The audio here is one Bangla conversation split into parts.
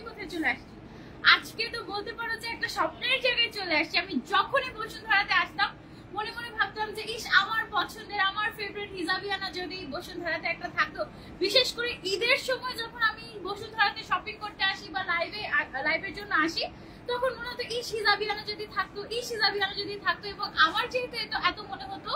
কোথায় চলে আসছি, আজকে তো বলতে পারো যে একটা স্বপ্নের জায়গায় চলে আসছি। আমি যখনই বসুন্ধরাতে আসতাম মনে মনে ভাবতাম যে ইস, আমার পছন্দের আমার ফেভারিট হিজাবিয়ানা যদি বসুন্ধরাতে একটা থাকতো। বিশেষ করে ঈদের সময় যখন আমি বসুন্ধরাতে শপিং করতে আসি বা লাইভের জন্য আসি, তখন মনে হতো ইস হিজাবিয়ানা যদি থাকতো, ইস হিজাবিয়ানা যদি থাকতো। এবং আমার যেহেতু এত মনে হতো,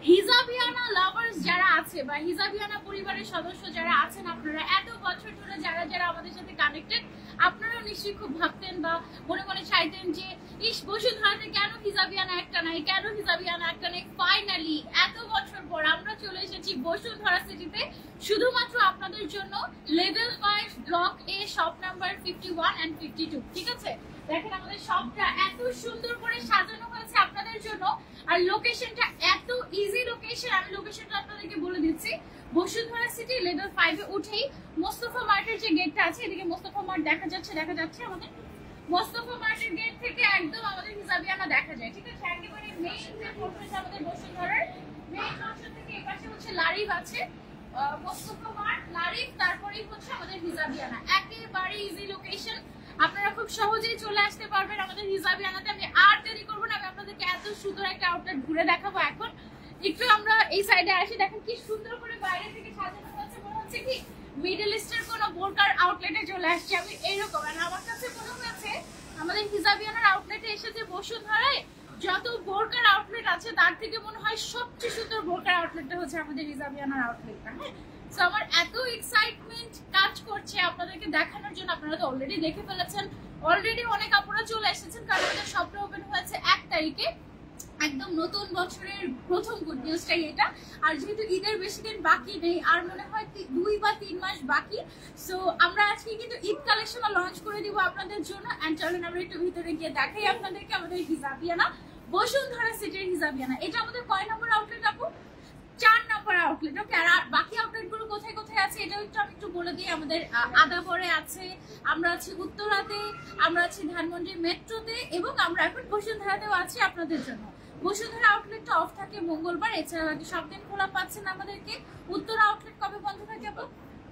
হিজাবিয়ানা লাভার্স যারা আছে বা হিজাবিয়ানা পরিবারের সদস্য যারা আছেন, আপনারা এত বছর ধরে যারা যারা আমাদের সাথে কানেক্টেড, আপনারাও নিশ্চয়ই খুব ভাবতেন বা মনে মনে চাইতেন যে ইস, বসুন্ধরাতে কেন হিজাবিয়ানা একটা নাই, কেন হিজাবিয়ানা একটা নাই। ফাইনালি এত বছর পর আমরা চলে এসেছি বসুন্ধরা সিটিতে, শুধুমাত্র আপনাদের জন্য level 5 block A shop number 51 and 52। ঠিক আছে, দেখেন আমাদের শপটা এত সুন্দর করে সাজানো হয়েছে আপনাদের জন্য। আর লোকেশনটা এত ইজি লোকেশন, আমি লোকেশনটা আপনাদেরকে বলে দিচ্ছি। বসুন্ধরা সিটি লেভেল 5 এ উঠেই মোস্তফা মার্টের যে গেটটা আছে, এদিকে মোস্তফা মার্ট দেখা যাচ্ছে আমাদের মোস্তফা মার্টের গেট থেকে একদম আমাদের হিজাবিয়ানা দেখা যায়। ঠিক আছে, একেবারে মেইন যে পোর্শনটা আমাদের বসুন্ধরার মেইন পোর্শন থেকে এপাশে হচ্ছে লারিভ আছে, মোস্তফা মার্ট, লারিভ, তারপরেই হচ্ছে আমাদের হিজাবিয়ানা। একেবারে ইজি লোকেশন, আপনারা খুব সহজেই চলে আসতে পারবেন আমাদের হিজাবিয়ানাতে। আমি আর দেরি করবো না, আমি আপনাদেরকে এত সুন্দর একটা আউটলেট ঘুরে দেখাবো। এখন একটু আমরা এই সাইডে আসি, দেখেন কি সুন্দর করে বাইরে থেকে সাজানো হয়েছে, মনে হচ্ছে কি মিডল ইস্টের কোনো বোরকার আউটলেটে চলে আসছি আমি এইরকম। আর আমার কাছে মনে হয়েছে আমাদের হিজাবিয়ানার আউটলেটে এসে যে বসুন্ধরায় যত বোরকার আউটলেট আছে তার থেকে মনে হয় সবচেয়ে সুন্দর বোরকার আউটলেটটা হচ্ছে আমাদের হিজাবিয়ানার আউটলেটটা। হ্যাঁ, সো আমার এত এক্সাইটমেন্ট কাজ করছে আপনাদেরকে দেখানোর জন্য। আপনারা তো অলরেডি দেখে ফেলেছেন, অলরেডি অনেক আপুরা চলে এসেছেন, কারণ আমাদের শপটা ওপেন হয়েছে 1 তারিখে। একদম নতুন বছরের প্রথম গুড নিউজটাই এটা। আর যেহেতু ঈদের বেশি দিন বাকি নেই, আর মনে হয় 2 বা 3 মাস বাকি, সো আমরা আজকে কিন্তু ঈদ কালেকশনও লঞ্চ করে দিব আপনাদের জন্য। এন্ড চলুন আমরা একটু ভিতরে গিয়ে দেখাই আপনাদেরকে আমাদের হিজাবিয়ানা, বসুন্ধরা সিটির হিজাবিয়ানা। এটা আমাদের কয় নম্বর আউটলেট আপু? 4 নম্বর আউটলেট। ওকে, আর বাকি আউটলেট গুলো কোথায় কোথায় আছে এটাও একটু আমি একটু বলে দিই। আমাদের আদাবরে আছে, আমরা আছি উত্তরাতে, আমরা আছি ধানমন্ডি মেট্রোতে, এবং আমরা এখন বসুন্ধরাতেও আছি আপনাদের জন্য। বসুন্ধরা আউটলেটটা অফ থাকে মঙ্গলবার, এছাড়া বাকি সব দিন খোলা পাচ্ছেন আমাদেরকে। উত্তর আউটলেট কবে বন্ধ থাকে আপু?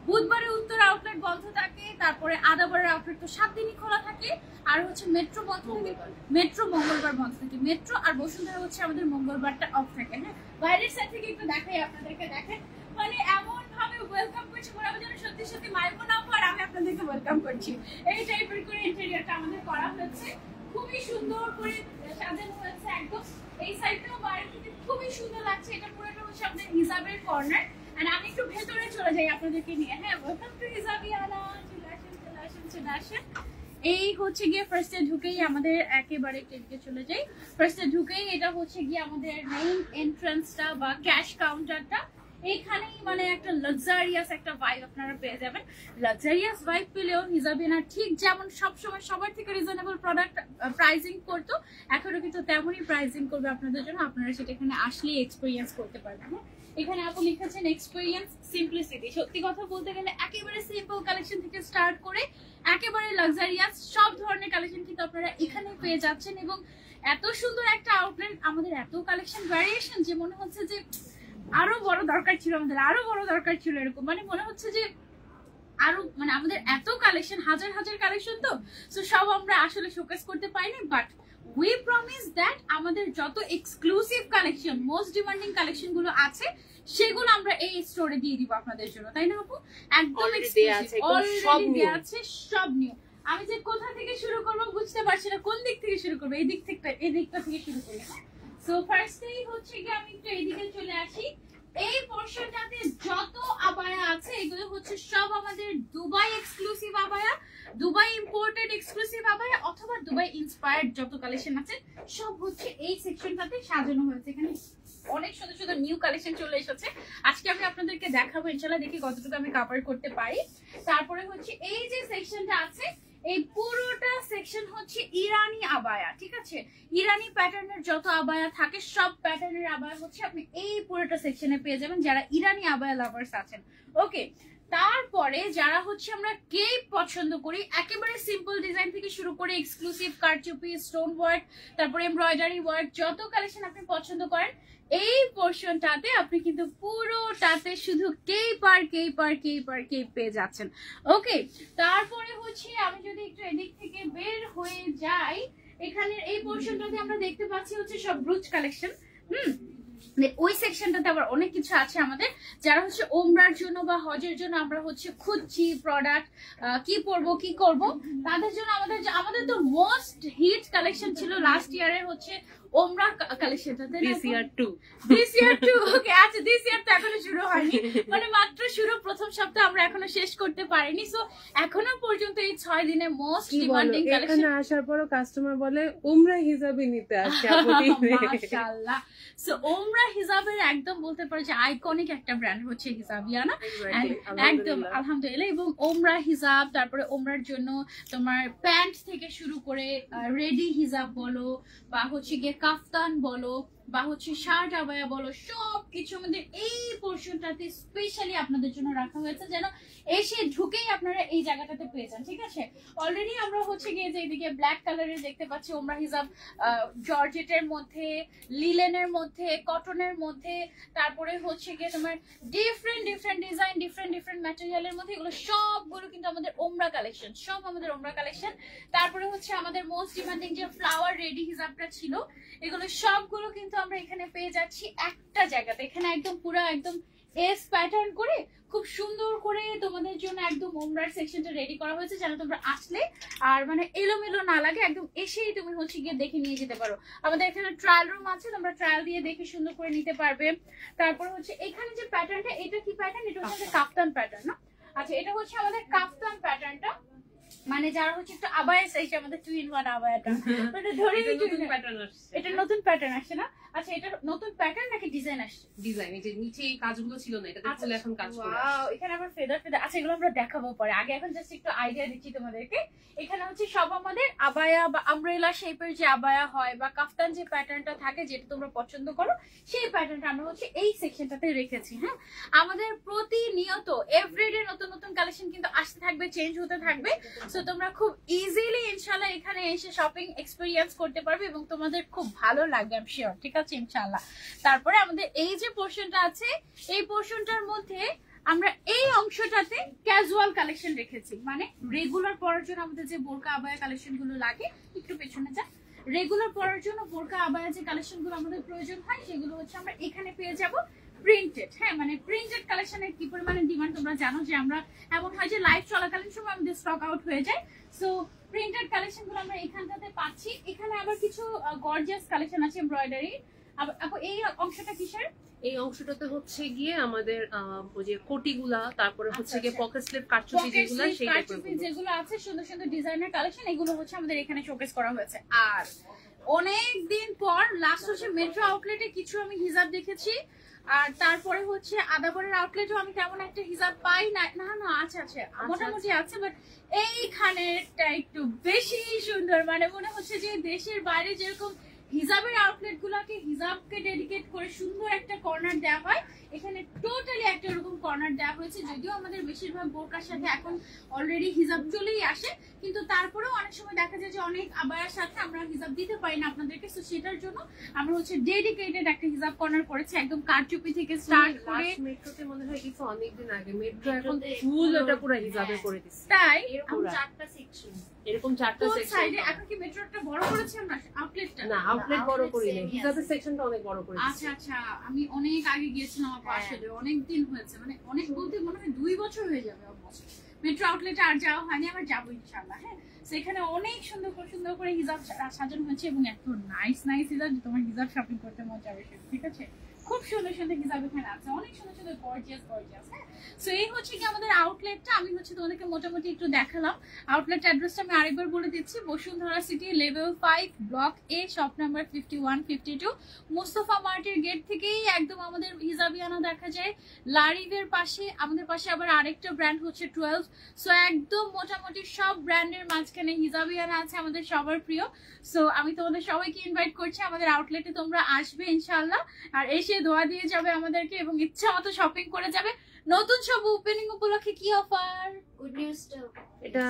বুধবারে উত্তর আউটলেট বন্ধ থাকে, তারপরে আদাবরের আউটলেট তো 7 দিনই খোলা থাকে। আর হচ্ছে মেট্রো বন্ধ থাকে, মেট্রো মঙ্গলবার বন্ধ থাকে, মেট্রো আর বসুন্ধরা হচ্ছে আমাদের মঙ্গলবারটা অফ থাকে। হ্যাঁ, বাইরের সাইড থেকে একটু দেখাই আপনাদেরকে, দেখেন মানে এমন ভাবে ওয়েলকাম করছে মনে হবে যেন সত্যি সত্যি মাইমুনা আপু আর আমি আপনাদেরকে ওয়েলকাম করছি। এই টাইপের করে ইন্টেরিয়রটা আমাদের করা হয়েছে, খুবই সুন্দর করে সাজানো হয়েছে একদম। এই সাইডটাও বাইরে থেকে খুবই সুন্দর লাগছে। এটা পুরোটা হচ্ছে আমাদের হিজাবের কর্নার। আর আমি একটু ভেতরে চলে যাই আপনাদেরকে নিয়ে। হ্যাঁ, ওয়েলকাম টু হিজাবিয়ানা, চলে আসেন। এই হচ্ছে গিয়ে ফার্স্টে ঢুকেই আমাদের একেবারে টেবিলে চলে যাই। ফার্স্টে ঢুকেই এটা হচ্ছে গিয়ে আমাদের মেইন এন্ট্রান্সটা বা ক্যাশ কাউন্টারটা। এখানেই মানে একটা লাক্সারিয়াস একটা ভাইব আপনারা পেয়ে যাবেন। লাক্সারিয়াস ভাইব পেলেও হিজাবিয়ানা ঠিক যেমন সবসময় সবার থেকে রিজনেবল প্রোডাক্ট প্রাইসিং করতো, এখনো কিন্তু তেমনই প্রাইসিং করবে আপনাদের জন্য। আপনারা সেটা এখানে আসলেই এক্সপিরিয়েন্স করতে পারবেন। এখানে আপু লিখেছেন এক্সপিরিয়েন্স সিম্পলিসিটি। সত্যি কথা বলতে গেলে একেবারে সিম্পল কালেকশন থেকে স্টার্ট করে একেবারে লাক্সারিয়াস সব ধরনের কালেকশন কিন্তু আপনারা এখানে পেয়ে যাচ্ছেন। এবং এত সুন্দর একটা আউটলেট, আমাদের এত কালেকশন ভ্যারিয়েশন যে মনে হচ্ছে যে আরো বড় দরকার ছিল, আমাদের আরো বড় দরকার ছিল এরকম। মানে মনে হচ্ছে যে আরো মানে আমাদের এত কালেকশন, হাজার হাজার কালেকশন, তো সব আমরা আসলে শোকেস করতে পারিনি। বাট উই প্রমিস দ্যাট আমাদের যত exclusive collection, most demanding collection গুলো আছে সেগুলো আমরা এই স্টোরে দিয়ে দিব আপনাদের জন্য, তাই না আপু? একদম এক্সক্লুসিভ, অলরেডি দেয়া আছে, সব নিউ। আমি যে কোথা থেকে শুরু করবো বুঝতে পারছি না, কোন দিক থেকে শুরু করবো, এই দিকটা থেকে শুরু করি। সো ফার্স্টেই হচ্ছে কি আমি একটু এইদিকে চলে আসি। এই পোরশনটাতে যত আবায়া আছে এগুলো হচ্ছে সব আমাদের Dubai exclusive abaya, Dubai imported exclusive abaya, অথবা দুবাই ইন্সপায়ার্ড যত কালেকশন আছে সব হচ্ছে এই সেকশনটাতে সাজানো হয়েছে। এখানে অনেক সুন্দর সুন্দর নিউ কালেকশন চলে এসেছে, আজকে আমি আপনাদেরকে দেখাবো। ইনশাআল্লাহ দেখি কতটুকু আমি কভার করতে পারি। তারপরে হচ্ছে এই যে সেকশনটা আছে, এই পুরোটা সেকশন হচ্ছে ইরানি আবায়া। ঠিক আছে, ইরানি প্যাটার্নের যত আবায়া থাকে সব প্যাটার্নের আবায়া হচ্ছে আপনি এই পুরোটা সেকশনে পেয়ে যাবেন যারা ইরানি আবায়া লাভার্স আছেন। ওকে, তারপরে যারা হচ্ছে আমরা কেপ পছন্দ করি, একেবারে সিম্পল ডিজাইন থেকে শুরু করে এক্সক্লুসিভ কারচুপি, স্টোন ওয়ার্ক, তারপরে এমব্রয়ডারি ওয়ার্ক, যত কালেকশন আপনি পছন্দ করেন এই পোর্শনটাতে আপনি কিন্তু পুরোটাতে শুধু কেপ আর কেপ আর কেপ আর কেপ পেয়ে যাচ্ছেন। ওকে, তারপরে হচ্ছে আমি যদি একটু এদিক থেকে বের হয়ে যাই, এখানে এই পোর্শনটাতে আমরা দেখতে পাচ্ছি হচ্ছে সব ব্রুচ কালেকশন। ওই সেকশনটাতে আবার অনেক কিছু আছে আমাদের, যারা হচ্ছে ওমরার জন্য বা হজের জন্য আমরা হচ্ছে খুঁজছি প্রোডাক্ট, কি পরবো কি করব, তাদের জন্য আমাদের তো মোস্ট হিট কালেকশন ছিল লাস্ট ইয়ারের হচ্ছে ওমরা কালেকশনটা, দিস ইয়ার টু। ওকে, আচ্ছা দিস ইয়ার তো এখনো শুরু হয়নি, মানে মাত্র শুরু, প্রথম সপ্তাহ আমরা এখনো শেষ করতে পারিনি। সো এখনো পর্যন্ত এই 6 দিনে মোস্ট ডিমান্ডিং কালেকশন। এখানে আসার পরও কাস্টমার বলে ওমরা হিজাবি নিতে আসছে মাশাআল্লাহ। সো ওমরা হিজাবের একদম বলতে পারো যে আইকনিক একটা ব্র্যান্ড হচ্ছে হিজাবিয়ানা, একদম আলহামদুলিল্লাহ। এবং ওমরা হিজাব, তারপরে ওমরার জন্য তোমার প্যান্ট থেকে শুরু করে রেডি হিজাব বলো, বা হচ্ছে গিয়ে কাফতান বলো, বা হচ্ছে শার্ট আবায়া বলো, সবকিছু আমাদের এই পোর্শনটাতে স্পেশালি আপনাদের জন্য রাখা হয়েছে, যেন এসে ঢুকেই আপনারা এই জায়গাটাতে পেয়ে যান। ঠিক আছে, অলরেডি আমরা হচ্ছে গিয়ে যে এদিকে ব্ল্যাক কালারের দেখতে পাচ্ছি ওমরা হিজাব, জর্জেটের মধ্যে, লিলেনের মধ্যে, কটনের মধ্যে, তারপরে হচ্ছে গিয়ে তোমার ডিফারেন্ট ডিজাইন, ডিফারেন্ট ম্যাটেরিয়ালের মধ্যে, এগুলো সবগুলো কিন্তু আমাদের ওমরা কালেকশন, সব আমাদের ওমরা কালেকশন। তারপরে হচ্ছে আমাদের মোস্ট ডিমান্ডিং যে ফ্লাওয়ার রেডি হিজাবটা ছিল, এগুলো সবগুলো কিন্তু আমরা এখানে পেয়ে যাচ্ছি একটা জায়গাতে। এখানে একদম পুরো একদম এস প্যাটার্ন করে খুব সুন্দর করে তোমাদের জন্য একদম ওমরার সেকশনটা রেডি করা হয়েছে, যেন তোমরা আসলে আর মানে এলোমেলো না লাগে, একদম এসেই তুমি হচ্ছে গিয়ে দেখে নিয়ে যেতে পারো। আমাদের এখানে ট্রায়াল রুম আছে, তোমরা ট্রায়াল দিয়ে দেখে সুন্দর করে নিতে পারবে। তারপর হচ্ছে এখানে যে প্যাটার্নটা, এটা কি প্যাটার্ন? এটা হচ্ছে কাফতান প্যাটার্ন না? আচ্ছা, এটা হচ্ছে আমাদের কাফতান প্যাটার্নটা, মানে যারা হচ্ছে একটু আবায়া সাইজ, আমাদের 2 in 1 আবায়াটা, এটা ধরে এটা নতুন প্যাটার্ন আসছে না? আচ্ছা, এটা নতুন প্যাটার্ন নাকি ডিজাইন আসছে? ডিজাইন, এই যে নিচে এই কাজগুলো ছিল না, এটা দেখলে এখন কাজ করে। ওয়াও, এখানে আবার ফেদার। আচ্ছা, এগুলো আমরা দেখাবো পরে, আগে এখন জাস্ট একটু আইডিয়া দিচ্ছি তোমাদেরকে। এখানে হচ্ছে সব আমাদের আবায়া বা আমব্রেলা শেপের যে আবায়া হয় বা কাফতান যে প্যাটার্নটা থাকে, যেটা তোমরা পছন্দ করো, সেই প্যাটার্নটা আমরা হচ্ছে এই সেকশনটাতে রেখেছি। হ্যাঁ, আমাদের প্রতিনিয়ত এভরিডে নতুন নতুন কালেকশন কিন্তু আসতে থাকবে, চেঞ্জ হতে থাকবে। সো তোমরা খুব ইজিলি ইনশাআল্লাহ এখানে এসে শপিং এক্সপেরিয়েন্স করতে পারবে এবং তোমাদের খুব ভালো লাগবে, আই এম শিওর। ঠিক আছে, ইনশাআল্লাহ। তারপরে আমাদের এই যে পোর্শনটা আছে, এই পোর্শনটার মধ্যে আমরা এই অংশটাতে ক্যাজুয়াল কালেকশন রেখেছি, মানে রেগুলার পরার জন্য আমাদের যে বোরকা আবায়া কালেকশন গুলো লাগে, একটু পেছনে যা, রেগুলার পরার জন্য বোরকা আবায়া যে কালেকশন গুলো আমাদের প্রয়োজন হয়, সেগুলো হচ্ছে আমরা এখানে পেয়ে যাব প্রিন্টেড। হ্যাঁ, মানে প্রিন্টেড কালেকশনের কি পরিমাণে ডিমান্ড তোমরা জানো, যে আমরা এমন হয় যে লাইভ চলাকালীন সময় আমাদের স্টক আউট হয়ে যায়। সো প্রিন্টেড কালেকশন গুলো আমরা এখানটাতে পাচ্ছি। এখানে আবার কিছু গর্জিয়াস কালেকশন আছে এমব্রয়ডারি। আপু, এই অংশটা কিসের? এই অংশটাতে হচ্ছে গিয়ে আমাদের ওই যে কোটিগুলা, তারপরে হচ্ছে গিয়ে পকেট স্লিপ কারচুপি যেগুলো, সেই টাইপের যেগুলো আছে সুন্দর সুন্দর ডিজাইনের কালেকশন, এগুলো হচ্ছে আমাদের এখানে শোকেস করা হয়েছে। আর অনেক দিন পর লাস্ট হচ্ছে মেট্রো আউটলেটে কিছু আমি হিজাব দেখেছি, আর তারপরে হচ্ছে আদাবরের আউটলেটেও আমি তেমন একটা হিজাব পাই না। না আছে মোটামুটি আছে, বাট এইখানেরটা একটু বেশি সুন্দর, মানে মনে হচ্ছে যে দেশের বাইরে যেরকম হিজাবের আউটলেট গুলাকে হিজাবকে ডেডিকেট করে সুন্দর একটা কর্নার দেওয়া হয়, এখানে টোটালি একটা এরকম কর্নার দেওয়া হয়েছে। যদিও আমাদের বেশিরভাগ বোরকার সাথে এখন অলরেডি হিজাব চলেই আসে, কিন্তু তারপরেও অনেক সময় দেখা যায় যে অনেক আবায়ার সাথে আমরা হিজাব দিতে পারি না আপনাদেরকে। তো সেটার জন্য আমরা হচ্ছে ডেডিকেটেড একটা হিজাব কর্নার করেছি, একদম কারচুপি থেকে স্টার্ট করে। মেট্রোতে মনে হয় কিছু অনেকদিন আগে, মেট্রো এখন ফুল এটা পুরো হিজাবে করে দিচ্ছে। তাই এরকম 4টা সেকশন, এরকম 4টা সেকশন সাইডে। এখন কি মেট্রোটা বড় করেছি আমরা আউটলেটটা? না, আউটলেট বড় করি না, হিজাবের সেকশনটা অনেক বড় করে দিয়েছি। আচ্ছা, আমি অনেক আগে গিয়েছিলাম, আসলে অনেক দিন হয়েছে, মানে অনেক বলতে মনে হয় 2 বছর হয়ে যাবে অলমোস্ট মেট্রো আউটলেটে আর যাওয়া হয়নি, আবার যাবো ইনশাআল্লাহ। হ্যাঁ, সেখানে অনেক সুন্দর করে হিজাব সাজানো হয়েছে, এবং এত নাইস হিজাব যে তোমার হিজাব শপিং করতে মজা হবে। ঠিক আছে, খুব সুন্দর হিজাব এখানে আছে, অনেক সুন্দর গর্জিয়াস। হ্যাঁ, সো এই হচ্ছে কি আমাদের আউটলেটটা। আমি হচ্ছে তোমাদেরকে মোটামুটি একটু দেখালাম। আউটলেট অ্যাড্রেসটা আমি আরেকবার বলে দিচ্ছি, Bashundhara city level 5 block A, shop number 51-52, Mustafa মার্টের গেট থেকেই একদম আমাদের হিজাবিয়ানা দেখা যায়। লারিভের পাশে, আমাদের পাশে আবার আরেকটা ব্র্যান্ড হচ্ছে 12। সো একদম মোটামুটি সব ব্র্যান্ডের মাঝখানে হিজাবিয়ানা আছে, আমাদের সবার প্রিয়। সো আমি তোমাদের সবাইকে ইনভাইট করছি আমাদের আউটলেটে, তোমরা আসবে ইনশাআল্লাহ, আর এসে দোয়া দিয়ে যাবে আমাদেরকে এবং ইচ্ছা মতো শপিং করে যাবে। নতুন সব ওপেনিং উপলক্ষে কি অফার? গুড নিউজটা এটা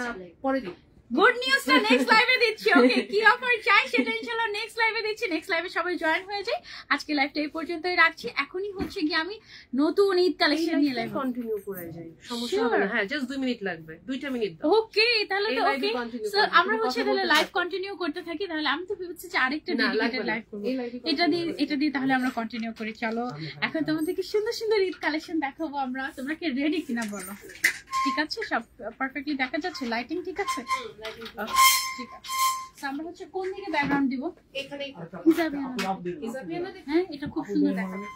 পরে দিই। গুড নিউজটা নেক্সট লাইভে দিচ্ছি। ওকে, কি অফার চাই সেটা ইনশাআল্লাহ নেক্সট লাইভে দিচ্ছি। নেক্সট লাইভে সবাই জয়েন হয়ে যায়। আজকে লাইভটা এই পর্যন্তই রাখছি। এখনই হচ্ছে কি আমি নতুন ঈদ কালেকশন নিয়ে লাইভ কন্টিনিউ করে যাই, সমস্যা হবে না। হ্যাঁ, জাস্ট 2 মিনিট লাগবে, 2টা মিনিট দাও। ওকে, তাহলে তো ওকে। সো আমরা হচ্ছে তাহলে লাইভ কন্টিনিউ কন্টিনিউ করতে থাকি। তাহলে আমি তো ভাবছি যে আরেকটা ডেডিকেটেড লাইভ করব। এই লাইভে এটা দিয়ে তাহলে আমরা কন্টিনিউ করি। চলো এখন তোমাদেরকে সুন্দর সুন্দর ঈদ কালেকশন দেখাবো আমরা। তোমরা কি রেডি কিনা বলো? ঠিক আছে, সব পারফেক্টলি দেখা যাচ্ছে? লাইটিং ঠিক আছে? ঠিক আছে। So, আমরা হচ্ছে কোন দিকে ব্যাকগ্রাউন্ড দিব? এখানেই হিজাবিয়ানা। হ্যাঁ, এটা খুব সুন্দর দেখাবে,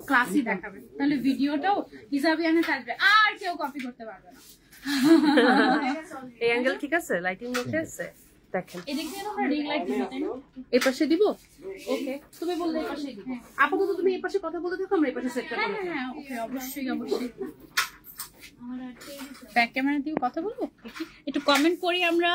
ক্লাসি দেখাবে। তাহলে ভিডিওটাও হিজাবিয়ানা থাকবে, আর কেউ কপি করতে পারবে না। এই অ্যাঙ্গেল ঠিক আছে, লাইটিং ওকে আছে। দেখেন এদিক দিয়ে আমরা রিং লাইট দিব, তাই না? এই পাশে দিব। ওকে, তুমি বললে এই পাশেই দিব। আপাতত তুমি এই পাশে কথা বলে থাকো, আমরা এই পাশে সেটটা হ্যাঁ করব। হ্যাঁ হ্যাঁ, ওকে, অবশ্যই অবশ্যই। ব্যাক ক্যামেরা দিয়ে কথা বলবো, একটু কমেন্ট করি আমরা।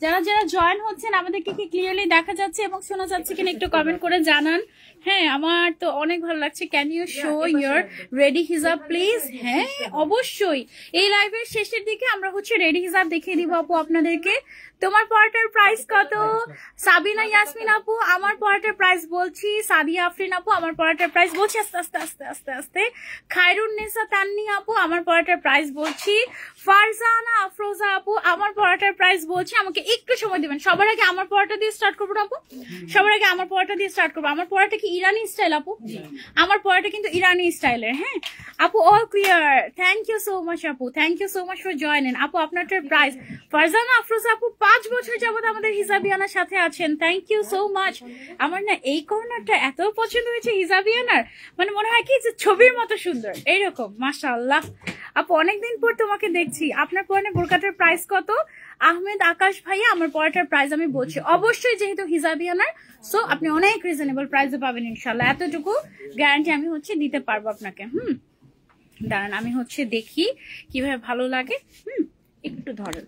যারা যারা জয়েন হচ্ছেন আমাদেরকে কি ক্লিয়ারলি দেখা যাচ্ছে এবং শোনা যাচ্ছে কিনা একটু কমেন্ট করে জানান। হ্যাঁ, আমার তো অনেক ভালো লাগছে। Can you show your ready হিজাব প্লিজ? হ্যাঁ অবশ্যই, এই লাইভের শেষের দিকে আমরা হচ্ছে রেডি হিজাব দেখিয়ে দিব আপু আপনাদেরকে। তোমার পরাটার প্রাইস কত? সাবিনা ইয়াসমিন আপু আমার পরাটার প্রাইস বলছি। সাদিয়া আফরিন আপু আমার পরাটার প্রাইস বলছি। আস্তে আস্তে আস্তে আস্তে আস্তে। খায়রুন্নেসা তান্নি আপু আমার পরাটার প্রাইস বলছি। ফারজানা আফরোজা আপু আমার পরাটার প্রাইস বলছি। আমাকে একটু সময় দিবেন। সবার আগে আমার পরাটা দিয়ে স্টার্ট করবো আপু, সবার আগে আমার পরাটা দিয়ে স্টার্ট করবো। আমার পরাটা কি ইরানি স্টাইল আপু? আমার পরাটা কিন্তু ইরানি স্টাইলের। হ্যাঁ আপু, all clear. Thank you so much আপু, thank you so much for joining আপু। আপনারটার প্রাইস ফারজানা আফরোজা আপু 5 বছর যাবত আমাদের হিজাবিয়ানার সাথে আছেন। Thank you so much. আমার না এই কর্নারটা এত পছন্দ হয়েছে হিজাবিয়ানার, মানে মনে হয় কি যে ছবির মতো সুন্দর এইরকম। মাশাআল্লাহ আপু, অনেকদিন পর তোমাকে দেখছি। আপনার পরনে বোরকাটার প্রাইস কত? আহমেদ আকাশ ভাইয়া আমার পরাটার প্রাইস আমি বলছি। অবশ্যই যেহেতু হিজাবিয়ানার, সো আপনি অনেক রিজনেবল প্রাইসে পাবেন ইনশাল্লাহ। এতটুকু গ্যারান্টি আমি হচ্ছে দিতে পারবো আপনাকে। দাঁড়ান আমি হচ্ছে দেখি কিভাবে ভালো লাগে। একটু ধরেন,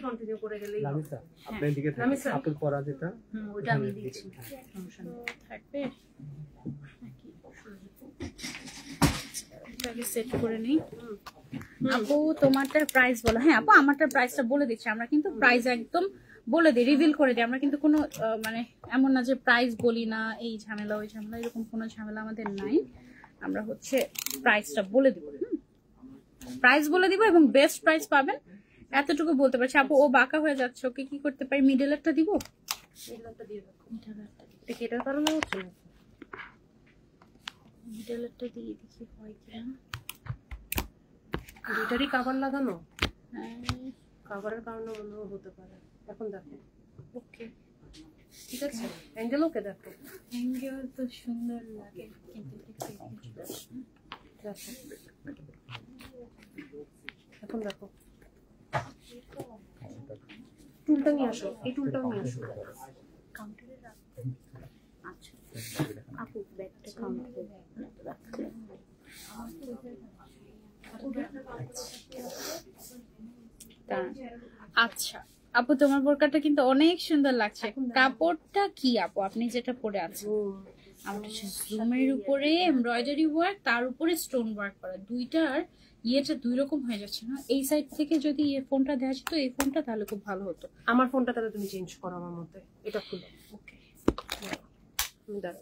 কন্টিনিউ করে গেলেই লামিসা আপনি এদিকে থাকেন, আপুর পরা যেটা ওটা আমি দিচ্ছি। থাকবে নাকি সেট করে নেই। আপু তোমারটার প্রাইস বলো। হ্যাঁ আপু, আমারটার প্রাইসটা বলে দিচ্ছি। আমরা কিন্তু প্রাইস একদম বলে দিই, রিভিল করে দিই। আমরা কিন্তু কোনো মানে এমন না যে প্রাইস বলি না, এই ঝামেলা ওই ঝামেলা, এরকম কোনো ঝামেলা আমাদের নাই। আমরা হচ্ছে প্রাইসটা বলে দিব। প্রাইস বলে দিব এবং বেস্ট প্রাইস পাবেন, এতটুকু বলতে পারছি। আপু ও বাঁকা হয়ে যাচ্ছে, ওকে কি করতে পারি? মিডলেরটা দিব, মিডলটা দিয়ে রাখো। দেখি এটার কারণে হচ্ছে না, মিডলেরটা দিয়ে দেখি হয় কিনা। দুইটারই কভার লাগানো, হ্যাঁ কভারের কারণে মনে হতে পারে। এখন দেখো, ওকে ঠিক আছে। অ্যাঙ্গেল ওকে দেখো, অ্যাঙ্গেল তো সুন্দর লাগে কিন্তু দেখো এখন দেখো। টুলটা নিয়ে আসো, এই টুলটাও নিয়ে আসো। কাউন্টারে রাখো। আচ্ছা আপু ব্যাগটা কাউন্টারে রাখতে। আচ্ছা আপু, তোমার বোরকাটা কিন্তু অনেক সুন্দর লাগছে। কাপড়টা কি আপু আপনি যেটা পরে আছেন? আমার জুমের উপরে এমব্রয়ডারি ওয়ার্ক, তার উপরে স্টোন ওয়ার্ক করা, দুইটার ইয়েটা দুই রকম হয়ে যাচ্ছে না? এই সাইড থেকে যদি এই ফোনটা দেওয়া যেত, এই ফোনটা, তাহলে খুব ভালো হতো। আমার ফোনটা তাহলে তুমি চেঞ্জ করো আমার মতে। এটা খুলো। ওকে, আমি দেখো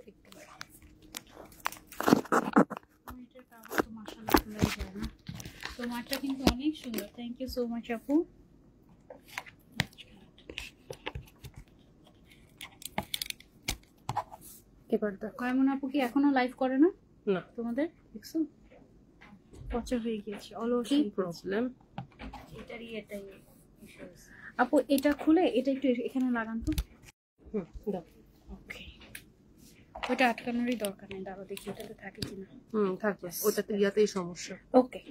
তোমারটা কিন্তু অনেক সুন্দর। থ্যাংক ইউ সো মাচ আপু। এবার দেখো। কয়মন আপু কি এখনো লাইভ করে না না, তোমাদের? দেখছো পচা হয়ে গিয়েছে, অলস প্রবলেম। এটাই আপু, এটা খুলে এটা একটু এখানে লাগান তো। দাও। ওকে, ওটা আটকানোরই দরকার নেই। দাঁড়াও দেখি ওটাতে থাকে কিনা। থাকবে, ওটাতে ইয়াতেই সমস্যা। ওকে,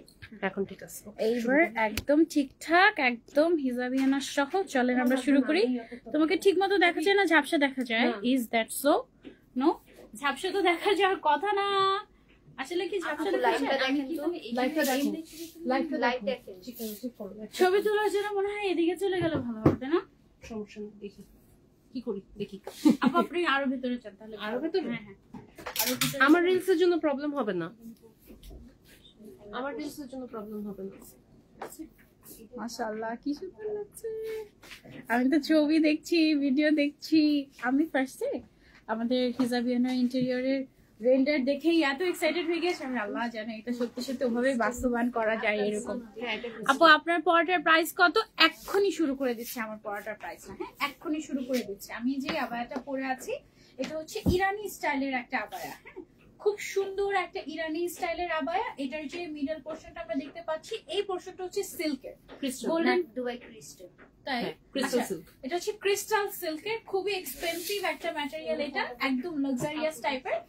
এখন ঠিক আছে। এইবার একদম ঠিকঠাক, একদম হিজাবিয়ানা সহ চলেন আমরা শুরু করি। তোমাকে ঠিক মতো দেখা যায় না, ঝাপসা দেখা যায়? Is that so? নো, ঝাপসা তো দেখা যাওয়ার কথা না। আসলে কি ঝাপসা দেখা যায়? ছবি তোলার জন্য মনে হয় এদিকে চলে গেলে ভালো হবে, তাই না? সমস্যা নেই, দেখি। কি করি দেখি। আপু আপনি আরো ভিতরে চান তাহলে? আরো ভেতরে? হ্যাঁ হ্যাঁ আরো ভিতরে। আমার রিলসের জন্য প্রবলেম হবে না, আমার রিলসের জন্য প্রবলেম হবে না। মাশাআল্লাহ কি সুন্দর লাগছে। আমি তো ছবি দেখছি, ভিডিও দেখছি। আমি ফার্স্টে আমাদের হিজাবিয়ানা ইন্টেরিয়রের রেন্ডার দেখেই এত এক্সাইটেড হয়ে গেছে, আমি আল্লাহ জানে এটা সত্যি সত্যি ওভাবে বাস্তবায়ন করা যায় এরকম। আপু আপনার পরোটার প্রাইস কত? এক্ষুনি শুরু করে দিচ্ছে আমার পরোটার প্রাইস না, হ্যাঁ এক্ষুনি শুরু করে দিচ্ছে। আমি যে আবায়াটা পরে আছি এটা হচ্ছে ইরানি স্টাইলের একটা আবায়া, হ্যাঁ খুব সুন্দর একটা ইরানি স্টাইলের আবায়া। এটার যে মিডল পোরশনটা আমরা দেখতে পাচ্ছি এই পোরশনটা হচ্ছে সিল্কের, গোল্ডেন দুবাই ক্রিস্টাল। তাই ক্রিস্টাল আচ্ছা, সিল্ক। এটা হচ্ছে ক্রিস্টাল সিল্কের, খুবই এক্সপেন্সিভ একটা ম্যাটেরিয়াল, এটা একদম লাক্সারিয়াস টাইপের।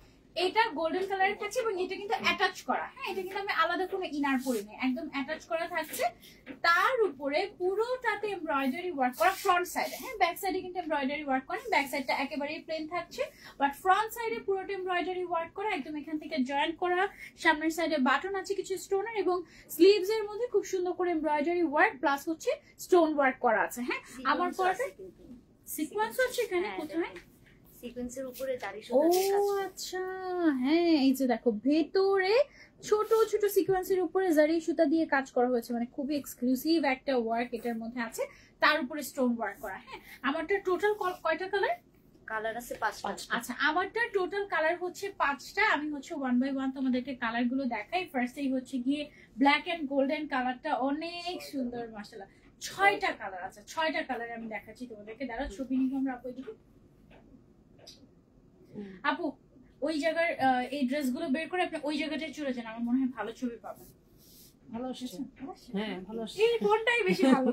এটা গোল্ডেন কালারের থাকছে এবং এটা কিন্তু অ্যাটাচ করা, হ্যাঁ এটা কিন্তু আমি আলাদা কোনো ইনার পরি নাই, একদম অ্যাটাচ করা থাকছে। তার উপরে পুরোটাতে এমব্রয়ডারি ওয়ার্ক করা ফ্রন্ট সাইডে, হ্যাঁ ব্যাক সাইডে কিন্তু এমব্রয়ডারি ওয়ার্ক করা, ব্যাক সাইডটা একেবারেই প্লেন থাকছে, বাট ফ্রন্ট সাইডে পুরোটা এমব্রয়ডারি ওয়ার্ক করা, একদম এখান থেকে জয়েন্ট করা। সামনের সাইডে বাটন আছে কিছু স্টোনের এবং স্লিভস এর মধ্যে খুব সুন্দর করে এমব্রয়ডারি ওয়ার্ক প্লাস হচ্ছে স্টোন ওয়ার্ক করা আছে। হ্যাঁ আমার পরে সিকোয়েন্স আছে এখানে কোথায়? সিকোয়েন্সের উপরে দাড়ি ও সুতা দিয়ে কাজ করা। আচ্ছা, হ্যাঁ এই যে দেখো ভেতরে ছোট ছোট সিকোয়েন্সের উপরে জারি সুতা দিয়ে কাজ করা হয়েছে, মানে খুবই এক্সক্লুসিভ একটা ওয়ার্ক এটার মধ্যে আছে, তার উপরে স্টোন ওয়ার্ক করা। হ্যাঁ আমারটা টোটাল কয়টা কালার? কালার আছে 5টা। আচ্ছা আমারটা টোটাল কালার হচ্ছে 5টা। আমি হচ্ছে 1 বাই 1 তোমাদেরকে কালার গুলো দেখাই। ফার্স্টেই হচ্ছে গিয়ে ব্ল্যাক এন্ড গোল্ডেন কালারটা অনেক সুন্দর মাশাআল্লাহ। 6টা কালার আছে, 6টা কালার আমি দেখাচ্ছি তোমাদেরকে। দাঁড়াও ছবি নিব আমরা আপু এদিকে। আপু ওই জায়গার এই ড্রেসগুলো বের করে আপনি ওই জায়গাটায় চলে যান, আমার মনে হয় ভালো ছবি পাবেন। ভালো আসছে, হ্যাঁ ভালো আসছে। এই কোনটাই বেশি ভালো?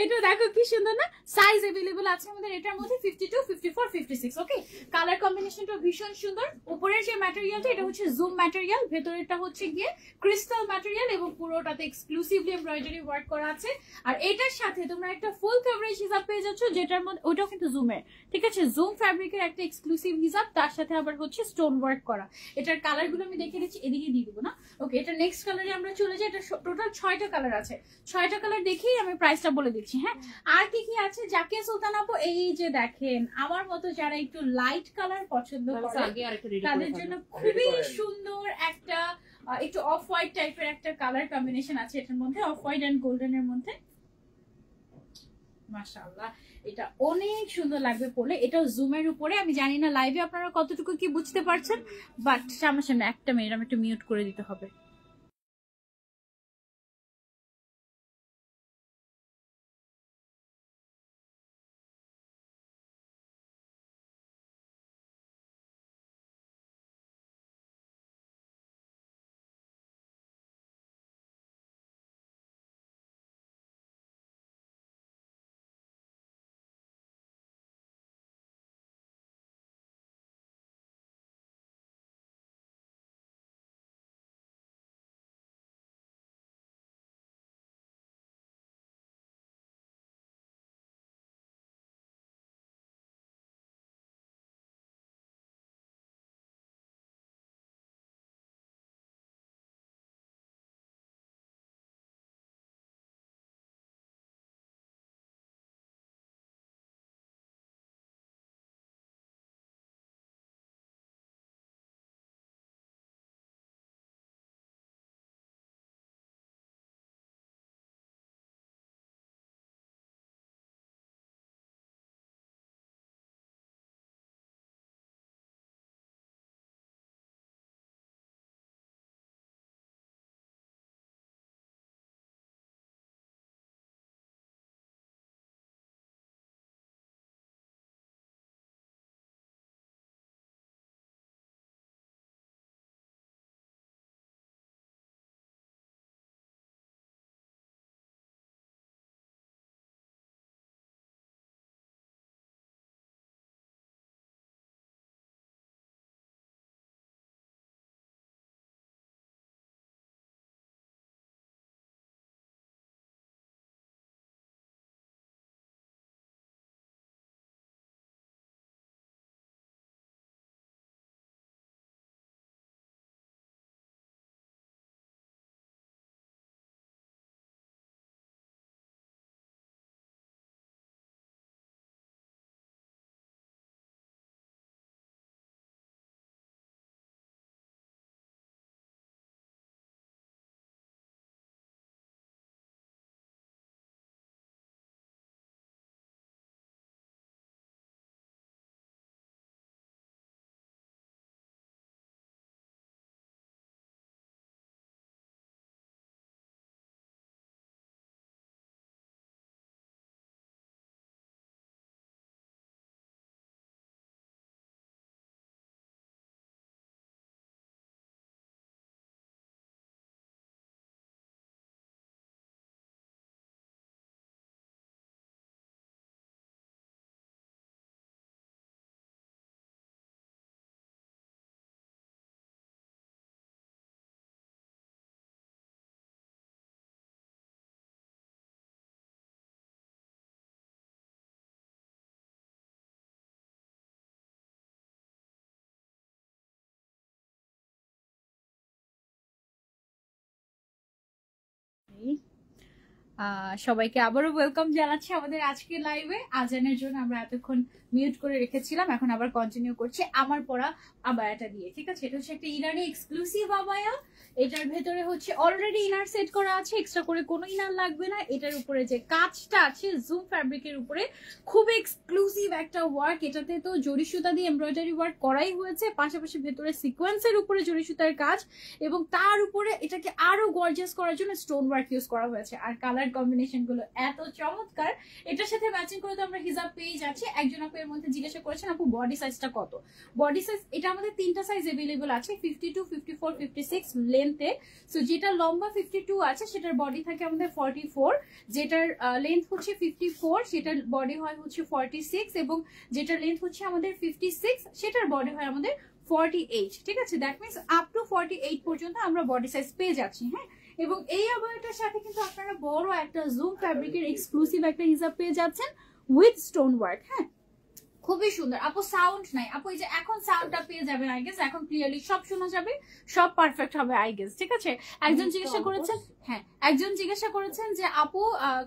এটা দেখো কি সুন্দর না, সাইজ अवेलेबल আছে আমাদের এটার মধ্যে 52 54 56। ওকে কালার কম্বিনেশনটা ভীষণ সুন্দর। উপরের যে ম্যাটেরিয়ালটা এটা হচ্ছে জুম ম্যাটেরিয়াল, ভেতরেরটা হচ্ছে গিয়ে ক্রিস্টাল ম্যাটেরিয়াল এবং পুরোটাতে এক্সক্লুসিভলি এমব্রয়ডারি ওয়ার্ক করা আছে। আর এটার সাথে তোমরা একটা ফুল কভারেজ হিসাব পেয়ে যাচ্ছ, যেটার মধ্যে ওটাও কিন্তু জুমের, ঠিক আছে জুম ফ্যাব্রিকের একটা এক্সক্লুসিভ হিসাব, তার সাথে আবার হচ্ছে স্টোন ওয়ার্ক করা। এটার কালার গুলো আমি দেখে দিচ্ছি, এদিকে দিয়ে দিব না। ওকে এটা নেক্সট কালারে আমরা চলে যাই। এটা টোটাল 6টা কালার আছে, 6টা কালার দেখেই আমি প্রাইসটা বলে দিচ্ছি। হ্যাঁ আর কি কি আছে জাকিয়া সুলতান আপু? এই যে দেখেন আমার মতো যারা একটু লাইট কালার পছন্দ করে আগে আরেকটা রেডি তাদের জন্য খুবই সুন্দর একটা একটু অফ হোয়াইট টাইপের একটা কালার কম্বিনেশন আছে এটার মধ্যে, অফ হোয়াইট এন্ড গোল্ডেন এর মধ্যে। মাশাআল্লাহ এটা অনেক সুন্দর লাগবে পরলে। এটা জুমের উপরে, আমি জানি না লাইভে আপনারা কতটুকু কি বুঝতে পারছেন, বাট সামনে একটা মিনিট আমি একটু মিউট করে দিতে হবে। সবাইকে আবারও ওয়েলকাম জানাচ্ছি আমাদের আজকের লাইভে। আজানের জন্য আমরা এতক্ষণ মিউট করে রেখেছিলাম, এখন আবার কন্টিনিউ করছি আমার পরা আবায়াটা দিয়ে। ঠিক আছে, এটা হচ্ছে একটা ইরানি এক্সক্লুসিভ আবায়া। এটার ভেতরে হচ্ছে অলরেডি ইনার সেট করা আছে, এক্সট্রা করে কোনো ইনার লাগবে না। এটার উপরে যে কাজটা আছে জুম ফ্যাব্রিকের উপরে, খুব এক্সক্লুসিভ একটা ওয়ার্ক। এটাতে তো জরি সুতা দিয়ে এমব্রয়ডারি ওয়ার্ক করাই হয়েছে, পাশাপাশি ভেতরে সিকোয়েন্সের উপরে জরি সুতার কাজ, এবং তার উপরে এটাকে আরো গর্জিয়াস করার জন্য স্টোন ওয়ার্ক ইউজ করা হয়েছে। আর কালার কম্বিনেশন গুলো এত চমৎকার। এটার সাথে ম্যাচিং করে তো আমরা হিজাব পেয়ে যাচ্ছি। একজন আপু এর মধ্যে জিজ্ঞাসা করেছেন আপু বডি সাইজটা কত। বডি সাইজ এটা আমাদের তিনটা সাইজ अवेलेबल আছে, 52, 54, 56 লেন্থে। সো যেটা লম্বা 52 আছে সেটার বডি থাকে আমাদের 44, যেটার লেন্থ হচ্ছে 54 সেটার বডি হয় হচ্ছে 46, এবং যেটার লেন্থ হচ্ছে আমাদের 56 সেটার বডি হয় আমাদের 48। ঠিক আছে, দ্যাট মিনস আপ টু 48 পর্যন্ত আমরা বডি সাইজ পেয়ে যাচ্ছি। হ্যাঁ, এবং এই আবায়াটার সাথে কিন্তু আপনারা বড় একটা জুম ফ্যাব্রিকের এক্সক্লুসিভ একটা হিজাব পেয়ে যাচ্ছেন উইথ স্টোন ওয়ার্ক। হ্যাঁ, খুবই সুন্দর। আপু সাউন্ড নাই আপু, এই যে এখন সাউন্ডটা পেয়ে যাবেন আই গেস, এখন ক্লিয়ারলি সব শোনা যাবে, সব পারফেক্ট হবে আই গেস। ঠিক আছে, একজন জিজ্ঞাসা করেছেন, হ্যাঁ একজন জিজ্ঞাসা করেছেন যে আপু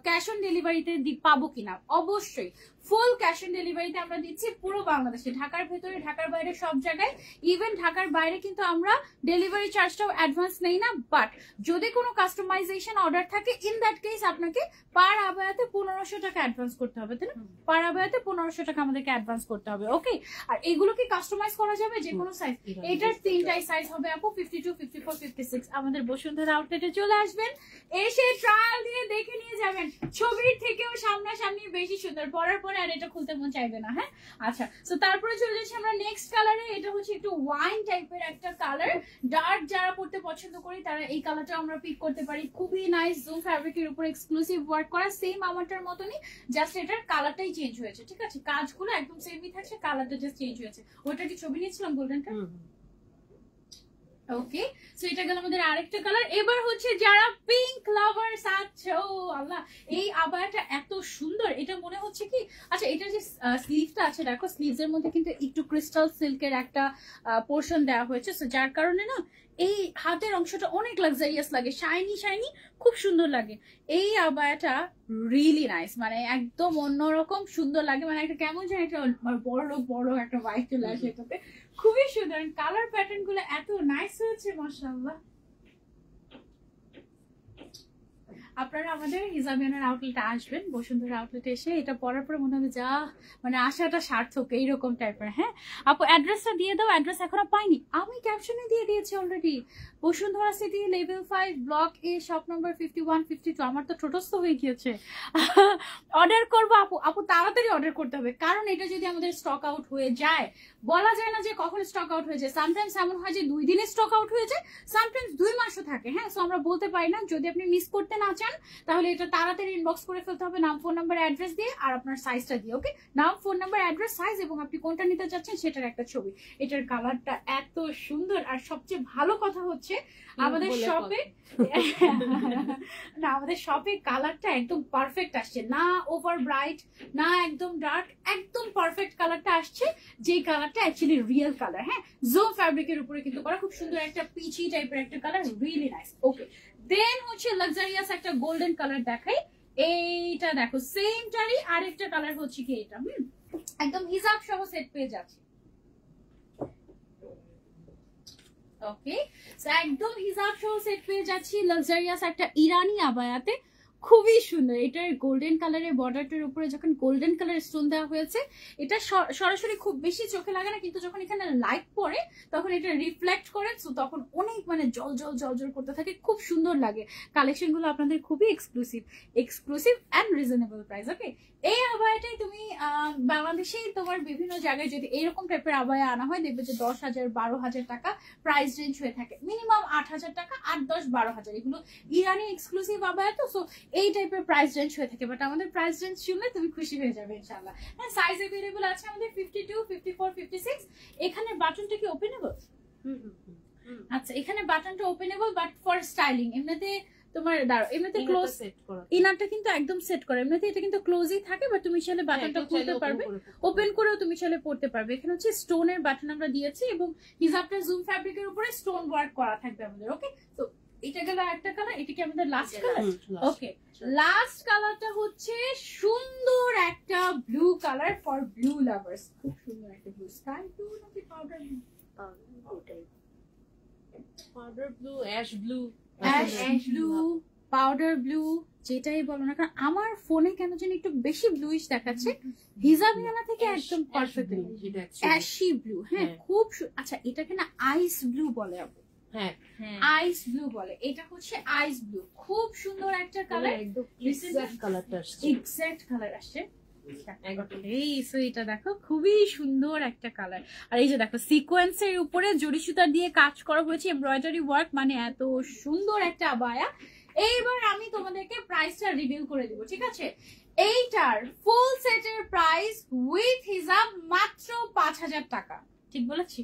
ক্যাশ অন ডেলিভারিতে পাবো কিনা। অবশ্যই ফুল ক্যাশ অন ডেলিভারিতে আমরা দিচ্ছি পুরো বাংলাদেশে, ঢাকার ভেতরে ঢাকার বাইরে সব জায়গায়। ইভেন ঢাকার বাইরে কিন্তু আমরা ডেলিভারি চার্জটাও অ্যাডভান্স নেই না, বাট যদি কোনো কাস্টমাইজেশন অর্ডার থাকে ইন দ্যাট কেস আপনাকে পার আবায়াতে 1500 টাকা অ্যাডভান্স করতে হবে, তাই না? পার আবায়াতে 1500 টাকা আমাদেরকে অ্যাডভান্স করতে হবে। ওকে, আর এগুলো কি কাস্টমাইজ করা যাবে যে কোনো সাইজ? এটার তিনটাই সাইজ হবে আপু, 52, 54, 56। আমাদের বসুন্ধরা আউটলেটে চলে আসবেন, এসে ট্রায়াল দিয়ে দেখে নিয়ে যাবেন। ছবির থেকেও সামনাসামনি বেশি সুন্দর, পরার পরে আর এটা খুলতে মন চাইবে না। হ্যাঁ, আচ্ছা, সো তারপরে চলে যাচ্ছি আমরা নেক্সট কালারে। এটা হচ্ছে একটু ওয়াইন টাইপের একটা কালার। ডার্ক যারা পড়তে পছন্দ করি তারা এই কালারটা আমরা পিক করতে পারি। খুবই নাইস জুম ফ্যাব্রিকের উপর এক্সক্লুসিভ ওয়ার্ক করা, সেম আমারটার মতনই, জাস্ট এটার কালারটাই চেঞ্জ হয়েছে। ঠিক আছে, কাজগুলো একদম সেমই থাকছে, কালারটা জাস্ট চেঞ্জ হয়েছে। ওটা কি ছবি নিয়েছিলাম গোল্ডেনটা? ওকে, সো এটা গেল আমাদের আরেকটা কালার। এবার হচ্ছে যারা পিঙ্ক লাভার্স আছো, আল্লাহ এই আবায়াটা এত সুন্দর। এটা মনে হচ্ছে কি, আচ্ছা এটার যে স্লিভটা আছে দেখো, স্লিভস এর মধ্যে কিন্তু একটু ক্রিস্টাল সিল্কের একটা পোর্শন দেওয়া হয়েছে, সো যার কারণে না এই হাতের অংশটা অনেক লাক্সারিয়াস লাগে, শাইনি শাইনি, খুব সুন্দর লাগে। এই আবায়াটা রিয়েলি নাইস, মানে একদম অন্যরকম সুন্দর লাগে, মানে একটা কেমন যেন একটা বড় একটা ওয়াইফ চলে আসে এটাতে। খুবই সুন্দর, কালার প্যাটার্ন গুলো এত নাইস হয়েছে মাশাআল্লাহ। আপনারা আমাদের হিজাবিয়ানার আউটলেটে আসবেন, বসুন্ধরা আউটলেটে এসে এটা পরার পরে মনে হবে যা, মানে আশাটা সার্থক, এইরকম টাইপের। হ্যাঁ আপু অ্যাড্রেসটা দিয়ে দাও, অ্যাড্রেস এখনো পাইনি, আমি ক্যাপশনে দিয়ে দিয়েছি already. Bashundhara city level 5 block A shop number 51, 52। আমার তো ঠোঁটস্থ হয়ে গিয়েছে। অর্ডার করবো আপু, আপু তাড়াতাড়ি অর্ডার করতে হবে, কারণ এটা যদি আমাদের স্টক আউট হয়ে যায়, বলা যায় না যে কখন স্টক আউট হয়ে যায়। সামটাইমস এমন হয় যে 2 দিনে স্টক আউট হয়ে যায়, সামটাইমস 2 মাসও থাকে। হ্যাঁ, সো আমরা বলতে পারি না। যদি আপনি মিস করতে না চান তাহলে এটা তাড়াতাড়ি ইনবক্স করে ফেলতে হবে, নাম, ফোন নাম্বার, অ্যাড্রেস দিয়ে, আর আপনার সাইজটা দিয়ে। ওকে, নাম, ফোন নাম্বার, অ্যাড্রেস, সাইজ, এবং আপনি কোনটা নিতে চাচ্ছেন সেটার একটা ছবি। এটার কালারটা এত সুন্দর, আর সবচেয়ে ভালো কথা হচ্ছে আমাদের শপে না, আমাদের শপে কালারটা একদম পারফেক্ট আসছে, না ওভার ব্রাইট না একদম ডার্ক, একদম পারফেক্ট কালারটা আসছে, যে কালারটা অ্যাকচুয়ালি রিয়েল কালার। হ্যাঁ, জুম ফ্যাব্রিকের উপরে কিন্তু করা, খুব সুন্দর একটা পিচি টাইপের একটা কালার, রিয়েলি নাইস। ওকে, দেন হচ্ছে লাক্সারিয়াস একটা গোল্ডেন কালার দেখাই। এইটা দেখো, সেমটারই আরেকটা কালার হচ্ছে কি এটা, একদম হিজাব সহ সেট পেয়ে যাচ্ছে। ওকে, একদম হিজাব সহ সেট পেয়ে যাচ্ছি লাক্সারিয়াস একটা ইরানি আবায়াতে, খুবই সুন্দর। এটার গোল্ডেন কালারের বর্ডারটার উপরে যখন গোল্ডেন কালার স্টোন দেওয়া হয়েছে, এটা সরাসরি খুব বেশি চোখে লাগে না, কিন্তু যখন এখানে লাইট পড়ে তখন এটা রিফ্লেক্ট করে, তখন অনেক মানে জল করতে থাকে, খুব সুন্দর লাগে। কালেকশন গুলো আপনাদের খুবই এক্সক্লুসিভ অ্যান্ড রিজনেবল প্রাইস। ওকে, এই আবায়াটাই তুমি বাংলাদেশেই তোমার বিভিন্ন জায়গায় যদি এরকম টাইপের আবায়া আনা হয়, দেখবে যে 10,000, 12,000 টাকা প্রাইস রেঞ্জ হয়ে থাকে, মিনিমাম 8,000 টাকা, 8, 10, 12,000। এগুলো ইরানি এক্সক্লুসিভ আবায়া, তো সো এই টাইপের প্রাইস রেঞ্জ হয়ে থাকে, বাট আমাদের প্রাইস রেঞ্জ শুনলে তুমি খুশি হয়ে যাবে ইনশাআল্লাহ। হ্যাঁ, সাইজ अवेलेबल আছে আমাদের 52, 54, 56। এখানে বাটনটা কি ওপেনেবল? আচ্ছা, এখানে বাটনটা ওপেনেবল, বাট ফর স্টাইলিং। এমনিতে তোমার দাঁড়াও, এমনিতে ক্লোজ, ইনারটা কিন্তু একদম সেট করা, এমনিতে এটা কিন্তু ক্লোজই থাকে, বাট তুমি চাইলে বাটনটা খুলতে পারবে, ওপেন করেও তুমি চাইলে পড়তে পারবে। এখানে হচ্ছে স্টোনের বাটন আমরা দিয়েছি, এবং হিজাবটা জুম ফ্যাব্রিকের উপরে স্টোন ওয়ার্ক করা থাকবে আমাদের। ওকে, তো এটা গেল একটা কালার, এটা কি আমাদের লাস্ট কালার? হুম, ওকে, লাস্ট কালারটা হচ্ছে সুন্দর একটা blue colour for blue lovers. খুব সুন্দর একটা ব্লু, স্কাই ব্লু নাকি powder blue? Powder blue, ash blue, ash blue, powder blue, যেটাই বলো না কারণ আমার ফোনে কেন জানি একটু বেশি ব্লুইশ দেখাচ্ছে। হিজাবিয়ানা থেকে একদম পারফেক্ট অ্যাশি ব্লু। হ্যাঁ, খুব আচ্ছা, এটাকে না আইস ব্লু বলে আপু। হ্যাঁ, আইস ব্লু বলে, এটা হচ্ছে আইস ব্লু। খুব সুন্দর একটা কালার, একদম এক্সাক্ট কালারটা আসছে, এক্সাক্ট কালার আসছে। এই সো এটা দেখো খুবই সুন্দর একটা কালার। আর এই যে দেখো সিকোয়েন্সের উপরে জরি সুতা দিয়ে কাজ করা হয়েছে, এমব্রয়ডারি ওয়ার্ক, মানে এত সুন্দর একটা আবায়া। এইবার আমি তোমাদেরকে প্রাইসটা রিভিল করে দিব, ঠিক আছে? এইটার ফুল সেটের প্রাইস উইথ হিজাব মাত্র 5,000 টাকা। ঠিক বলেছি?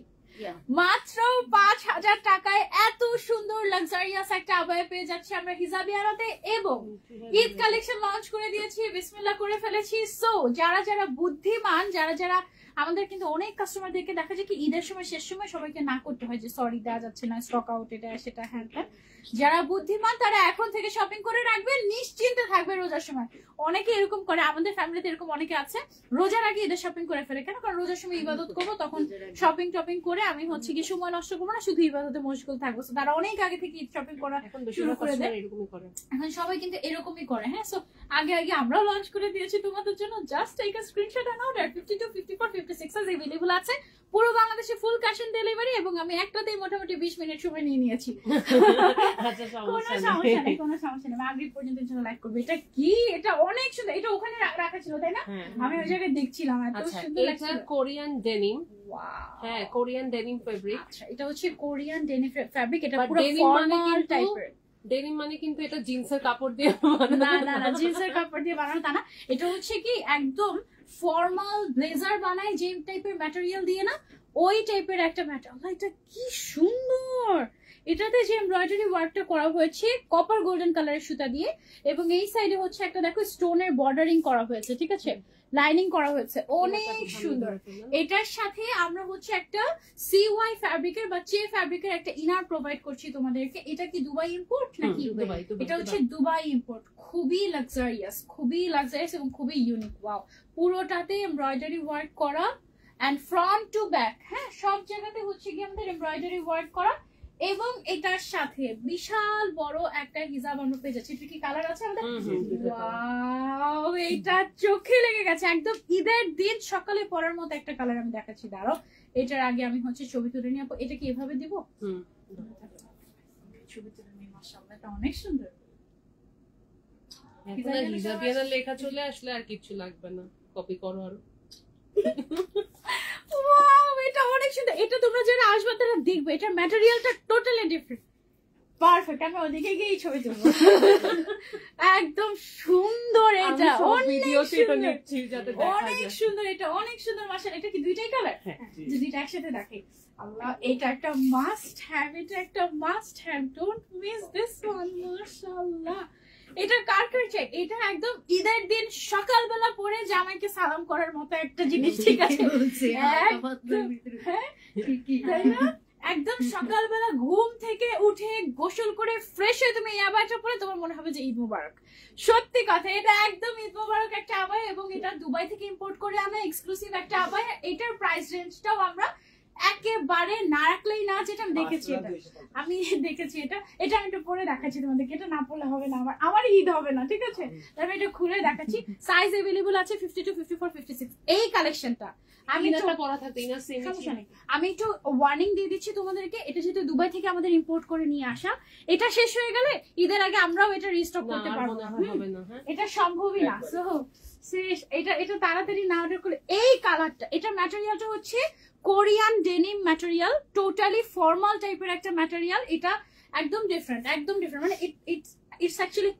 মাত্র 5,000 টাকায় এত সুন্দর লাক্সারিয়াস একটা আবায়া পেয়ে যাচ্ছি আমরা হিজাবিয়ানাতে। এবং ঈদ কালেকশন লঞ্চ করে দিয়েছি, বিসমিল্লাহ করে ফেলেছি। সো যারা যারা বুদ্ধিমান, যারা যারা আমাদের কিন্তু অনেক কাস্টমারদেরকে দেখা যায় কি ঈদের সময় শেষ সময় সবাইকে না করতে হয় যে সরি দেওয়া যাচ্ছে না, স্টক আউট, এটা সেটা হ্যাঁ। যারা বুদ্ধিমান তারা এখন থেকে শপিং করে রাখবেন, নিশ্চিন্তে থাকবে রোজার সময়। অনেকে এরকম করে, আমাদের ফ্যামিলিতে এরকম অনেকে আছে রোজার আগে ঈদের শপিং করে ফেলে। কেন? কারণ রোজার সময় ইবাদত করবো, তখন শপিং টপিং করে আমি হচ্ছে কি সময় নষ্ট করবো না, শুধু ইবাদতে মশগুল থাকবো। তারা অনেক আগে থেকে ঈদ শপিং করা শুরু করে দেয়। এখন সবাই কিন্তু এরকমই করে। হ্যাঁ, সো আগে আগে আমরাও লঞ্চ করে দিয়েছি তোমাদের জন্য। Just take a screenshot and order. 52, 54, 56 available আছে পুরো বাংলাদেশে, ফুল ক্যাশ অন ডেলিভারি। এবং আমি একটাতেই মোটামুটি 20 মিনিট সময় নিয়ে নিয়েছি। কোনো সমস্যা নেই, কোনো সমস্যা নেই। মাগরিব পর্যন্ত ইনশাআল্লাহ লাইক করব। এটা কি? এটা অনেক সুন্দর। এটা ওখানে রাখা ছিল তাই না? আমি ওই জায়গায় দেখছিলাম, এত সুন্দর লাগছে। এটা কোরিয়ান ডেনিম। ওয়াও, হ্যাঁ, কোরিয়ান ডেনিম ফেব্রিক। আচ্ছা, এটা হচ্ছে কোরিয়ান ডেনিম ফেব্রিক। এটা But পুরো denim মানে ফর্মাল কিন্তু- টাইপের। ডেনিম মানে কিন্তু এটা জিন্সের কাপড় দিয়ে না না না, জিন্সের কাপড় দিয়ে বানানো তা না। এটা হচ্ছে কি একদম ফর্মাল ব্লেজার বানায় যে টাইপের ম্যাটেরিয়াল দিয়ে না, ওই টাইপের একটা ম্যাটেরিয়াল। এটা কি সুন্দর! এটাতে যে এমব্রয়ডারি ওয়ার্কটা করা হয়েছে কপার গোল্ডেন কালারের সুতা দিয়ে, এবং এই সাইডে হচ্ছে একটা দেখো স্টোনের বর্ডারিং করা হয়েছে, ঠিক আছে, লাইনিং করা হয়েছে, অনেক সুন্দর। এটার সাথে আমরা হচ্ছে একটা CY ফ্যাব্রিকের বা চে ফ্যাব্রিকের একটা ইনার প্রোভাইড করছি তোমাদেরকে। এটা কি দুবাই ইম্পোর্ট নাকি? এটা হচ্ছে দুবাই ইম্পোর্ট। খুবই লাক্সারিয়াস এবং খুবই ইউনিক। ওয়াও, পুরোটাতে এমব্রয়ডারি ওয়ার্ক করা এন্ড ফ্রন্ট টু ব্যাক, হ্যাঁ, সব জায়গাতে হচ্ছে কি আমাদের এমব্রয়ডারি ওয়ার্ক করা। এবং এটার সাথে বিশাল বড় একটা হিজাব আমরা পেয়ে যাচ্ছি। এটা কি কালার আছে আমাদের? ওয়াও, এটা চোখে লেগে গেছে। একদম ঈদের দিন সকালে পরার মতো একটা কালার আমি দেখাচ্ছি। দাঁড়াও, এটার আগে আমি হচ্ছে ছবি তুলে নিয়ে, এটা কি এভাবে দিব? ছবি তুলে নিয়ে, মাশাআল্লাহ, এটা অনেক সুন্দর। হিজাবিয়ানা লেখা চলে আসলে আর কিছু লাগবে না, কপি করো আরো। ওয়াও, এটা অনেক সুন্দর। এটা তোমরা যারা আসবে তারা দেখবে, এটার ম্যাটেরিয়ালটা টোটালি ডিফারেন্ট। পারফেক্ট, আমি ওদিকে গিয়ে ছবি তুলবো। একদম সুন্দর, এটা অনেক সুন্দর, অনেক সুন্দর, এটা অনেক সুন্দর। মাশাআল্লাহ, এটা কি দুইটাই কালার? যে দুইটা একসাথে দেখে, আল্লাহ, এটা একটা মাস্ট হ্যাভ, এটা একটা must have, don't miss this one. মাশাআল্লাহ, এটা কার কার চাই? এটা একদম ঈদের দিন সকালবেলা পরে জামাইকে সালাম করার মতো একটা জিনিস, ঠিক আছে? হ্যাঁ, তাই না? একদম সকালবেলা ঘুম থেকে উঠে গোসল করে ফ্রেশ হয়ে তুমি এই আবায়াটা পরে তোমার মনে হবে যে ঈদ মুবারক। সত্যি কথা, এটা একদম ঈদ মুবারক একটা আবায়া। এবং এটা দুবাই থেকে ইম্পোর্ট করে আনা এক্সক্লুসিভ একটা আবায়া। এটার প্রাইস রেঞ্জটাও আমরা একেবারে না রাখলেই না, যেটা আমি দেখেছি, আমি দেখেছি এটা আমি একটু পরে দেখাচ্ছি তোমাদেরকে। এটা না পড়লে হবে না, আমার ঈদ হবে না, ঠিক আছে? আমি এটা খুলে দেখাচ্ছি। সাইজ अवेलेबल আছে 52, 54, 56। এই কালেকশনটা আমি একটু ওয়ার্নিং দিয়ে দিচ্ছি তোমাদেরকে। এটা যেহেতু দুবাই থেকে আমাদের ইম্পোর্ট করে নিয়ে আসা, এটা শেষ হয়ে গেলে ঈদের আগে আমরাও এটা রিস্টক করতে পারবো না, এটা সম্ভবই না। সো শেষ, এটা তাড়াতাড়ি না অর্ডার করলে। এই কালারটা, এটা ম্যাটেরিয়ালটা হচ্ছে Korean denim material, totally formal টাইপের একটা ম্যাটেরিয়াল। এটা একদম ডিফারেন্ট, মানে ইটস অ্যাকচুয়ালি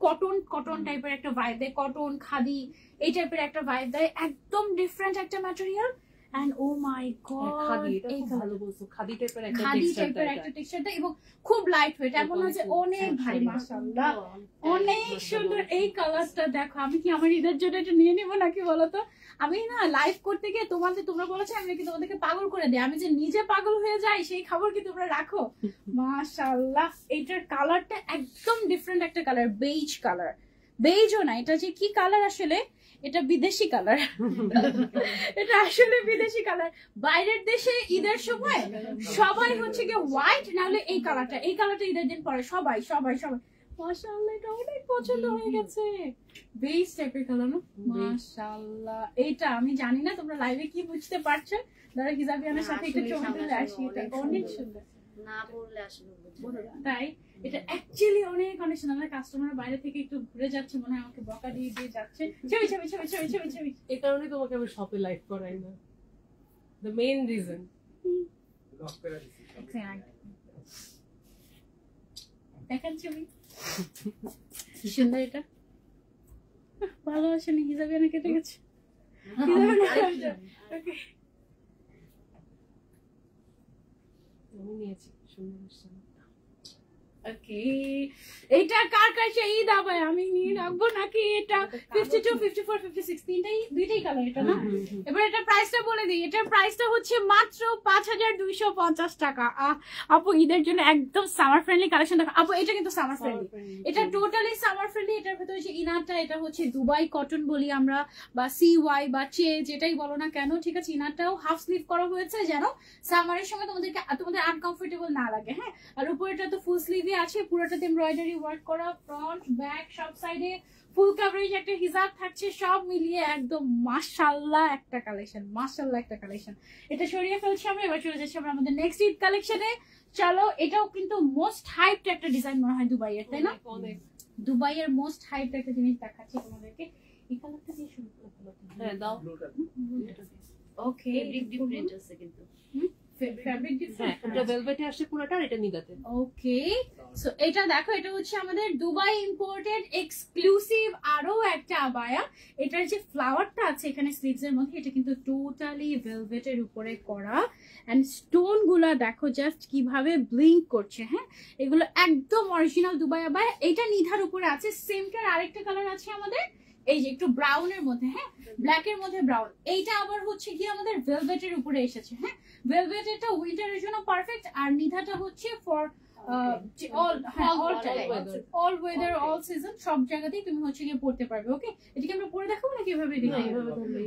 কটন টাইপের একটা ভাইব দেয়, কটন খাদি এই টাইপের একটা ভাইব দেয়। একদম ডিফারেন্ট একটা material and oh my khadi, God এটা এই খুব ভালো বলছো, খাদি টাইপের একটা খাদি টেক্সচার, টাইপের একটা টেক্সচার এবং খুব লাইট ওয়েট, এমন না যে অনেক ভারী। মাশাআল্লাহ অনেক সুন্দর এই কালারটা দেখো। আমি কি আমার ঈদের জন্য এটা নিয়ে নিবো নাকি বলো তো? আমি না লাইভ করতে গিয়ে তোমরা বলেছো আমি নাকি তোমাদেরকে পাগল করে দিই, আমি যে নিজে পাগল হয়ে যাই সেই খবর কি তোমরা রাখো? মাশাআল্লাহ এইটার কালারটা একদম ডিফারেন্ট একটা কালার, বেজ কালার। বেজও না, এটা যে কি কালার আসলে, এটা বিদেশি কালার। এটা আসলে বিদেশি কালার। বাইরের দেশে ঈদের সময় সবাই হচ্ছে গিয়ে হোয়াইট, নাহলে এই কালারটা ঈদের দিন পরে সবাই সবাই সবাই। মাশাআল্লাহ এটা অনেক পছন্দ হয়ে গেছে, বেজ টাইপের কালার না? মাশাআল্লাহ এটা আমি জানি না তোমরা লাইভে কি বুঝতে পারছো। দাঁড়া হিজাবিয়ানের সাথে একটু ছবি তুলে আসি, এটা অনেক সুন্দর না বললে আসলে তাই। এটা অ্যাকচুয়ালি অনেক অনেক সুন্দর। আমার কাস্টমার বাইরে থেকে একটু ঘুরে যাচ্ছে, মনে হয় আমাকে বকা দিয়ে দিয়ে যাচ্ছে। ছবি ছবি ছবি ছবি ছবি ছবি। এই কারণে তোমাকে আমি শপে লাইভ করাই না, দ্য মেইন রিজন। দেখেন ছবি কি সুন্দর। এটা ভালো আসেনি, হিজাবিয়ানা কেটে গেছে। আমি নিয়েছি, সুন্দর আসছে। ওকে এটা কার কাছে ঈদ আবায় আমি নিয়ে রাখবো নাকি? এটা 52 54 56 দুইটাই কালার এটা না? এবার এটা প্রাইসটা বলে দিই। এটার প্রাইসটা হচ্ছে মাত্র 5250 টাকা। আপু ঈদের জন্য একদম সামার ফ্রেন্ডলি কালেকশন দেখো আপু। এটা কিন্তু সামার ফ্রেন্ডলি, এটা টোটালি সামার ফ্রেন্ডলি। এটার ভেতরে যে ইনারটা, এটা হচ্ছে দুবাই কটন বলি আমরা, বা CY বা চে যেটাই বলো না কেন, ঠিক আছে? ইনারটাও হাফ স্লিভ করা হয়েছে যেন সামারের সময় তোমাদের আনকমফোর্টেবল না লাগে। হ্যাঁ, আর উপরেটা তো ফুল স্লিভই আছে, পুরোটাতে এমব্রয়ডারি ওয়ার্ক করা, ফ্রন্ট ব্যাক সব সাইডে ফুল কভারেজ একটা হিজাব থাকছে, সব মিলিয়ে একদম মাশাআল্লাহ একটা কালেকশন, মাশাআল্লাহ একটা কালেকশন। এটা সরিয়ে ফেলছি আমরা, এবার চলে যাচ্ছি আমরা আমাদের নেক্সট ঈদ কালেকশনে। চলো, এটাও কিন্তু মোস্ট হাইপড একটা ডিজাইন মনে হয় দুবাইয়ের, তাই না? দুবাইয়ের মোস্ট হাইপড একটা জিনিস দেখাচ্ছি তোমাদেরকে। এই কালারটা দিয়ে শুরু করতে হবে। হ্যাঁ দাও। ওকে ডিফারেন্ট আছে কিন্তু ফেব্রিক ডিফারেন্ট, এটা ভেলভেটে আসছে পুরোটা, আর এটা নিদাতে। ওকে সো এটা দেখো, এটা হচ্ছে আমাদের দুবাই ইম্পোর্টেড এক্সক্লুসিভ আরো একটা আবায়া। এটার যে ফ্লাওয়ারটা আছে এখানে স্লিভস এর মধ্যে, এটা কিন্তু টোটালি ভেলভেটের উপরে করা, এন্ড স্টোন গুলা দেখো জাস্ট কিভাবে ব্লিঙ্ক করছে। হ্যাঁ, এগুলো একদম অরিজিনাল দুবাই আবায়া। এটা নিধার উপরে আছে। সেমটার আরেকটা কালার আছে আমাদের, এই যে একটু ব্রাউনের মধ্যে, হ্যাঁ ব্ল্যাক এর মধ্যে ব্রাউন। এইটা আবার হচ্ছে কি আমাদের ভেলভেটের উপরে এসেছে। হ্যাঁ, ভেলভেট এটা উইন্টারের জন্য পারফেক্ট, আর নিধাটা হচ্ছে for all weather all season, সব জায়গাতেই তুমি হচ্ছে গিয়ে পড়তে পারবে। ওকে, এটাকে আমরা পরে দেখাবো না কিভাবে দেখি?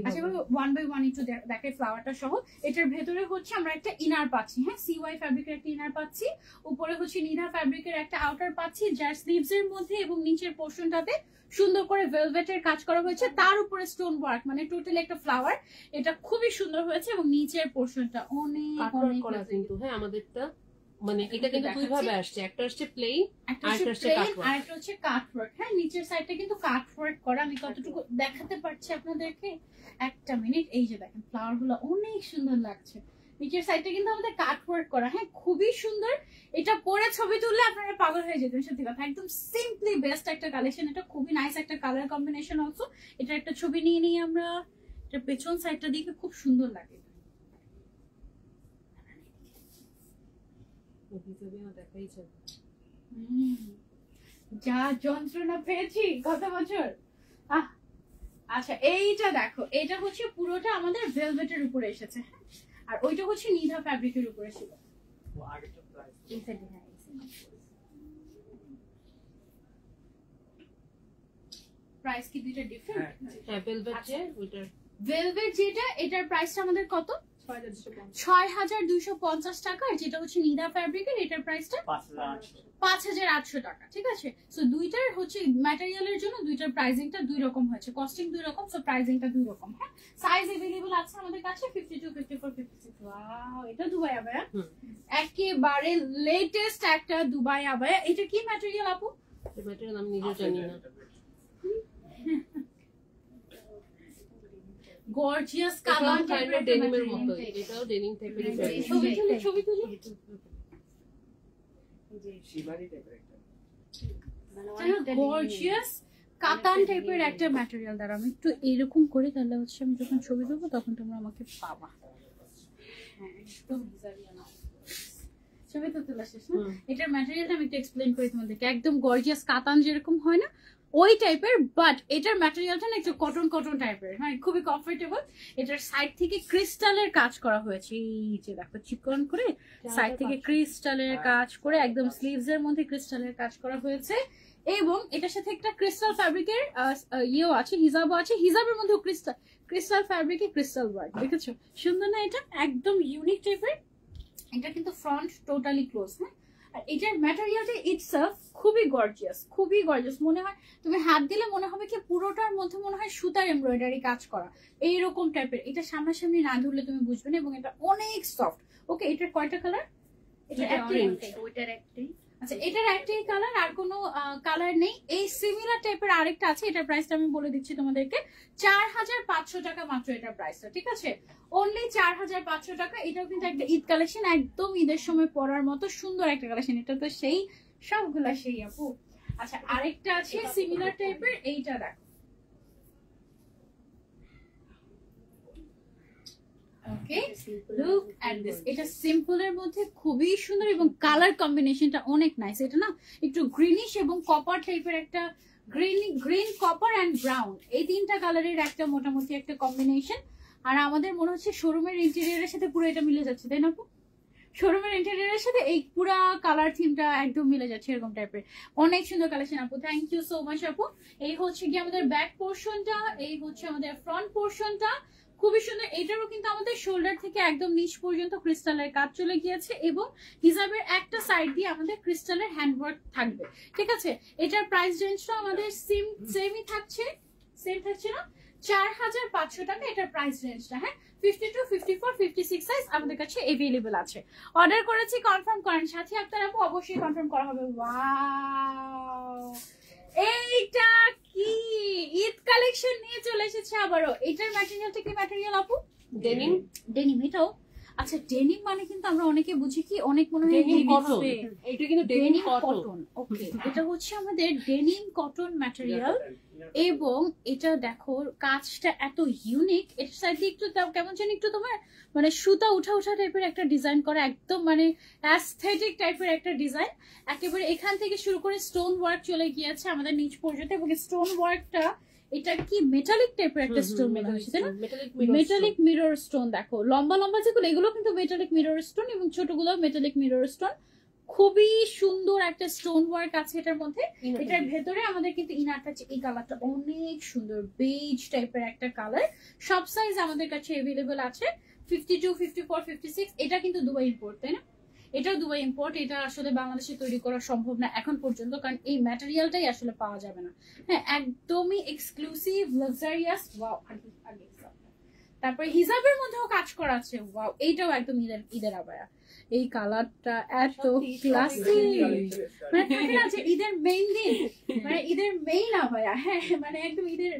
আচ্ছা, ওয়ান বাই ওয়ান একটু দেখে ফ্লাওয়ারটা সহ। এটার ভেতরে হচ্ছে আমরা একটা ইনার পাচ্ছি, হ্যাঁ CY ফ্যাব্রিকের একটা ইনার পাচ্ছি, উপরে হচ্ছে নিধা ফ্যাব্রিকের একটা আউটার পাচ্ছি, যার স্লিভস এর মধ্যে এবং নিচের পোর্শনটাতে সুন্দর করে ভেলভেটের কাজ করা হয়েছে, তার উপরে স্টোন ওয়ার্ক, মানে টোটালি একটা ফ্লাওয়ার। এটা খুবই সুন্দর হয়েছে এবং নিচের পোর্শনটা অনেক অনেক করা কিন্তু। হ্যাঁ, আমাদেরটা মানে এটা কিন্তু দুই ভাবে আসছে, একটা আসছে প্লেন, একটা হচ্ছে কাট ওয়ার্ক। হ্যাঁ, নিচের সাইডটা কিন্তু কাট ওয়ার্ক করা। আমি কতটুকু দেখাতে পারছি আপনাদেরকে, একটা মিনিট। এই যে দেখেন ফ্লাওয়ার গুলো অনেক সুন্দর লাগছে। নিচের সাইডটা কিন্তু আমাদের কাট ওয়ার্ক করা। হ্যাঁ, খুবই সুন্দর। এটা পরে ছবি তুললে আপনারা পাগল হয়ে যেতেন, সত্যি কথা। একদম সিম্পলি বেস্ট একটা কালেকশন। এটা খুবই নাইস একটা কালার কম্বিনেশন অলসো। এটা একটা ছবি নিয়ে নিই আমরা। এটা পেছন সাইডটা দেখে খুব সুন্দর লাগে। যা যন্ত্রণা পেয়েছি গত বছর। আচ্ছা, এইটা দেখো, এটা হচ্ছে পুরোটা আমাদের ভেলভেটের উপরে এসেছে, আর ওইটা হচ্ছে নিধা ফ্যাব্রিকের উপরে ছিল। প্রাইস কি দুইটা ডিফারেন্ট? হ্যাঁ, ভেলভেট যেটা, এটার প্রাইসটা আমাদের কত? 6250 টাকা। আর যেটা হচ্ছে নিধা ফ্যাব্রিকের, এটার প্রাইসটা 5800 টাকা। ঠিক আছে, সো দুইটার হচ্ছে ম্যাটেরিয়ালের জন্য দুইটার প্রাইসিংটা দুই রকম হয়েছে, কস্টিং দুই রকম, সো প্রাইসিংটা দুই রকম। হ্যাঁ, সাইজ अवेलेबल আছে আমাদের কাছে 52 54 56। ওয়াও, এটা দুবাই আবায়া, একেবারে লেটেস্ট একটা দুবাই আবায়া। এটা কি ম্যাটেরিয়াল আপু? এই ম্যাটেরিয়াল আমি নিজেও জানি না। গর্জিয়াস কালার টাইপের ডেনিমের মতো, এটাও ডেনিম টাইপের। ছবি তুলি শিবারি টাইপের একটা গর্জিয়াস কাতান টাইপের একটা ম্যাটেরিয়াল। দ্বারা আমি একটু এরকম করে, তাহলে হচ্ছে আমি যখন ছবি দেবো তখন তোমরা আমাকে পাবা। হ্যাঁ একদম হিজাবিয়ানা ছবি তো তোলা শেষ না? এটার ম্যাটেরিয়ালটা আমি একটু এক্সপ্লেন করি তোমাদেরকে। একদম গর্জিয়াস কাতান যেরকম হয় না ওই টাইপের, বাট এটার ম্যাটেরিয়ালটা না একটু কটন কটন টাইপের, মানে খুবই কমফোর্টেবল। এটার সাইড থেকে ক্রিস্টালের কাজ করা হয়েছে, এই যে দেখো চিকন করে সাইড থেকে ক্রিস্টালের কাজ করে একদম স্লিভস এর মধ্যে ক্রিস্টালের কাজ করা হয়েছে। এবং এটার সাথে একটা ক্রিস্টাল ফ্যাব্রিকের ইয়েও আছে, হিজাবও আছে। হিজাবের মধ্যেও ক্রিস্টাল ফ্যাব্রিকে ক্রিস্টাল ওয়ার্ক, দেখেছো সুন্দর না? এটা একদম ইউনিক টাইপের। এটা কিন্তু ফ্রন্ট টোটালি ক্লোজ, হ্যাঁ। আর এটার ম্যাটেরিয়ালটা ইটসেলফ খুবই গর্জিয়াস, খুবই গর্জিয়াস। মনে হয় তুমি হাত দিলে মনে হবে কি পুরোটার মধ্যে মনে হয় সুতার এমব্রয়ডারি কাজ করা, এইরকম টাইপের। এটা সামনাসামনি না ধরলে তুমি বুঝবে না, এবং এটা অনেক সফট। ওকে, এটার কয়টা কালার? এটা একটাই, ওইটার একটাই। আচ্ছা এটার একটাই কালার, আর কোনো কালার নেই। এই সিমিলার টাইপের আরেকটা আছে, এটার প্রাইসটা আমি বলে দিচ্ছি তোমাদেরকে, 4500 টাকা মাত্র এটার প্রাইসটা, ঠিক আছে? অনলি 4500 টাকা। এটাও কিন্তু একটা ঈদ কালেকশন, একদম ঈদের সময় পরার মতো সুন্দর একটা কালেকশন। এটা তো সেই সবগুলা সেই আপু। আচ্ছা আরেকটা আছে সিমিলার টাইপের, এইটা দেখো। ওকে, লুক এট দিস। এটা সিম্পল এর মধ্যে খুবই সুন্দর, এবং কালার কম্বিনেশনটা অনেক নাইস। এটা না একটু গ্রিনিশ এবং কপার টাইপের একটা, গ্রিন কপার এন্ড ব্রাউন, এই তিনটা কালারের একটা মোটামুটি একটা কম্বিনেশন। আর আমাদের মনে হচ্ছে শোরুমের ইন্টেরিয়রের সাথে পুরো এটা মিলে যাচ্ছে, তাই না আপু? শোরুমের ইন্টেরিয়রের সাথে এই পুরা কালার থিমটা একদম মিলে যাচ্ছে, এরকম টাইপের অনেক সুন্দর কালেকশন আপু। থ্যাংক ইউ সো মাচ আপু। এই হচ্ছে কি আমাদের ব্যাক পোর্শনটা, এই হচ্ছে আমাদের ফ্রন্ট পোর্শনটা, খুবই সুন্দর। এটারও কিন্তু আমাদের শোল্ডার থেকে একদম নিচ পর্যন্ত ক্রিস্টালের কাজ চলে গিয়েছে, এবং হিজাবের একটা সাইড দিয়ে আমাদের ক্রিস্টালের হ্যান্ডওয়ার্ক থাকবে, ঠিক আছে? এটার প্রাইস রেঞ্জটা আমাদের সেমই থাকছে, সেম থাকছে না? 4500 টাকা এটার প্রাইস রেঞ্জটা, হ্যাঁ। 52, 54, 56 সাইজ আমাদের কাছে अवेलेबल আছে। অর্ডার করেছি, কনফার্ম করেন। সাথী আক্তার আপু অবশ্যই কনফার্ম করা হবে। ওয়াও, এইটা কি ঈদ কালেকশন নিয়ে চলে এসেছে আবারও। এটার ম্যাটেরিয়ালটা কি ম্যাটেরিয়াল আপু? ডেনিম। ডেনিম, এটাও আচ্ছা। ডেনিম মানে কিন্তু আমরা অনেকে বুঝি কি অনেক মনে হয় ডেনিম কটন, এটা কিন্তু ডেনিম কটন। ওকে, এটা হচ্ছে আমাদের ডেনিম কটন ম্যাটেরিয়াল, এবং এটা দেখো কাজটা এত ইউনিক। এর সাইডে একটু কেমন জানি একটু তোমার মানে সুতা উঠা উঠা টাইপের একটা ডিজাইন করা, একদম মানে অ্যাস্থেটিক টাইপের একটা ডিজাইন। একেবারে এখান থেকে শুরু করে স্টোন ওয়ার্ক চলে গিয়েছে আমাদের নিচ পর্যন্ত, এবং স্টোন ওয়ার্কটা এটা কি মেটালিক টাইপের একটা স্টোন মনে হচ্ছে, তাই না? মেটালিক মিরর স্টোন দেখো, লম্বা লম্বা যেগুলো এগুলো কিন্তু মেটালিক মিরর স্টোন, এবং ছোটগুলো মেটালিক মিরর স্টোন। খুবই সুন্দর একটা স্টোন ওয়ার্ক আছে এটার মধ্যে। এটার ভেতরে আমাদের কিন্তু ইনারটা, এই কালারটা অনেক সুন্দর, বেজ টাইপের একটা কালার। সব সাইজ আমাদের কাছে अवेलेबल আছে, 52, 54, 56। এটা কিন্তু দুবাই ইম্পোর্ট, তাই না? এটাও দুবাই ইম্পোর্ট। এটা আসলে বাংলাদেশে তৈরি করা সম্ভব না এখন পর্যন্ত, কারণ এই ম্যাটেরিয়ালটাই আসলে পাওয়া যাবে না, হ্যাঁ। একদমই এক্সক্লুসিভ, লাক্সারিয়াস। ওয়াও, তারপরে হিজাবের মধ্যেও কাজ করা আছে। ওয়াও, এইটাও একদম ঈদের আবায়া। এই কালারটা এত ক্লাসি, মানে থাকে না যে ঈদের মেইন দিন, মানে ঈদের মেইন আবায়া, হ্যাঁ, মানে একদম ঈদের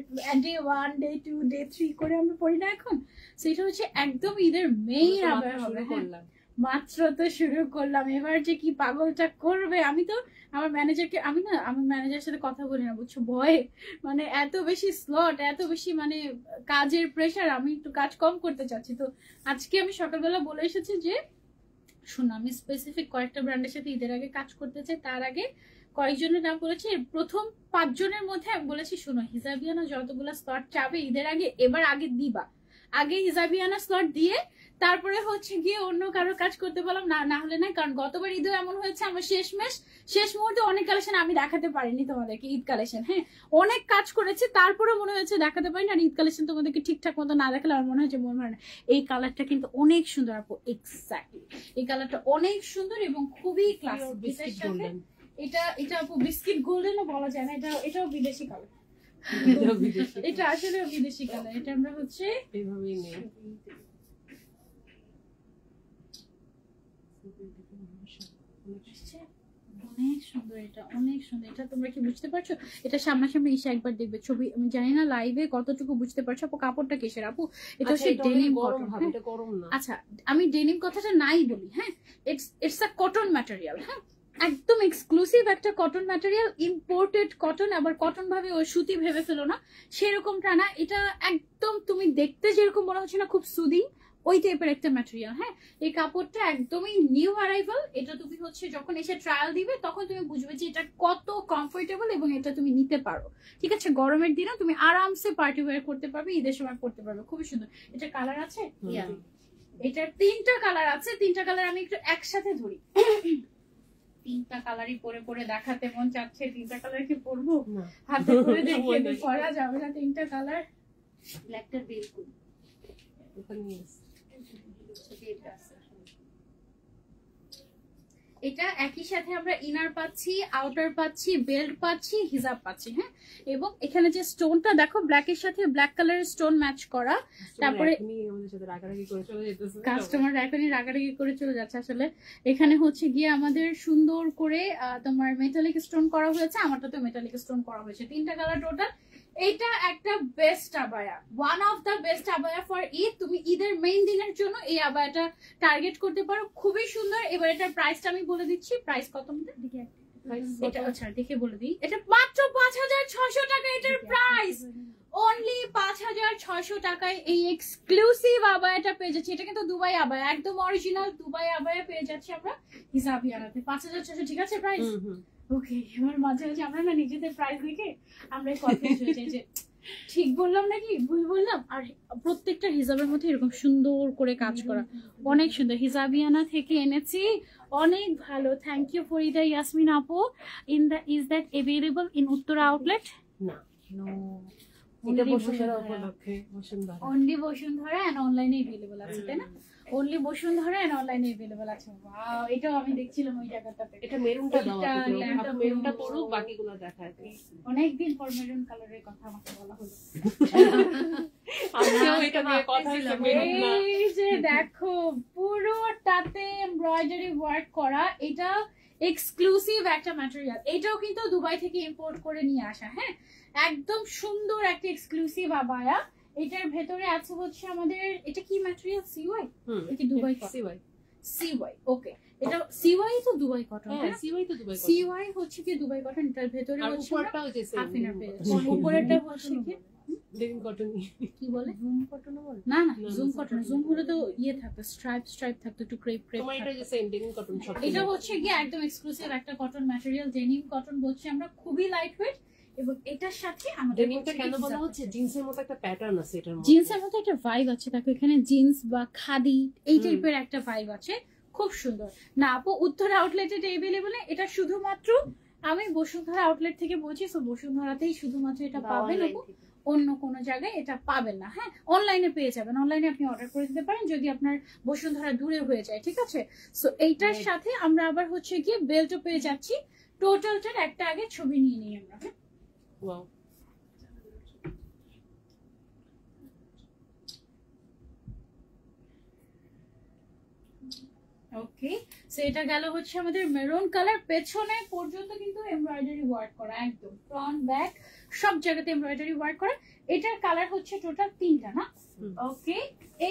ডে 1, ডে 2, ডে 3 করে আমরা পড়ি না এখন, সেটা হচ্ছে একদম ঈদের মেইন আবায়া হবে। মাত্র তো শুরু করলাম, এবার যে কি পাগলটা করবে। আমি তো আমার ম্যানেজারকে, আমি না আমার ম্যানেজারের সাথে কথা বলি না বুঝছো, ভয়ে, মানে এত বেশি স্লট, এত বেশি মানে কাজের প্রেশার, আমি একটু কাজ কম করতে চাচ্ছি। তো আজকে আমি সকালবেলা বলে এসেছি যে শোনো, আমি স্পেসিফিক কয়েকটা ব্র্যান্ডের সাথে ঈদের আগে কাজ করতে চাই, তার আগে কয়েকজনের নাম বলেছি। প্রথম 5 জনের মধ্যে আমি বলেছি শোনো, হিজাবিয়ানা যতগুলো স্লট চাবে ঈদের আগে, এবার আগে দিবা, আগে হিজাবিয়ানা স্লট দিয়ে তারপরে হচ্ছে গিয়ে অন্য কারো কাজ করতে বললাম, না হলে না। কারণ গতবার ঈদে এমন হয়েছে, আমার শেষ মুহূর্তে অনেক কালেকশন আমি দেখাতে পারিনি তোমাদেরকে, ঈদ কালেকশন, হ্যাঁ। অনেক কাজ করেছি, তারপরে মনে হয়েছে দেখাতে পারিনি। আর ঈদ কালেকশন তোমাদেরকে ঠিকঠাক মতো না দেখালে আমার মনে হয়েছে মন হয় না। এই কালারটা কিন্তু অনেক সুন্দর আপু, এক্স্যাক্টলি এই কালারটা অনেক সুন্দর এবং খুবই ক্লাসিক। এটা আপু বিস্কিট গোল্ডেনও বলা যায় না, এটাও বিদেশি কালার, এটা আসলে বিদেশি কালার। এটা আমরা হচ্ছে এইভাবেই নেই। অনেক সুন্দর, এটা অনেক সুন্দর। এটা তোমরা কি বুঝতে পারছো? এটা সামনাসামনি এসে একবার দেখবে ছবি, আমি জানি না লাইভে কতটুকু বুঝতে পারছো আপু। কাপড়টা কিসের আপু? এটা হচ্ছে ডেনিম কটন। আচ্ছা, আমি ডেনিম কথাটা নাই বলি, হ্যাঁ, ইটস আ কটন ম্যাটেরিয়াল, হ্যাঁ, একদম এক্সক্লুসিভ একটা কটন ম্যাটেরিয়াল, ইম্পোর্টেড কটন। আবার কটন ভাবে ওই সুতি ভেবে ফেলো না, সেরকমটা না। এটা একদম তুমি দেখতে যেরকম মনে হচ্ছে না, খুব সুদিং, ওই টাইপের একটা ম্যাটেরিয়াল। হ্যাঁ, এই কাপড়টা একদমই নিউ অ্যারাইভাল। এটা তুমি হচ্ছে যখন এসে ট্রায়াল দিবে তখন তুমি বুঝবে যে এটা কত কমফোর্টেবল এবং এটা তুমি নিতে পারো। ঠিক আছে, গরমের দিনে তুমি আরামসে পার্টি ওয়্যার করতে পারবে, ঈদের সময় করতে পারবে, খুবই সুন্দর। এটা কালার আছে, এটার 3টা কালার আছে। 3টা কালার আমি একটু একসাথে ধরি। 3টা কালারই পরে পরে দেখাতে মন চাচ্ছে। 3টা কালার কি পরবো? হাতে করে দেখিয়ে দিই, পরা যাবে না 3টা কালার। ব্ল্যাকটার বিলকুল এটা একই সাথে আমরা ইনার পাচ্ছি, আউটার পাচ্ছি, বেল্ট পাচ্ছি, হিজাব পাচ্ছি। হ্যাঁ, এবং এখানে যে স্টোনটা দেখো ব্ল্যাকের সাথে ব্ল্যাক কালারের স্টোন ম্যাচ করা। তারপরে কাস্টমার এখনই রাগারাগি করে চলে যাচ্ছে। আসলে এখানে হচ্ছে গিয়ে আমাদের সুন্দর করে তোমার মেটালিক স্টোন করা হয়েছে, আমারটা তো মেটালিক স্টোন করা হয়েছে। 3টা কালার টোটাল। এটা একটা best abaya, one of the best abaya for Eid. তুমি ঈদের মেইন দিনের জন্য এই আবায়াটা টার্গেট করতে পারো, খুবই সুন্দর। এবার এটার প্রাইসটা আমি বলে দিচ্ছি। প্রাইস কত মধ্যে এটা? আচ্ছা দেখে বলে দিই, এটা মাত্র 5,600 টাকা এটার প্রাইস। অনলি 5,600 টাকায় এই এক্সক্লুসিভ আবায়াটা পেয়ে যাচ্ছি। এটা কিন্তু দুবাই আবায়া, একদম অরিজিনাল দুবাই আবায়া পেয়ে যাচ্ছি আমরা হিজাবিয়ানাতে। 5,600 ঠিক আছে প্রাইস? ওকে, এবার মাঝে মাঝে আমরা না নিজেদের প্রাইস দেখে আমরা কনফিউজ হয়ে যাই যে ঠিক বললাম নাকি ভুল বললাম। আর প্রত্যেকটা হিজাবের মধ্যে এরকম সুন্দর করে কাজ করা, অনেক সুন্দর। হিজাবিয়ানা থেকে এনেছি, অনেক ভালো। থ্যাংক ইউ ফরিদা ইয়াসমিন আপু। Is that available in Uttara outlet? না, অনলি বসুন্ধরা এন্ড অনলাইনে अवेलेबल আছে, তাই না? অনলি বসুন্ধরা এন্ড অনলাইনে अवेलेबल আছে। ওয়াও, এটাও আমি দেখছিলাম ওই জায়গাটাতে। এটা মেরুনটা দাও, আপনি মেরুনটা পরুক, বাকিগুলো দেখায় দিই। অনেকদিন পর মেরুন কালারের কথা আমাকে বলা হলো। আমিও এটা নিয়ে কথা হইছে, মেরুন না। এই যে দেখো পুরোটাতে এমব্রয়ডারি ওয়ার্ক করা, এটা এক্সক্লুসিভ একটা ম্যাটেরিয়াল। এটাও কিন্তু দুবাই থেকে ইম্পোর্ট করে নিয়ে আসা। হ্যাঁ, একদম সুন্দর একটা এক্সক্লুসিভ আবায়া। এটার ভেতরে আছে হচ্ছে আমাদের, এটা কি ম্যাটেরিয়াল? সিওয়াই? এটা দুবাই সিওয়াই। সিওয়াই, ওকে। এটা সিওয়াই তো দুবাই কটন। হ্যাঁ, সিওয়াই তো দুবাই কটন। সিওয়াই হচ্ছে কি দুবাই কটন। এটার ভেতরে আর হচ্ছে উপরটাও যে সেম হাফিনার পেজ, উপরেরটা হচ্ছে কি ডেনিম কটন। কি বলে? জুম কটন বলে না না, জুম কটন। জুম হলে তো ইয়ে থাকতো, স্ট্রাইপ থাকতো, একটু ক্রেপ তোমার এটা যে সেম ডেনিম কটন সব। এটা হচ্ছে কি একদম এক্সক্লুসিভ একটা কটন ম্যাটেরিয়াল, ডেনিম কটন বলছি আমরা, খুবই লাইট ওয়েট। এবং এটার সাথে আমাদের ডেনিমটা কেন বলা হচ্ছে? জিন্সের মতো একটা প্যাটার্ন আছে এটার মধ্যে, জিন্সের মতো একটা ভাইব আছে। দেখো এখানে জিন্স বা খাদি এই টাইপের একটা ভাইব আছে, খুব সুন্দর। না আপু, উত্তর আউটলেটে अवेलेबल না, এটা শুধুমাত্র আমি বসুন্ধরা আউটলেট থেকে বলছি। সো বসুন্ধরাতেই শুধুমাত্র এটা পাবেন আপু, অন্য কোনো জায়গায় এটা পাবেন না। হ্যাঁ, অনলাইনে পেয়ে যাবেন, অনলাইনে আপনি অর্ডার করে দিতে পারেন যদি আপনার বসুন্ধরা দূরে হয়ে যায়। ঠিক আছে, সো এইটার সাথে আমরা আবার হচ্ছে গিয়ে বেল্টও পেয়ে যাচ্ছি। টোটালটার একটা আগে ছবি নিয়ে নিই আমরা। ওয়াও, ওকে। সো এটা গেল হচ্ছে আমাদের মেরুন কালার। পেছনে পর্যন্ত কিন্তু এমব্রয়ডারি ওয়ার্ক করা, একদম ফ্রন্ট ব্যাক সব জায়গাতে এমব্রয়ডারি ওয়ার্ক করা। এটার কালার হচ্ছে টোটাল 3টা না? ওকে,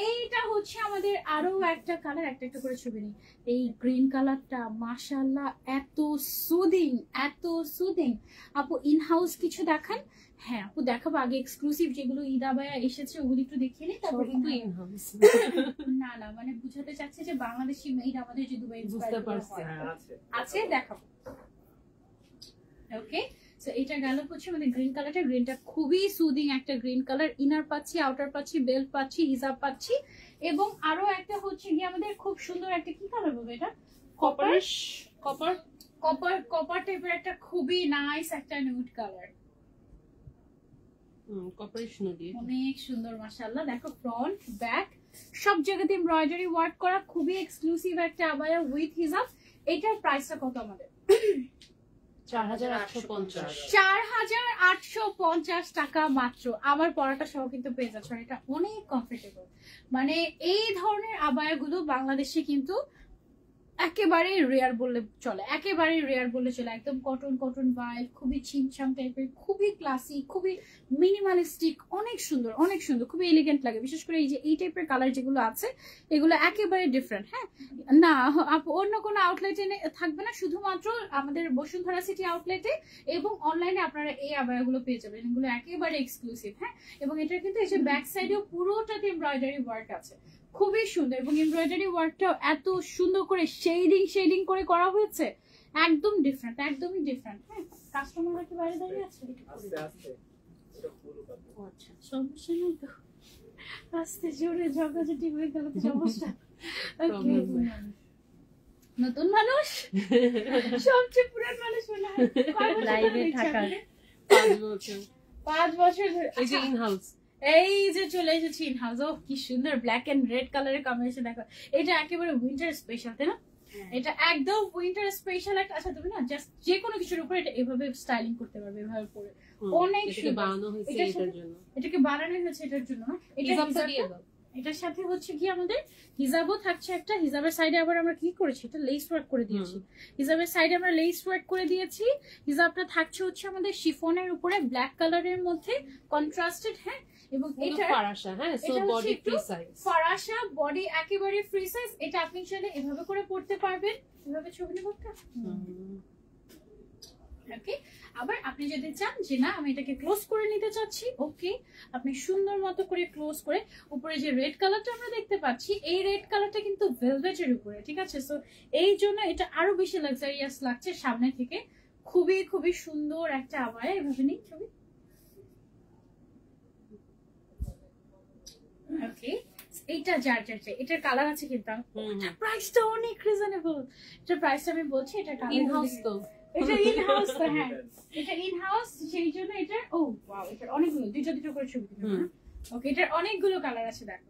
এইটা হচ্ছে আমাদের আরো একটা কালার, একটা একটা করে ছবি নিই। এই গ্রিন কালারটা মাশাআল্লাহ এত সুদিং, এত সুদিং। আপু ইন হাউস কিছু দেখান। হ্যাঁ আপু দেখাবো, আগে এক্সক্লুসিভ যেগুলো ঈদ আবায়া এসেছে ওগুলো একটু দেখিয়ে নিই, তারপর কিন্তু ইন হাউস। না না, মানে বুঝাতে চাচ্ছে যে বাংলাদেশি মেড আমাদের যে দুবাই বুঝতে পারছি, আছে, দেখাবো। ওকে, সো এটা গেল হচ্ছে আমাদের গ্রিন কালারটা। গ্রিনটা খুবই সুদিং একটা গ্রিন কালার। ইনার পাচ্ছি, আউটার পাচ্ছি, বেল্ট পাচ্ছি, হিজাব পাচ্ছি। এবং আরো একটা হচ্ছে গিয়ে আমাদের খুব সুন্দর একটা, কি কালার বলবো এটা? কপার কপার কপার কপার টাইপের একটা খুবই নাইস একটা নিউড কালার, কপারিশ নদী, অনেক সুন্দর মাশাআল্লাহ। দেখো ফ্রন্ট ব্যাক সব জায়গাতে এমব্রয়ডারি ওয়ার্ক করা, খুবই এক্সক্লুসিভ একটা আবায়া উইথ হিজাব। এটার প্রাইসটা কত আমাদের? 4,850। 4,850 টাকা মাত্র। আমার পরাটা সহ কিন্তু পেয়ে যাচ্ছে। এটা অনেক কমফোর্টেবল। মানে এই ধরনের আবায়াগুলো বাংলাদেশে কিন্তু একেবারে রেয়ার বললে চলে, একেবারে রেয়ার বললে চলে। একদম কটন কটন ভাইব, খুবই ছিমছাম টাইপের, খুবই ক্লাসি, খুবই মিনিমালিস্টিক, অনেক সুন্দর, অনেক সুন্দর, খুবই এলিগেন্ট লাগে। বিশেষ করে এই যে এই টাইপের কালার যেগুলো আছে এগুলো একেবারে ডিফারেন্ট। হ্যাঁ, না অন্য কোনো আউটলেটে থাকবে না, শুধুমাত্র আমাদের বসুন্ধরা সিটি আউটলেটে এবং অনলাইনে আপনারা এই আবায়াগুলো পেয়ে যাবেন। এগুলো একেবারে এক্সক্লুসিভ। হ্যাঁ, এবং এটা কিন্তু এই যে ব্যাক সাইডেও পুরোটাতে এমব্রয়ডারি ওয়ার্ক আছে, খুবই সুন্দর এবং এমব্রয়ডারি ওয়ার্কটাও এত সুন্দর করে শেডিং করে করা হয়েছে, একদম ডিফারেন্ট, একদমই ডিফারেন্ট। হ্যাঁ, কাস্টমাররা কি বাইরে দাঁড়িয়ে আছে? আস্তে আস্তে এটা পুরো পাবে। আচ্ছা, সমস্যা নেই তো, আস্তে জোরে ঝগড়াঝাটি হয়ে গেল তো সমস্যা। Okay. নতুন মানুষ সবচেয়ে পুরান মানুষ মনে হয়। কয় বছর লাইভে ধরে থাকার। ইচ্ছা করে? 5 বছর 5 বছর ধরে। এই যে আচ্ছা, ইন হাউস। এই যে চলে এসেছি ইন হাউস। ও কি সুন্দর ব্ল্যাক এন্ড রেড কালারের কম্বিনেশন, দেখো এটা একেবারে উইন্টার স্পেশাল, তাই না? এটা একদম উইন্টার স্পেশাল একটা। আচ্ছা, তুমি না জাস্ট যে কোনো কিছুর উপরে এটা এভাবে স্টাইলিং করতে পারবে, এভাবে পরে অনেক এটাকে সুন্দর। বানানো হয়েছে এটার এটার সাথে- জন্য। এটাকে বানানো হয়েছে এটার জন্য না? এটা হিজাবটা দিয়ে হিজাবটা- দাও। এটার সাথে হচ্ছে কি আমাদের হিজাবও থাকছে একটা। হিজাবের সাইডে আবার আমরা কি করেছি, এটা লেস ওয়ার্ক করে দিয়েছি। হিজাবের সাইডে আমরা লেস ওয়ার্ক করে দিয়েছি। হিজাবটা থাকছে হচ্ছে আমাদের শিফনের উপরে ব্ল্যাক কালারের মধ্যে কন্ট্রাস্টেড। হ্যাঁ, এবং পুরো এটা ফারাসা, হ্যাঁ, সো এটা হচ্ছে বডি একটু ফ্রি সাইজ। ফরাসা, বডি একেবারে ফ্রি সাইজ। এটা আপনি চাইলে এভাবে করে পড়তে পারবেন, এভাবে ছবি নিয়ে পড়তে। ওকে, আবার আপনি যদি চান যে না আমি এটাকে ক্লোজ করে নিতে চাচ্ছি, ওকে, আপনি সুন্দর মতো করে ক্লোজ করে উপরে যে রেড কালারটা আমরা দেখতে পাচ্ছি, এই রেড কালারটা কিন্তু ভেলভেটের উপরে, ঠিক আছে? সো এই জন্য এটা আরো বেশি লাক্সারিয়াস লাগছে সামনে থেকে। খুবই খুবই সুন্দর একটা আবায়া। এভাবে নিই ছবি। ওকে, এইটা যার এটার কালার আছে কিন্তু প্রাইসটা অনেক রিজনেবল। এটার প্রাইসটা আমি বলছি, এটা ইন হাউস তো। এটা ইন হাউস তো, হ্যাঁ এটা ইন হাউস, সেই জন্য এটা ও ওয়াও, এটার অনেকগুলো দুটো করে ছবি দিতে হবে। ওকে, এটার অনেকগুলো কালার আছে দেখো।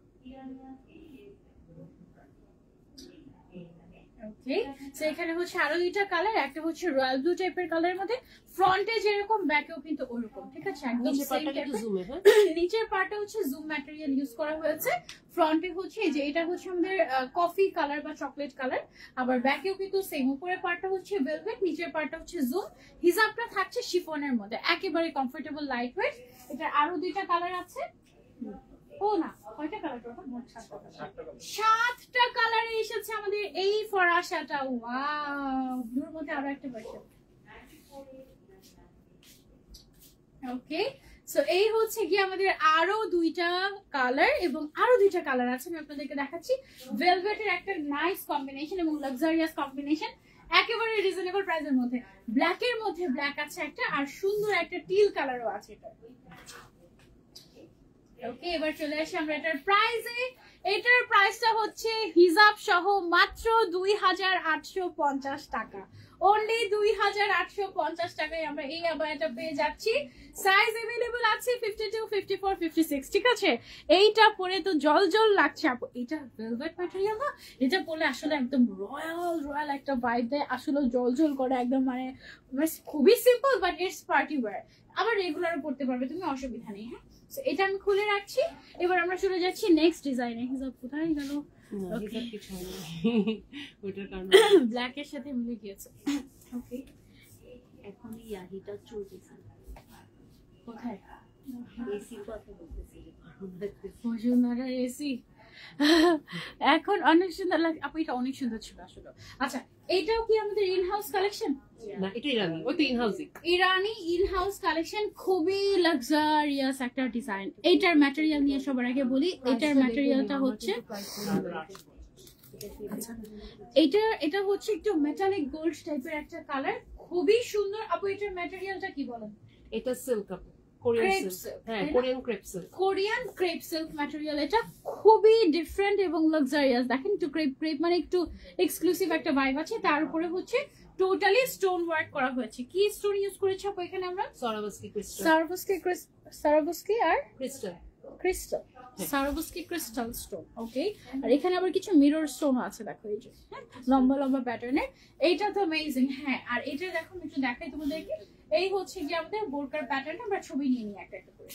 ওকে, সো এখানে হচ্ছে আরো দুইটা কালার, একটা হচ্ছে রয়্যাল ব্লু টাইপের কালারের মধ্যে, ফ্রন্টে যেরকম ব্যাকেও কিন্তু ওরকম, ঠিক আছে? একদম নিচে সেম পাটটা একটু টাইপের। জুমে, হ্যাঁ। নিচের পার্টটা হচ্ছে জুম ম্যাটেরিয়াল ইউজ করা হয়েছে। ফ্রন্টে হচ্ছে যে এটা হচ্ছে আমাদের কফি কালার বা চকলেট কালার, আবার ব্যাকেও কিন্তু সেম। উপরের পার্টটা হচ্ছে ভেলভেট, নিচের পার্টটা হচ্ছে জুম। হিজাবটা থাকছে শিফনের মধ্যে, একেবারে কমফোর্টেবল লাইট ওয়েট। এটা আরো দুইটা কালার আছে। ও না, কয়টা কালার টোটাল? মোট 7টা কালারে এসেছে আমাদের এই ফরাসাটা। ওয়াও, ব্লুর মধ্যে আরো একটা ভার্সন। ওকে, সো এই হচ্ছে কি আমাদের আরো দুইটা কালার, এবং আরো দুইটা কালার আছে আমি আপনাদেরকে দেখাচ্ছি। ভেলভেটের একটা নাইস কম্বিনেশন এবং লাক্সারিয়াস কম্বিনেশন, একেবারে রিজনেবল প্রাইসের মধ্যে। ব্ল্যাকের মধ্যে ব্ল্যাক আছে একটা, আর সুন্দর একটা টিল কালারও আছে এটা। ওকে, এবার চলে আসি আমরা এটার প্রাইসে। এটার প্রাইসটা হচ্ছে হিজাব সহ মাত্র 2850 টাকা। অনলি 2850 টাকায় আমরা এই আবায়াটা পেয়ে যাচ্ছি। সাইজ अवेलेबल আছে 52, 54, 56, ঠিক আছে? এইটা পরে তো জল লাগছে আপু। এটা ভেলভেট ম্যাটেরিয়াল না, এটা পরলে আসলে একদম রয়্যাল একটা ভাইব দেয়, আসলে জল করে একদম, মানে খুবই simple but it's party wear. আবার রেগুলার পড়তে পারবে তুমি, অসুবিধা নেই। হ্যাঁ, সো এটা আমি খুলে রাখছি। এবার আমরা চলে যাচ্ছি নেক্সট ডিজাইনে। হিজাব কোথায় গেল? হিজাব কিছু হয় না ওইটার কারণে ব্ল্যাক এর সাথে মিলে গিয়েছে। ওকে, এখন ইয়াহিটা চলতেছে। কোথায়? এসির কথা বলতেছি। বসুন্ধরা এসি এখন অনেক সুন্দর লাগে আপু, এটা অনেক সুন্দর ছিল আসলে। আচ্ছা, এইটাও কি আমাদের ইন হাউস কালেকশন? না, এটা ইরানি, ওই তো ইন হাউসই। ইরানি ইন হাউস কালেকশন, খুবই লাক্সারিয়াস একটা ডিজাইন। এইটার ম্যাটেরিয়াল নিয়ে সবার আগে বলি, এটার ম্যাটেরিয়ালটা হচ্ছে এটা হচ্ছে একটু মেটালিক গোল্ড টাইপের একটা কালার, খুবই সুন্দর। আপু এটার ম্যাটেরিয়ালটা কি বলেন? এটা সিল্ক আপু, কোরিয়ান Crepe সিল্ক। silk, হ্যাঁ, তাই না? Korean crepe silk. Korean crepe silk material. এটা খুবই ডিফারেন্ট এবং লাক্সারিয়াস। দেখেন একটু ক্রেপ মানে একটু এক্সক্লুসিভ একটা ভাইব আছে। তার উপরে হচ্ছে টোটালি স্টোন ওয়ার্ক করা হয়েছে। কি স্টোন ইউজ করেছে আপু এখানে আমরা? Swarovski crystal. সারোভস্কি আর crystal. Crystal, Swarovski crystal stone. Okay, আর এখানে আবার কিছু মিরর স্টোন আছে, দেখো এই যে, হ্যাঁ, লম্বা লম্বা প্যাটার্নের। এইটা তো অ্যামেজিং। হ্যাঁ, আর এটা দেখো একটু দেখাই তোমাদেরকে। এই হচ্ছে যে আমাদের বোরকার প্যাটার্নটা, আমরা ছবি নিয়ে নিই একটা একটা করে।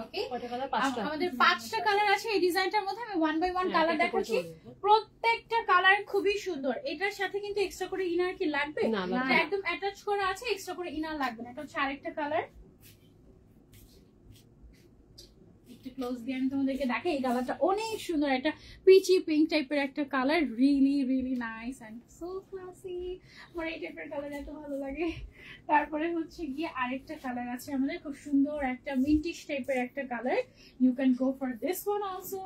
ওকে, কয়টা কালার? 5টা। আমাদের 5টা কালার আছে এই ডিজাইনটার মধ্যে। আমি 1 বাই 1 কালার দেখাচ্ছি। প্রত্যেকটা কালার খুবই সুন্দর। এটার সাথে কিন্তু এক্সট্রা করে ইনার কি লাগবে না, এটা লাগবে না। একদম অ্যাটাচ করা আছে, এক্সট্রা করে ইনার লাগবে না। এটা হচ্ছে আরেকটা কালার, একটু ক্লোজ দিয়ে আমি তোমাদেরকে দেখাই। এই কালারটা অনেক সুন্দর, একটা পিচি পিঙ্ক টাইপের একটা colour, really really nice and so classy. আমার এই টাইপের কালার এত ভালো লাগে। তারপরে হচ্ছে গিয়ে আরেকটা কালার আছে আমাদের, খুব সুন্দর একটা মিন্টিশ টাইপের একটা colour. You can go for this one also.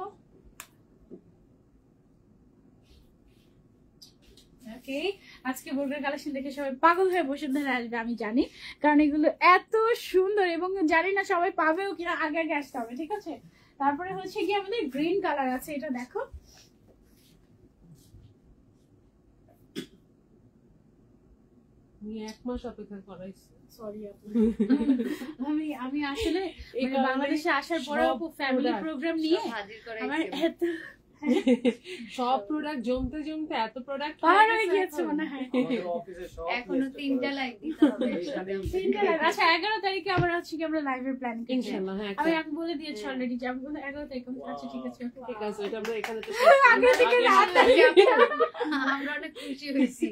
Okay, আজকে বোরকার কালেকশন দেখে সবাই পাগল হয়ে বসে ধরে আসবে আমি জানি, কারণ এগুলো এত সুন্দর এবং জানি না সবাই পাবেও কিনা, আগে আগে আসতে হবে, ঠিক আছে। তারপরে হচ্ছে কি আমাদের গ্রিন কালার আছে, এটা দেখো এক মাস অপেক্ষা করাইছি। সরি আমি আসলে বাংলাদেশে আসার পরে ফ্যামিলি প্রোগ্রাম নিয়ে আমার এত সব প্রোডাক্ট জমতে জমতে এত প্রোডাক্ট পার হয়ে গেছে মনে হয়। এখনো 3টা লাইক দিতে হবে। আচ্ছা 11 তারিখে আবার হচ্ছে কি আমরা লাইভের প্ল্যান করছি ইনশাআল্লাহ। হ্যাঁ, আমি বলে দিয়েছি অলরেডি যে আমি 11 তারিখ। আচ্ছা ঠিক আছে ঠিক আছে, এটা আমরা এখানে তো আগে থেকে রাত আমরা অনেক খুশি হয়েছি।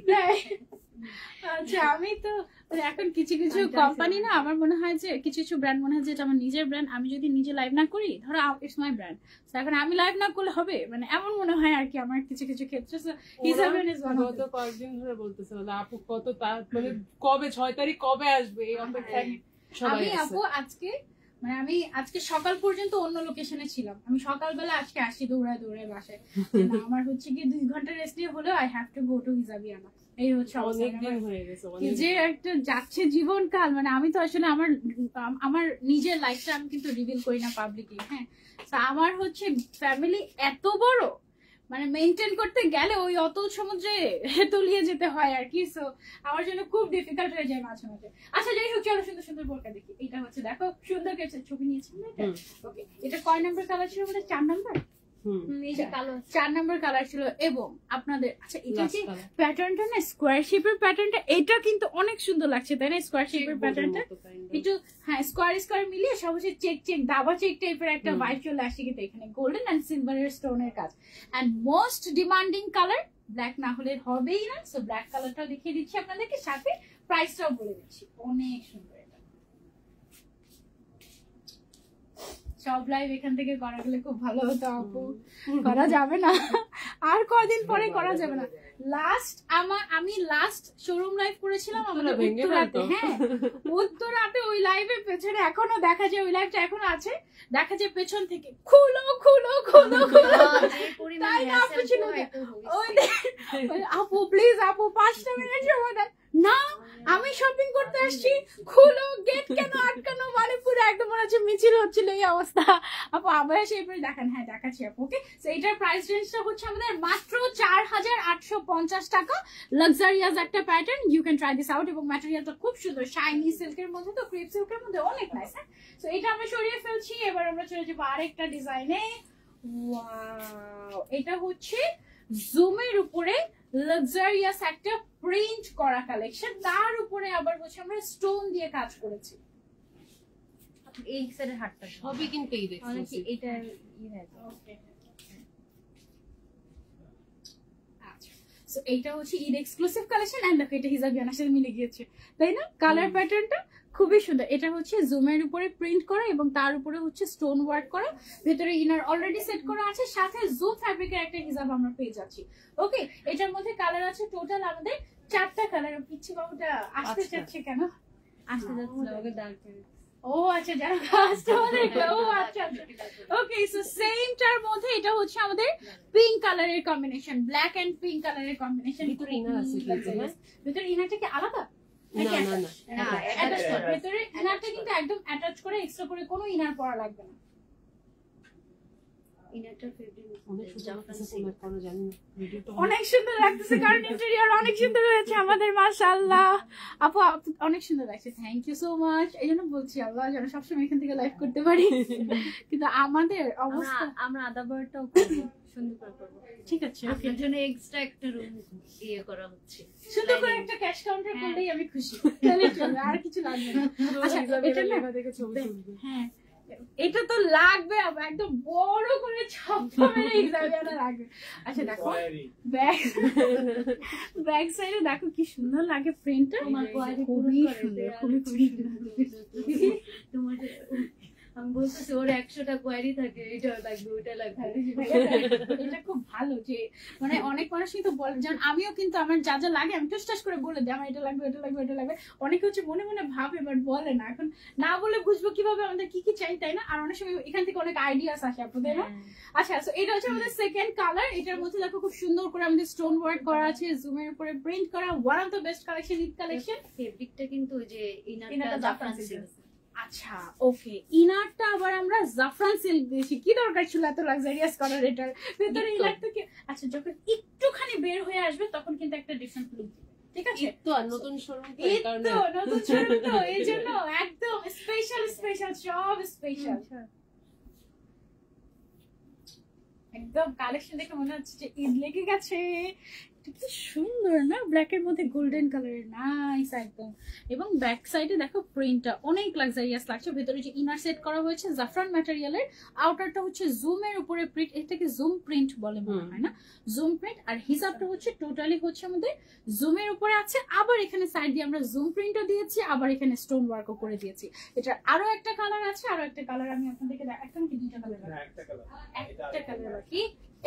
আচ্ছা আমি তো এখন কিছু কিছু কোম্পানি না, আমার মনে হয় যে কিছু কিছু ব্র্যান্ড মনে হয় যে এটা আমার নিজের ব্র্যান্ড, আমি যদি নিজে লাইভ না করি, ধরো ইটস মাই ব্র্যান্ড, এখন আমি লাইভ না করলে হবে, মানে এমন মনে হয় আর কি আমার কিছু কিছু ক্ষেত্রে। গত কয়েকদিন ধরে বলতেছে আপু কত মানে কবে 6 তারিখ কবে আসবে এই অপেক্ষায় সবাই আমি আছে। আপু আমি আজকে সকাল পর্যন্ত অন্য লোকেশনে ছিলাম, আমি সকালবেলা আজকে আসি দৌড়ায় দৌড়ায় বাসায়। না, আমার হচ্ছে কি 2 ঘন্টা রেস্ট নিয়ে হলেও I have to go to Hijabiana. এই হচ্ছে অনেক দিন হয়ে গেছে, যে একটা যাচ্ছে জীবনকাল, মানে আমি তো আসলে আমার নিজের লাইফটা আমি কিন্তু রিভিল করি না পাবলিকলি। হ্যাঁ, তো আমার হচ্ছে ফ্যামিলি এত বড়, মানে মেনটেন করতে গেলে ওই অত সমুদ্রে তলিয়ে যেতে হয় আর কি। সো আমার জন্য খুব ডিফিকাল্ট হয়ে যায় মাঝে মাঝে। আচ্ছা যাই হোক, চলো সুন্দর সুন্দর বোরকা দেখি। এটা হচ্ছে দেখো সুন্দর কিছু ছবি নিয়েছি এটা। ওকে, এটা কয় নাম্বার কালার ছিল আমাদের? 4 নাম্বার। এটা কালো 4 নাম্বার কালার ছিল। এবং আপনাদের আচ্ছা এটা যে প্যাটার্নটা না, স্কোয়ার শেপের প্যাটার্নটা, এটা কিন্তু অনেক সুন্দর লাগছে তাই না? স্কোয়ার শেপের প্যাটার্নটা একটু হ্যাঁ স্কোয়ার স্কোয়ার মিলিয়ে সব হচ্ছে চেক চেক দাবা চেক টাইপের একটা ভাইব চলে আসছে, কিন্তু এখানে গোল্ডেন এন্ড সিলভারের স্টোনের কাজ। And most demanding colour, black না হলে হবেই না। সো ব্ল্যাক কালারটাও দেখিয়ে দিচ্ছি আপনাদেরকে, সাথে প্রাইসটাও বলে দিচ্ছি। অনেক সুন্দর। সব লাইভ এখান থেকে করা গেলে খুব ভালো হতো আপু, করা যাবে না, আর কয়দিন পরে করা যাবে না। আমি লাস্ট শোরুম লাইভ করেছিলাম আমাদের উত্তরাতে। হ্যাঁ, উত্তরাতে ওই লাইভের পেছনে এখনো দেখা যায়, ওই লাইভটা এখনো আছে, দেখা যায় পেছন থেকে খুলো খুলো খুলো খুলো। তাই না আপু ছিল আপু প্লিজ আপু 5টা মিনিট সময় দেন না, আমি শপিং করতে আসছি, খুলো গেট কেন আটকানো, মানে পুরো একদম মনে হচ্ছে মিছিল হচ্ছিল এই অবস্থা। আপু আবার সেই পরে দেখান। হ্যাঁ দেখাচ্ছি আপু। ওকে, তো এটার প্রাইস রেঞ্জটা হচ্ছে আমাদের মাত্র 4850 টাকা। লাক্সারিয়াস একটা pattern, you can try this out. এবং ম্যাটেরিয়ালটা খুব সুন্দর, শাইনি সিল্কের মধ্যে, তো ক্রেপ সিল্কের মধ্যে অনেক নাইস। হ্যাঁ, তো এটা আমরা সরিয়ে ফেলছি। এবার আমরা চলে যাবো আরেকটা ডিজাইনে। ওয়াও, এটা হচ্ছে জুমের উপরে লাক্সারিয়াস একটা প্রিন্ট করা কালেকশন, তার উপরে আবার হচ্ছে আমরা স্টোন দিয়ে কাজ করেছি। এই সাইডের হাতটা সবই কিন্তু এই দেখছি অনেকে এটা ওকে, আচ্ছা সো এইটা হচ্ছে ঈদ এক্সক্লুসিভ কালেকশন। এন্ড দেখো এটা হিজাবিয়ানার সাথে মিলে গিয়েছে তাই না? কালার প্যাটার্নটা খুবই সুন্দর। এটা হচ্ছে জুমের উপরে প্রিন্ট করা এবং তার উপরে হচ্ছে স্টোন ওয়ার্ক করা, ভেতরে ইনার অলরেডি সেট করা আছে, সাথে জুম ফ্যাব্রিকের একটা হিজাব আমরা পেয়ে যাচ্ছি। ওকে, এটার মধ্যে কালার আছে টোটাল আমাদের 4টা কালার। পিচ্ছি বাবুটা আসতে চাচ্ছে কেন? আসতে যাচ্ছে ডার্ক। ও আচ্ছা, যারা কাস্টমার দেখলো। ও আচ্ছা ওকে, সো সেমটার মধ্যে এটা হচ্ছে আমাদের পিঙ্ক কালারের কম্বিনেশন, ব্ল্যাক এন্ড পিঙ্ক কালারের কম্বিনেশন। ভিতরে ইনার আছে কিন্তু, হ্যাঁ ভিতরে ইনারটা কি আলাদা? না না না, ভিতরে ইনারটা কিন্তু একদম অ্যাটাচ করে, এক্সট্রা করে কোনো ইনার পরা লাগবে না। ইনারটার ফেব্রিক অনেক সুন্দর কোনো জানি না, ভিডিওটা অনেক সুন্দর লাগতেছে, কারণ ইন্টেরিয়র অনেক সুন্দর হয়েছে আমাদের, মাশাআল্লাহ। আপু অনেক সুন্দর লাগছে, থ্যাংক ইউ সো মাচ। এই জন্য বলছি আল্লাহ যেন সবসময় এখান থেকে লাইভ করতে পারি। কিন্তু আমাদের অবস্থা, আমরা আদা বারটাও করব, সুন্দর করে করব। ঠিক আছে, আপনার জন্য এক্সট্রা একটা রুম ইয়ে করা হচ্ছে, সুন্দর করে একটা ক্যাশ কাউন্টার করলেই আমি খুশি, তাহলে চলবে, আর কিছু লাগবে না। আচ্ছা এটা না দেখে ছবি তুলবে। হ্যাঁ এটা তো লাগবে, একদম বড় করে ছাপা মেরে এক্সামিনার লাগবে। আচ্ছা দেখো ব্যাক সাইডে দেখো কি সুন্দর লাগে প্রিন্টটা, খুবই সুন্দর, খুবই খুবই সুন্দর। তোমার আমি বলতেছে ওর 100টা কোয়ারি থাকে, এটা লাগবে ওটা লাগবে। এটা খুব ভালো যে মানে অনেক মানুষই তো বলে, যেমন আমিও কিন্তু আমার যা যা লাগে আমি টুস করে বলে দিই আমার এটা লাগবে এটা লাগবে এটা লাগবে। অনেকে হচ্ছে মনে মনে ভাবে বাট বলে না, এখন না বলে বুঝবো কিভাবে আমাদের কি কি চাই, তাই না? আর অনেক সময় এখান থেকে অনেক আইডিয়াস আসে আপনাদের না। আচ্ছা, সো এটা হচ্ছে আমাদের সেকেন্ড কালার। এটার মধ্যে দেখো খুব সুন্দর করে আমাদের স্টোন ওয়ার্ক করা আছে, জুমের উপরে প্রিন্ট করা, one of the best collection, Eid collection. ফেব্রিকটা কিন্তু ওই যে ইনারটা ইনারটা জাফরান জাফরান সিল্ক। সিল্ক। আচ্ছা ওকে, ইনারটা আবার আমরা জাফরান সিল্ক দিয়েছি। কি দরকার ছিল এত লাক্সারিয়াস করার এটার ভেতরে? ইনার থেকে আচ্ছা যখন একটুখানি বের হয়ে আসবে তখন কিন্তু একটা ডিফারেন্ট লুক দিবে, ঠিক আছে? তো আর নতুন শোরুম তো এই এই কারণে তো নতুন শোরুম তো এই জন্য একদম স্পেশাল স্পেশাল সব স্পেশাল। একদম কালেকশন দেখে মনে হচ্ছে যে ঈদ লেগে গেছে। এটা কি সুন্দর না, ব্ল্যাক এর মধ্যে গোল্ডেন কালারের, নাইস একদম। এবং ব্যাক সাইডে দেখো প্রিন্টটা অনেক লাক্সারিয়াস লাগছে। ভেতরে যে ইনার সেট করা হয়েছে জাফরান ম্যাটেরিয়ালের, আউটারটা হচ্ছে জুমের উপরে প্রিন্ট, এটাকে জুম প্রিন্ট বলে মনে হয় না, জুম প্রিন্ট। আর হিজাবটা হচ্ছে টোটালি হচ্ছে আমাদের জুমের উপরে আছে, আবার এখানে সাইড দিয়ে আমরা জুম প্রিন্টও দিয়েছি, আবার এখানে স্টোন ওয়ার্কও করে দিয়েছি। এটা আরো একটা কালার আছে, আরো একটা কালার আমি আপনাদেরকে এখন কি দুইটা কালার, একটা কালার, একটা কালার বাকি।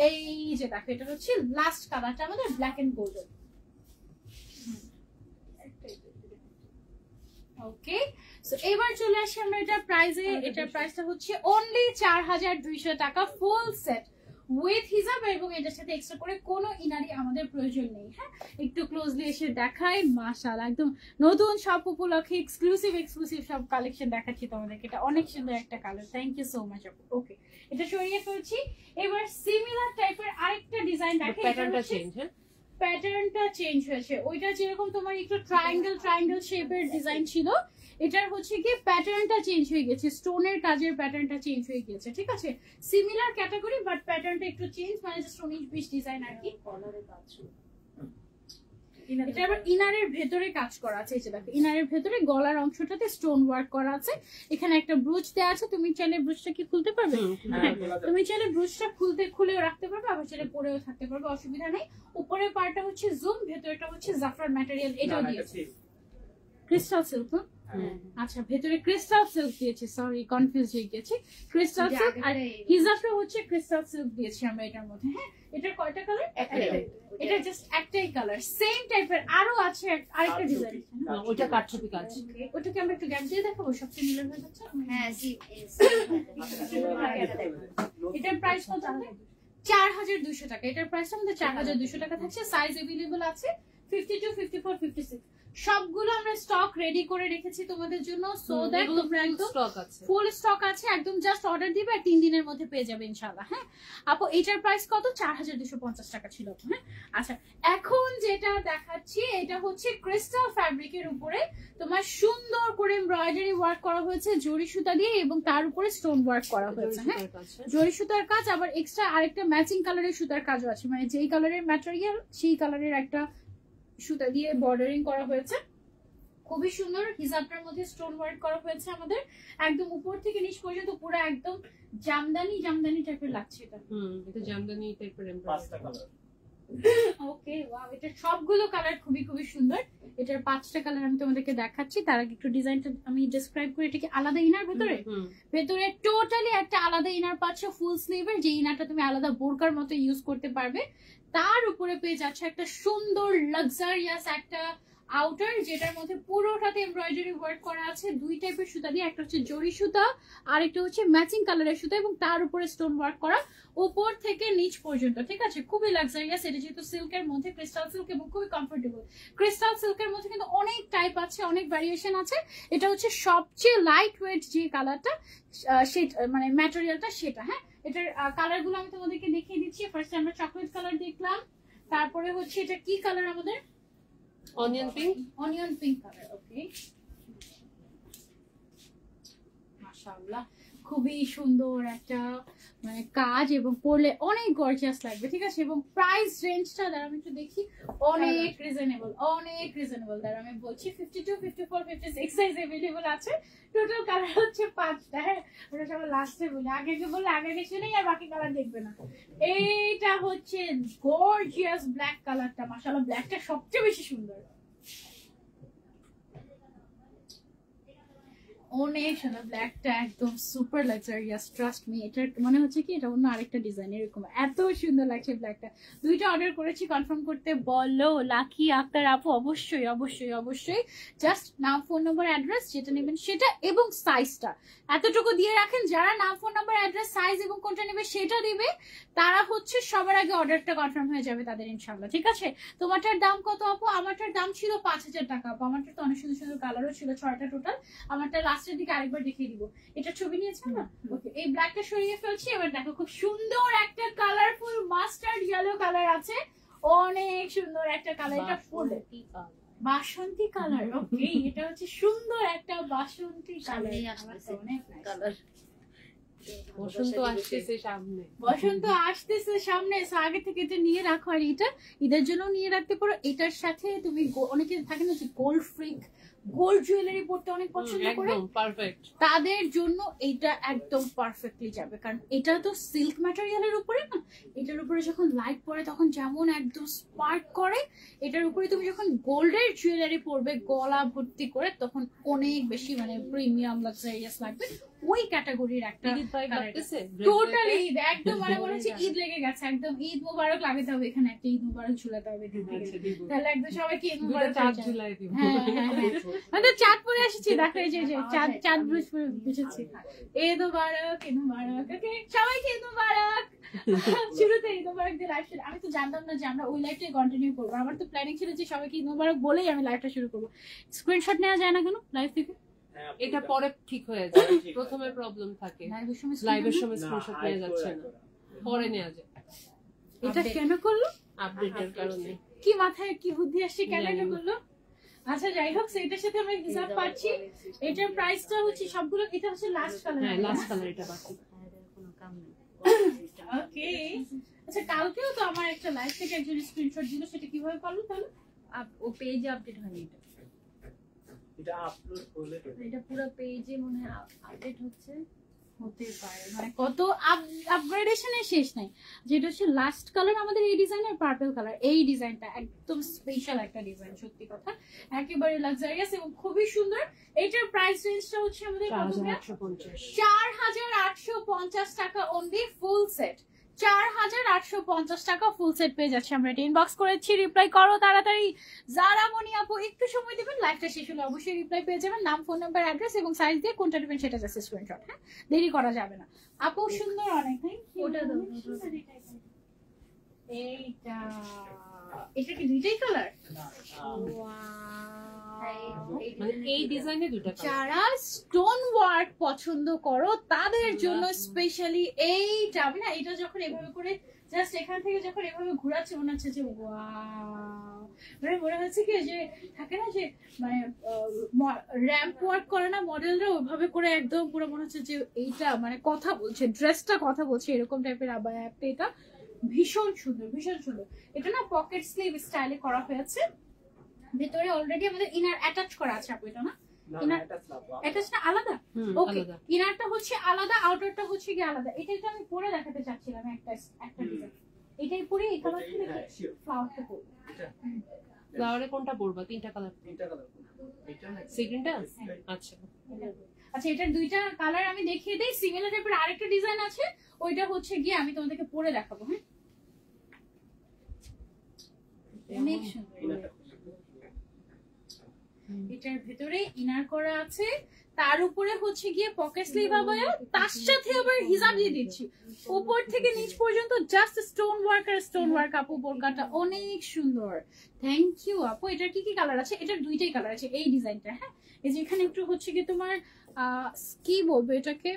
এই যে দেখো এটা হচ্ছে লাস্ট কালারটা আমাদের black and golden. Okay, so এবার চলে আসি আমরা এটা প্রাইসে। এটার প্রাইসটা হচ্ছে অনলি 4200 টাকা ফুল সেট উইথ হিজাব, এবং এটার সাথে এক্সট্রা করে কোনো ইনারি আমাদের প্রয়োজন নেই। হ্যাঁ, একটু ক্লোজলি এসে দেখাই, মাশাআল্লাহ একদম নতুন সব উপলক্ষে এক্সক্লুসিভ সব কালেকশন দেখাচ্ছি তোমাদেরকে। এটা অনেক সুন্দর একটা colour, thank you so much. Okay, এটা সরিয়ে ফেলছি। এবার সিমিলার টাইপের আরেকটা ডিজাইন দেখে, প্যাটার্নটা চেঞ্জ, হ্যাঁ প্যাটার্নটা চেঞ্জ হয়েছে। ওইটা যেরকম তোমার একটু ট্রায়াঙ্গেল শেপের ডিজাইন ছিল, এটার হচ্ছে কি প্যাটার্নটা চেঞ্জ হয়ে গেছে, স্টোনের কাজের প্যাটার্নটা চেঞ্জ হয়ে গেছে, ঠিক আছে? সিমিলার ক্যাটাগরি বাট প্যাটার্নটা একটু চেঞ্জ, মানে জাস্ট 19-20 ডিজাইন আর কি। এটা আবার ইনারের ভেতরে কাজ করা আছে। এই যে দেখো ইনারের ভেতরে গলার অংশটাতে স্টোন ওয়ার্ক করা আছে। এখানে একটা ব্রুচ দেওয়া আছে, তুমি চাইলে ব্রুচটা কি খুলতে পারবে? হ্যাঁ, তুমি চাইলে ব্রুচটা খুলেও রাখতে পারবে, আবার চাইলে পরেও থাকতে পারবে, অসুবিধা নেই। উপরের পার্টটা হচ্ছে জুম, ভেতরটা হচ্ছে জাফরান ম্যাটেরিয়াল, এটাও দিয়েছে ক্রিস্টাল সিল্ক। আচ্ছা, ভেতরে ক্রিস্টাল সিল্ক দিয়েছে, সরি কনফিউজ হয়ে গেছি। ক্রিস্টাল সিল্ক আর হিজাবটা হচ্ছে ক্রিস্টাল সিল্ক দিয়েছি আমরা এটার মধ্যে। হ্যাঁ, এটার কয়টা কালার? এটা জাস্ট একটাই কালার, সেম টাইপের আরো আছে আরেকটা ডিজাইন। ওটা কাঠছবি কাজ। ওটাকে আমরা একটু গ্যাপ দিয়ে দেখাবো, সবচেয়ে মিলার হয়ে যাচ্ছে। হ্যাঁ এটার প্রাইস কত? 4200 টাকা। এটার প্রাইসটা আমাদের 4200 টাকা থাকছে। সাইজ अवेलेबल আছে 52, 54, 56। সবগুলো আমরা স্টক রেডি করে রেখেছি তোমাদের জন্য, সো দ্যাট তোমরা একদম স্টক আছে, ফুল স্টক আছে, একদম জাস্ট অর্ডার দিবে আর 3 দিনের মধ্যে পেয়ে যাবে ইনশাআল্লাহ। হ্যাঁ আপু, এটার প্রাইস কত? 4250 টাকা ছিল। হ্যাঁ, আচ্ছা এখন যেটা দেখাচ্ছি এটা হচ্ছে ক্রিস্টাল ফ্যাব্রিকের উপরে তোমার সুন্দর করে এমব্রয়ডারি ওয়ার্ক করা হয়েছে জরি সুতা দিয়ে, এবং তার উপরে স্টোন ওয়ার্ক করা হয়েছে। হ্যাঁ, জরি সুতার কাজ, আবার এক্সট্রা আরেকটা ম্যাচিং কালারের সুতার কাজও আছে, মানে যেই কালারের ম্যাটেরিয়াল সেই কালারের একটা সুতা দিয়ে বর্ডারিং করা হয়েছে, খুবই সুন্দর। হিজাবটার মধ্যে স্টোন ওয়ার্ক করা হয়েছে আমাদের, একদম উপর থেকে নিচ পর্যন্ত পুরো একদম জামদানি টাইপের লাগছে এটা। এটা জামদানি টাইপের পাঁচটা কালার। ওকে, ওয়াও, এটা সবগুলো কালার খুবই সুন্দর। এটার 5টা কালার আমি তোমাদেরকে দেখাচ্ছি, তার আগে একটু ডিজাইনটা আমি ডেসক্রাইব করি। এটা কি আলাদা ইনার ভেতরে টোটালি একটা আলাদা ইনার পাচ্ছ ফুল স্লিভের, যে ইনারটা তুমি আলাদা বোরকার মতো ইউজ করতে পারবে। তার উপরে পেয়ে যাচ্ছে একটা সুন্দর লাক্সারিয়াস একটা আউটার, যেটার মধ্যে পুরোটাতে এমব্রয়ডারি ওয়ার্ক করা আছে দুই টাইপের সুতা দিয়ে, একটা হচ্ছে জরি সুতা আর একটা হচ্ছে ম্যাচিং কালারের সুতা, এবং তার উপরে স্টোন ওয়ার্ক করা উপর থেকে নিচ পর্যন্ত, ঠিক আছে? খুবই লাক্সারিয়াস। এটা যেহেতু সিল্কের মধ্যে, ক্রিস্টাল সিল্ক, এবং খুবই কমফোর্টেবল। ক্রিস্টাল সিল্কের মধ্যে কিন্তু অনেক টাইপ আছে, অনেক ভ্যারিয়েশন আছে। এটা হচ্ছে সবচেয়ে লাইট ওয়েট যে কালারটা, সেটা মানে ম্যাটেরিয়ালটা সেটা। হ্যাঁ, এটার কালার গুলো আমি তোমাদেরকে দেখিয়ে দিচ্ছি। ফার্স্ট আমরা চকলেট কালার দেখলাম, তারপরে হচ্ছে এটা কি কালার আমাদের? Onion pink colour. ওকে, মাশাআল্লাহ খুবই সুন্দর একটা মানে কাজ, এবং পরলে অনেক গর্জিয়াস লাগবে, ঠিক আছে? এবং প্রাইস রেঞ্জটা দ্বারা আমি একটু দেখি, অনেক রিজনেবল দ্বারা আমি বলছি 52, 54, 56 সাইজ अवेलेबल আছে। টোটাল কালার হচ্ছে 5টা। হ্যাঁ, ওটা সব লাস্টে বলি, আগে বলে আগে শুনেই আর বাকি কালার দেখবে না। এইটা হচ্ছে গর্জিয়াস ব্ল্যাক কালারটা, মাশাআল্লাহ ব্ল্যাকটা সবচেয়ে বেশি সুন্দর। অনেক সুন্দর, ব্ল্যাকটা একদম সুপার লাক্সারিয়াস, ট্রাস্ট মি। এটার মনে হচ্ছে কি এটা অন্য আরেকটা ডিজাইন, এরকম এত সুন্দর লাগছে ব্ল্যাকটা। দুইটা অর্ডার করেছি, কনফার্ম করতে বলো লাকি আক্তার আপু। অবশ্যই অবশ্যই অবশ্যই, জাস্ট নাম, ফোন নম্বর, অ্যাড্রেস যেটা নেবেন সেটা, এবং সাইজটা এতটুকু দিয়ে রাখেন। যারা নাম, ফোন নম্বর, অ্যাড্রেস, সাইজ এবং কোনটা নেবে সেটা দিবে, তারা হচ্ছে সবার আগে অর্ডারটা কনফার্ম হয়ে যাবে তাদের ইনশাল্লাহ। ঠিক আছে? তোমারটার দাম কত আপু? আমারটার দাম ছিল 5,000 টাকা আপু। আমারটা তো অনেক সুন্দর সুন্দর কালারও ছিল, 6টা টোটাল। আমারটা লাস্টের দিকে আরেকবার দেখিয়ে দিব। এটা ছবি নিয়েছেন না? ওকে, এই ব্ল্যাকটা সরিয়ে ফেলছি। এবার দেখো খুব সুন্দর একটা কালারফুল মাস্টার্ড ইয়েলো কালার আছে, অনেক সুন্দর একটা কালার। এটা পরলে বাসন্তী কালার। ওকে, এটা হচ্ছে সুন্দর একটা বাসন্তী কালার। অনেক কালার বসন্ত আসতেছে সামনে, বসন্ত আসতেছে সামনে, so আগে থেকে এটা নিয়ে রাখো। আর এটা ঈদের জন্য নিয়ে রাখতে পারো। এটার সাথে তুমি অনেকে থাকে না যে গোল্ড ফ্রিক, গোল্ড জুয়েলারি পরতে অনেক পছন্দ করে, একদম পারফেক্ট। তাদের জন্য এটা একদম পারফেক্টলি যাবে। কারণ এটা তো সিল্ক ম্যাটেরিয়ালের উপরে না, এটার উপরে যখন লাইট পড়ে তখন যেমন একদম স্পার্ক করে, এটার উপরে তুমি যখন গোল্ডের জুয়েলারি পরবে গলা ভর্তি করে, তখন অনেক বেশি মানে প্রিমিয়াম লাক্সারিয়াস লাগবে। ওই ক্যাটাগরির একটা টোটালি ঈদ, একদম মানে মনে হচ্ছে ঈদ লেগে গেছে। একদম ঈদ মোবারক লাগাতে হবে, এখানে একটা ঈদ মোবারক ঝুলাতে হবে, তাহলে একদম সবাইকে ঈদ মোবারক চাঁদ ঝুলাই দিব। হ্যাঁ হ্যাঁ হ্যাঁ, আমি তো চাঁদ পরে এসেছি, দেখো এই যে চাঁদ, চাঁদ ব্রুশ পরে বসেছি। ঈদ মোবারক, ঈদ মোবারক, ওকে সবাইকে ঈদ মোবারক। শুরুতে ঈদ মোবারক দিয়ে লাইভ শুরু। আমি তো জানতাম না যে আমরা ওই লাইভটাই কন্টিনিউ করবো। আমার তো প্ল্যানিং ছিল যে সবাইকে ঈদ মোবারক বলেই আমি লাইভটা শুরু করবো। স্ক্রিনশট নেওয়া যায় না কেন লাইভ থেকে? এটা পরে ঠিক হয়ে যায়, প্রথমে প্রবলেম থাকে, লাইভের সময় স্ক্রিনশট নেওয়া যাচ্ছে না, পরে নেওয়া যায়। এটা কেন করলো? আপডেটের কারণে। কি মাথায় কি বুদ্ধি আসছে, কেন এটা করলো? আচ্ছা যাই হোক, এটার সাথে আমরা হিসাব পাচ্ছি। এটার প্রাইসটা হচ্ছে সবগুলো, এটা হচ্ছে লাস্ট কালার। হ্যাঁ লাস্ট কালার এটা বাকি। কোনো কাম নেই। ওকে, আচ্ছা কালকেও তো আমার একটা লাইভ থেকে একজন স্ক্রিনশট দিল, সেটা কিভাবে করলো তাহলে? ও পেজে আপডেট হয়নি এটা। এটা আপলোড করলে এটা পুরো পেজে মনে হয় আপডেট হচ্ছে। হতে পারে, মানে কত আপগ্রেডেশনের শেষ নাই। যেটা হচ্ছে লাস্ট কালার আমাদের এই ডিজাইনের পার্পল কালার, এই ডিজাইনটা একদম স্পেশাল একটা ডিজাইন, সত্যি কথা একেবারে লাক্সারিয়াস এবং খুবই সুন্দর। এটার প্রাইস রেঞ্জটা হচ্ছে আমাদের কত? 4850। 4,850 টাকা অনলি ফুল সেট। 4,850 টাকা ফুল সেট পেয়ে যাচ্ছে। আমরা এটা ইনবক্স করেছি, রিপ্লাই করো তাড়াতাড়ি। যারা মনি আপু একটু সময় দেবেন, লাইভটা শেষ হলে অবশ্যই রিপ্লাই পেয়ে যাবেন। নাম, ফোন নাম্বার, অ্যাড্রেস এবং সাইজ দিয়ে কোনটা নেবেন সেটা জাস্ট স্ক্রিনশট। হ্যাঁ, দেরি করা যাবে না। আপু সুন্দর অনেক, থ্যাংক ইউ। ওটা দাও। এইটা, এটা কি দুইটাই কালার? মানে এই ডিজাইনে দুটো কালার। যারা স্টোন ওয়ার্ক পছন্দ করো তাদের জন্য স্পেশালি এইটা। আমি না এটা যখন এভাবে করে জাস্ট এখান থেকে যখন এভাবে ঘোরাচ্ছে মনে হচ্ছে যে ওয়াও, মানে মনে হচ্ছে কি যে থাকে না যে মানে র্যাম্প ওয়ার্ক করে না মডেলরা, ওইভাবে করে একদম পুরো মনে হচ্ছে যে এইটা মানে কথা বলছে, ড্রেসটা কথা বলছে, এরকম টাইপের আবায়া একটা। এটা ভীষণ সুন্দর, ভীষণ সুন্দর। এটা না পকেট স্লিভ স্টাইলে করা হয়েছে, ভেতরে অলরেডি আমাদের ইনার অ্যাটাচ করা আছে আপু। এটা না অ্যাটাচটা আলাদা? ওকে, ইনারটা হচ্ছে আলাদা, আউটারটা হচ্ছে কি আলাদা। এটাই তো আমি পরে দেখাতে চাচ্ছিলাম একটা ডিজাইন। এটাই পরে এই কালারটা দেখে ফ্লাওয়ারটা পরব। ফ্লাওয়ারে কোনটা পরবা? তিনটা কালার। এটা না সেকেন্ডটা? আচ্ছা আচ্ছা, এটার দুইটা কালার আমি দেখিয়ে দেই। সিমিলার টাইপের আরেকটা ডিজাইন আছে, ওইটা হচ্ছে গিয়ে আমি তোমাদেরকে পরে দেখাবো। হ্যাঁ, অনেক সুন্দর। এটার ভেতরে ইনার করা আছে, তার উপরে হচ্ছে গিয়ে পকেট স্লিভ আবায়া, তার সাথে আবার হিজাব দিয়ে দিচ্ছি। উপর থেকে নিচ পর্যন্ত জাস্ট স্টোন ওয়ার্ক আর স্টোন ওয়ার্ক। আপু বোরকাটা অনেক সুন্দর, থ্যাংক ইউ আপু। এটার কি কি কালার আছে? এটার দুইটাই কালার আছে এই ডিজাইনটা। হ্যাঁ, এই যে এখানে একটু হচ্ছে কি তোমার কি বলবো এটাকে,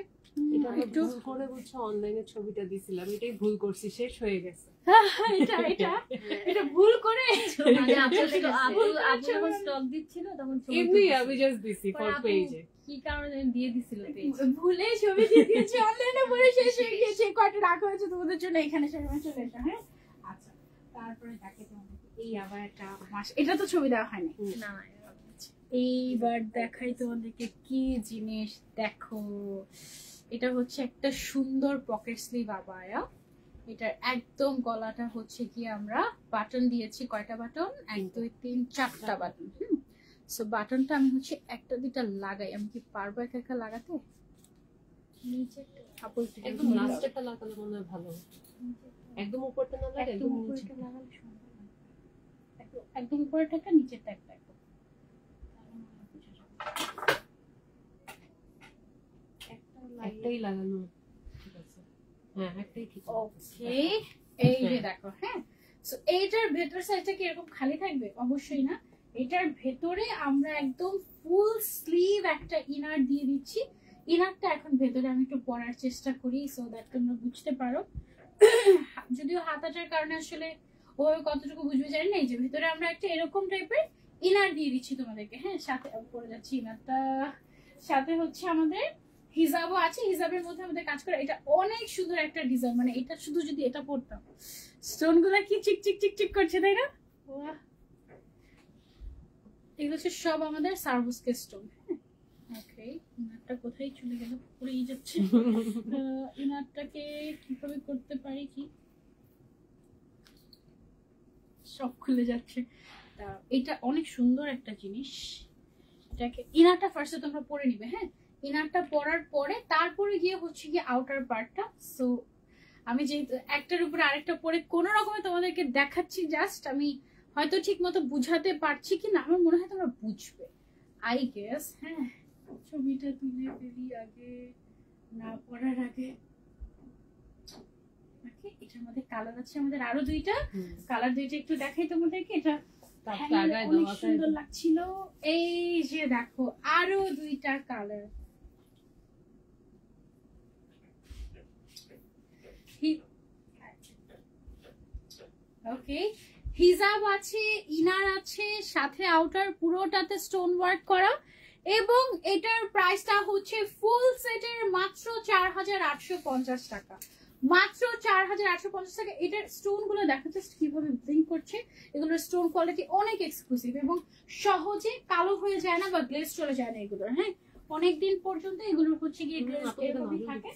একটু ভুল করে বুঝছো অনলাইনে ছবিটা দিছিলাম, এটাই ভুল করছি, শেষ হয়ে গেছে। এটা এটা এটা ভুল করে মানে আপু যখন স্টক দিচ্ছিল তখন ছবি এমনি তুলছিল। আমি জাস্ট দিছি ফর আপু পেজে। কি কারণে দিয়ে দিছিল পেজ? ভুলে ছবি দিয়ে দিয়েছি, অনলাইনে পরে শেষ হয়ে গেছে। কয়টা রাখা হয়েছে তোমাদের জন্য, এখানে চলে এসো। হ্যাঁ, আচ্ছা তারপরে দেখে তোমাদেরকে এই আবার একটা মাস, এটা তো ছবি দেওয়া হয়নি না এইবার দেখাই তোমাদেরকে কি জিনিস। দেখো, এটা হচ্ছে একটা সুন্দর পকেট স্লিভ আবায়া। এটার একদম গলাটা হচ্ছে কি আমরা বাটন দিয়েছি, কয়টা বাটন? 1 2 3 4টা বাটন। সো বাটনটা আমি হচ্ছে একটা দুইটা লাগাই, আমি কি পারবো একা একা লাগাতে? নিচে আপু একদম লাস্টেরটা লাগালে মনে হয় ভালো। একদম উপরটা না লাগে, একদম একদম নিচে। উপরেটা লাগালে সুন্দর হয়। একদম উপরেরটা একটা, নিচেরটা একটা একদম। একটাই লাগানো ঠিক আছে। হ্যাঁ একটাই ঠিক আছে। ওকে, এই যে দেখো। হ্যাঁ, সো এইটার ভেতর সাইডটা কি এরকম খালি থাকবে? অবশ্যই না। এটার ভেতরে আমরা একদম ফুল স্লিভ একটা ইনার দিয়ে দিচ্ছি। ইনারটা এখন ভেতরে আমি একটু পরার চেষ্টা করি সো দ্যাট তোমরা বুঝতে পারো। যদিও হাতাটার কারণে আসলে ও কতটুকু বুঝবে জানি না। এই যে ভেতরে আমরা একটা এরকম টাইপের ইনার দিয়ে দিচ্ছি তোমাদেরকে। হ্যাঁ, সাথে পরে যাচ্ছি ইনারটা, সাথে হচ্ছে আমাদের হিজাবও আছে। হিজাবের মধ্যে আমাদের কাজ করে। এটা অনেক সুন্দর একটা ডিজাইন, মানে এটা শুধু যদি এটা পড়তাম, স্টোন গুলা কি চিক চিক চিক চিক করছে, তাই না? বাহ, এগুলো হচ্ছে সব আমাদের সার্ভুসকে স্টোন। ওকে, ইনারটা কোথায় চলে গেল? পড়েই যাচ্ছে। ইনারটাকে কিভাবে করতে পারি? কি সব খুলে যাচ্ছে। তা এটা অনেক সুন্দর একটা জিনিস। এটাকে ইনারটা ফার্স্টে তোমরা পরে নিবে। হ্যাঁ, ইনারটা পরার পরে তারপরে গিয়ে হচ্ছে কি আউটার পার্টটা। সো আমি যেহেতু একটার উপরে আরেকটা পরে কোন রকমে তোমাদেরকে দেখাচ্ছি, জাস্ট আমি হয়তো ঠিক মতো বুঝাতে পারছি কি না, আমার মনে হয় তোমরা বুঝবে আই গেস। হ্যাঁ, ছবিটা তুলে ফেলি আগে, না পড়ার আগে। এটার মধ্যে কালার আছে আমাদের আরো দুইটা। কালার দুইটা একটু দেখাই তোমাদেরকে। এটা অনেক সুন্দর লাগছিল। এই যে দেখো, আরো দুইটা কালার। ওকে, হিজাব আছে, ইনার আছে, সাথে আউটার পুরোটাতে স্টোন ওয়ার্ক করা। এবং এটার প্রাইসটা হচ্ছে ফুল সেটের মাত্র 4850 টাকা। মাত্র 4850 টাকা। এটার স্টোন গুলো দেখা যাচ্ছে কিভাবে ব্লিঙ্ক করছে। এগুলোর স্টোন কোয়ালিটি অনেক এক্সক্লুসিভ এবং সহজে কালো হয়ে যায় না বা গ্লেজ চলে যায় না এগুলোর। হ্যাঁ, অনেকদিন পর্যন্ত এগুলোর হচ্ছে গিয়ে গ্লেজ এরকমই থাকে।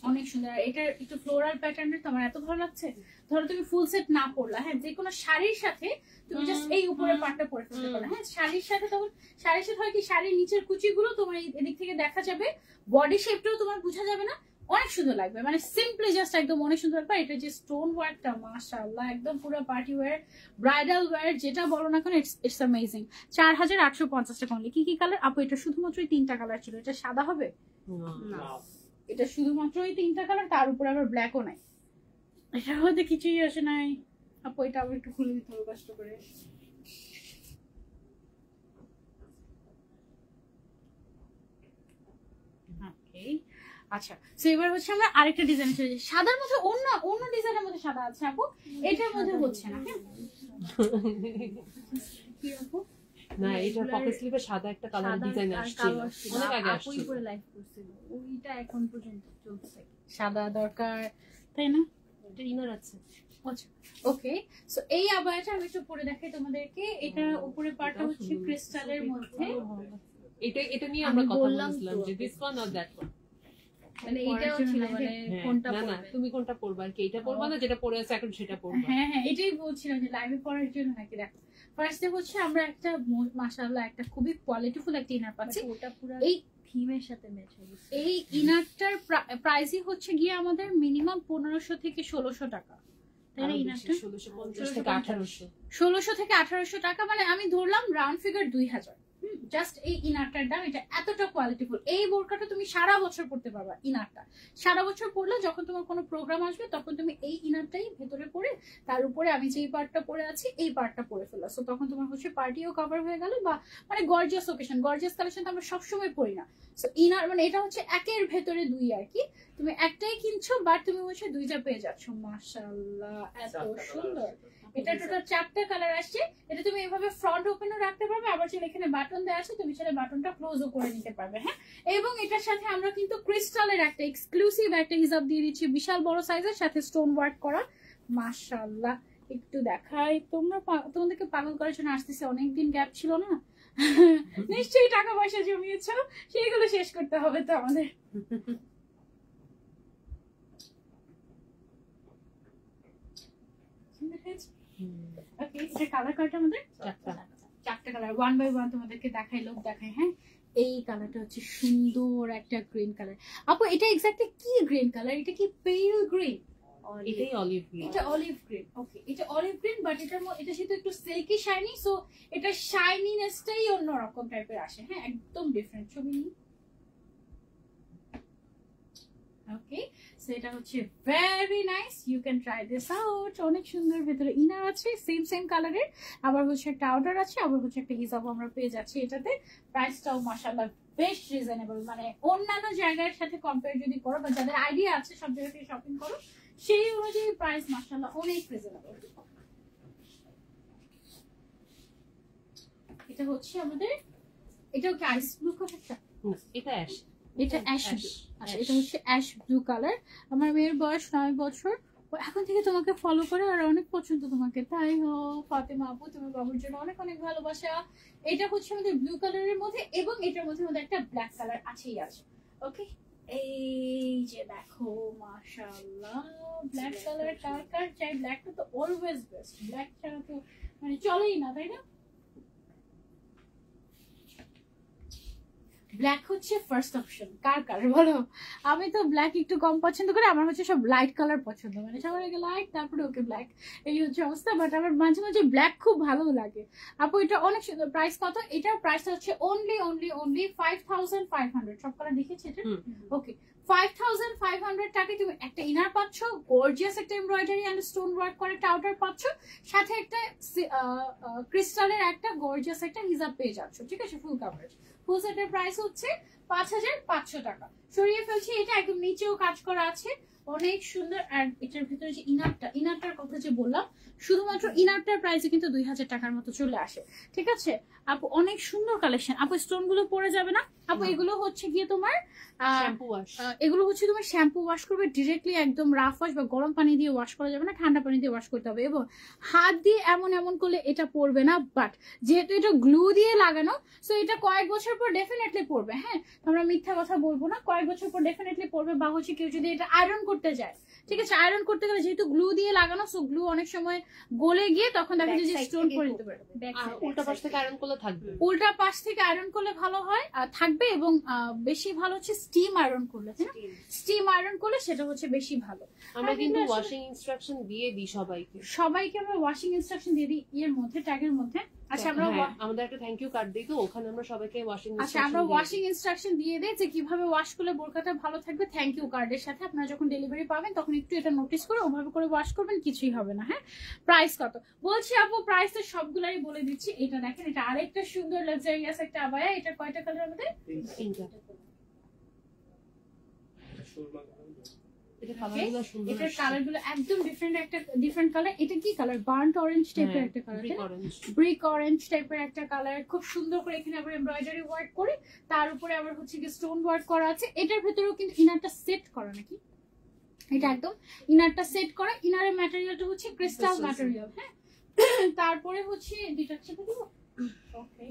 অনেক সুন্দর। আর এটার একটু ফ্লোরাল প্যাটার্নের তো আমার এত ভালো লাগছে। ধরো তুমি ফুল সেট না পরলা, হ্যাঁ, যে কোনো শাড়ির সাথে তুমি জাস্ট এই উপরের পার্টটা পরে ফেলতে পারো। হ্যাঁ, শাড়ির সাথে তখন শাড়ির সাথে হয় কি, শাড়ির নিচের কুচিগুলো তোমার এদিক থেকে দেখা যাবে, বডি শেপটাও তোমার বোঝা যাবে না, অনেক সুন্দর লাগবে। মানে সিম্পলি জাস্ট একদম অনেক সুন্দর লাগবে। এটা যে স্টোন ওয়ার্কটা, মাশাআল্লাহ, একদম পুরো পার্টি ওয়্যার, ব্রাইডাল ওয়্যার, যেটা বলো না কেন, ইটস অ্যামেজিং। 4850 টাকা অনলি। কি কি কালার আপু? এটা শুধুমাত্র এই 3টা কালার ছিল। এটা সাদা হবে না, এটা শুধুমাত্র এই 3টা কালার, তার উপরে আবার ব্ল্যাকও নাই। এটার মধ্যে কিছুই আসে নাই আপু। এটা আবার একটু খুলে দিতে হবে কষ্ট করে। আচ্ছা, সো এবার হচ্ছে আমরা আরেকটা ডিজাইন চলে যাই। সাদার মধ্যে অন্য অন্য ডিজাইনের মধ্যে সাদা আছে আপু, এটার মধ্যে হচ্ছে না। হ্যাঁ, কি আপু? না, এটা পকেট স্লিপে সাদা একটা কালার ডিজাইন আসছিল অনেক আগে আপুই আসছিল। পরে লাইভ করছিল, ওইটা এখন পর্যন্ত চলছে। সাদা দরকার, তাই না? এটা ইনার আছে। আচ্ছা, ওকে। সো এই আবায়াটা আমি একটু পরে দেখাই তোমাদেরকে। এটা উপরে পার্টটা হচ্ছে ক্রিস্টালের মধ্যে। এটা নিয়ে আমরা কথা বললাম বলছিলাম তো। যে this one or that one. মানে এটাও ছিল, মানে কোনটা না না, পরবে? তুমি কোনটা পরবা আর কি? এটা পরবা না যেটা পরে আছে এখন সেটা পরবা? হ্যাঁ হ্যাঁ, এটাই বলছিলাম যে লাইভে পড়ার জন্য নাকি। দেখো, ফার্স্টে হচ্ছে আমরা একটা মাশাআল্লাহ একটা খুবই কোয়ালিটিফুল একটা ইনার পাচ্ছি। ওটা পুরো এই থিমের সাথে ম্যাচ হয়ে গেছে। এই ইনারটার প্রাইসই হচ্ছে গিয়ে আমাদের মিনিমাম 1500 থেকে 1600 টাকা, তাই না? ইনারটা 1650 থেকে 1800। 1600 থেকে 1800 টাকা, মানে আমি ধরলাম রাউন্ড ফিগার 2000। জাস্ট এই ইনারটার দাম এটা এতটা কোয়ালিটিফুল। এই বোরকাটা তুমি সারা বছর পরতে পারবা। ইনারটা সারা বছর পরলে যখন তোমার কোনো প্রোগ্রাম আসবে তখন তুমি এই ইনারটাই ভেতরে পরে তার উপরে আমি যেই পার্টটা পরে আছি এই পার্টটা পরে ফেলা। সো তখন তোমার হচ্ছে পার্টিও কভার হয়ে গেল, বা মানে গর্জিয়াস ওকেশন, গর্জিয়াস কালেকশন তো আমরা সবসময় পরি না। সো ইনার মানে এটা হচ্ছে একের ভেতরে দুই আর কি। তুমি একটাই কিনছো বাট তুমি হচ্ছে দুইটা পেয়ে যাচ্ছ। মাশাআল্লাহ, এত সুন্দর। এটা টোটাল 4টা কালার আসছে। এটা তুমি এভাবে ফ্রন্ট ওপেনও রাখতে পারবে, আবার চাইলে এখানে বাটন দেওয়া আছে, তুমি চাইলে বাটনটা ক্লোজও করে নিতে পারবে। হ্যাঁ, এবং এটার সাথে আমরা কিন্তু ক্রিস্টালের একটা এক্সক্লুসিভ একটা হিজাব দিয়ে দিচ্ছি, বিশাল বড় সাইজের, সাথে স্টোন ওয়ার্ক করা। মাশাআল্লাহ, একটু দেখাই। তোমাদেরকে পাগল করার জন্য আসতেছে, অনেকদিন গ্যাপ ছিল না। নিশ্চয়ই টাকা পয়সা জমিয়েছো, সেইগুলো শেষ করতে হবে তো আমাদের। ওকে, এটা কালার কার্ড আমাদের 4টা। চারটা কালার 1 বাই 1 তোমাদেরকে দেখাই, লোক দেখাই। হ্যাঁ, এই কালারটা হচ্ছে সুন্দর একটা গ্রিন কালার। আপু এটা এক্স্যাক্টলি কি গ্রিন কালার? এটা কি পেল গ্রিন? এটাই অলিভ গ্রিন। এটা অলিভ গ্রিন। ওকে, এটা অলিভ গ্রিন, বাট এটা যেহেতু একটু সিল্কি শাইনি, সো এটা শাইনিনেসটাই অন্যরকম টাইপের আসে। হ্যাঁ, একদম ডিফারেন্ট। ছবি নিই। ওকে, সো এটা হচ্ছে very nice, you can try this out. অনেক সুন্দর, ভেতরে ইনার আছে সেম কালারের, আবার হচ্ছে একটা আউটার আছে, আবার হচ্ছে একটা হিজাব আমরা পেয়ে যাচ্ছি এটাতে। প্রাইসটাও মাশাআল্লাহ বেশ রিজনেবল, মানে অন্যান্য জায়গার সাথে কম্পেয়ার যদি করো বা যাদের আইডিয়া আছে সব জায়গা থেকে শপিং করো, সেই অনুযায়ী প্রাইস মাশাআল্লাহ অনেক রিজনেবল। এটা হচ্ছে আমাদের, এটাও কি আইস ব্লু কালারটা? এটা অ্যাশ। এটা অ্যাশ। আচ্ছা, এটা হচ্ছে অ্যাশ ব্লু কালার। আমার মেয়ের বয়স 9 বছর, ও এখন থেকে তোমাকে ফলো করে আর অনেক পছন্দ তোমাকে। তাই হো ফাতেমা আপু, তুমি বাবুর জন্য অনেক অনেক ভালোবাসা। এটা হচ্ছে আমাদের ব্লু কালারের মধ্যে, এবং এটার মধ্যে আমাদের একটা ব্ল্যাক কালার আছেই আছে। ওকে, এই যে দেখো মাশাআল্লাহ, ব্ল্যাক কালার কার কার চাই? ব্ল্যাকটা তো অলওয়েজ বেস্ট, ব্ল্যাক ছাড়া তো মানে চলেই না, তাই না? ব্ল্যাক হচ্ছে ফার্স্ট অপশন। কার কার বলো? আমি তো ব্ল্যাক একটু কম পছন্দ করি, আমার হচ্ছে সব লাইট কালার পছন্দ, মানে সবার আগে লাইট তারপরে ওকে ব্ল্যাক, এই হচ্ছে অবস্থা। বাট আমার মাঝে মাঝে ব্ল্যাক খুব ভালো লাগে। আপু এটা অনেক সুন্দর। প্রাইস কত? এটার প্রাইস হচ্ছে অনলি 5500। সব কালার দেখেছি এটা। ওকে, 5500 টাকায় তুমি একটা ইনার পাচ্ছ, গর্জিয়াস একটা এমব্রয়ডারি এন্ড স্টোন ওয়ার্ক করে একটা আউটার পাচ্ছ, সাথে একটা ক্রিস্টালের একটা গর্জিয়াস একটা হিজাব পেয়ে যাচ্ছ। ঠিক আছে, ফুল কভারেজ। ফুল সেটের প্রাইস হচ্ছে 5500 টাকা। সরিয়ে ফেলছি, এটা একদম নিচেও কাজ করা আছে, অনেক সুন্দর। আর এটার ভিতরে যে ইনারটার কথা যে বললাম, শুধুমাত্র ইনারটার প্রাইসে কিন্তু 2000 টাকার মতো চলে আসে। ঠিক আছে আপু, অনেক সুন্দর কালেকশন। আপু স্টোন গুলো পড়ে যাবে না আপু? এগুলো হচ্ছে গিয়ে তোমার শ্যাম্পু ওয়াশ। এগুলো হচ্ছে তোমার শ্যাম্পু ওয়াশ করবে ডিরেক্টলি, একদম রাফ ওয়াশ বা গরম পানি দিয়ে ওয়াশ করা যাবে না, ঠান্ডা পানি দিয়ে ওয়াশ করতে হবে। এবং হাত দিয়ে এমন করলে এটা পড়বে না, বাট যেহেতু এটা গ্লু দিয়ে লাগানো, সো এটা কয়েক বছর পর ডেফিনেটলি পড়বে। হ্যাঁ, আমরা মিথ্যা কথা বলবো না, কয়েক বছর পর ডেফিনেটলি পড়বে। বা হচ্ছে কেউ যদি এটা আয়রন করতে যায়, ঠিক আছে, আয়রন করতে গেলে যেহেতু গ্লু দিয়ে লাগানো, সো গ্লু অনেক সময় গলে গিয়ে তখন দেখা যায় যে স্টোন পড়ে যেতে পারে। উল্টা পাশ থেকে আয়রন করলে থাকবে। উল্টা পাশ থেকে আয়রন করলে ভালো হয়, থাকবে। এবং বেশি ভালো হচ্ছে স্টিম আয়রন করলে, স্টিম আয়রন করলে সেটা হচ্ছে বেশি ভালো। আমরা কিন্তু ওয়াশিং ইনস্ট্রাকশন দিয়ে দিই সবাইকে আমরা ওয়াশিং ইনস্ট্রাকশন দিয়ে দিই এর মধ্যে, ট্যাগের মধ্যে। আচ্ছা, আমরা আমাদের একটা থ্যাংক ইউ কার্ড দিই, তো ওখানে আমরা সবাইকে ওয়াশিং আচ্ছা আমরা ওয়াশিং ইনস্ট্রাকশন দিয়ে দেই যে কিভাবে ওয়াশ করলে বোরকাটা ভালো থাকবে। থ্যাংক ইউ কার্ডের সাথে আপনারা যখন ডেলিভারি পাবেন তখন একটু এটা নোটিস করে ওভাবে করে ওয়াশ করবেন, কিছুই হবে না। হ্যাঁ, প্রাইস কত বলছি আপু? প্রাইস তো সবগুলাই বলে দিচ্ছি। এটা দেখেন, এটা আরেকটা সুন্দর লাক্সারিয়াস একটা আবায়া। এটা কয়টা কালার আমাদের? 3টা। এটার কালার গুলো একদম ডিফারেন্ট কালার। এটা কি কালার? বার্ন্ট অরেঞ্জ টাইপের একটা কালার, ব্রিক অরেঞ্জ টাইপের একটা কালার। খুব সুন্দর করে এখানে আবার এমব্রয়ডারি ওয়ার্ক করে, তার উপরে আবার হচ্ছে কি স্টোন ওয়ার্ক করা আছে। এটার ভেতরেও কিন্তু ইনারটা সেট করা, নাকি এটা একদম ইনারটা সেট করা। ইনারের ম্যাটেরিয়ালটা হচ্ছে ক্রিস্টাল ম্যাটেরিয়াল। হ্যাঁ, তারপরে হচ্ছে দুইটা একসাথে দিব। ওকে,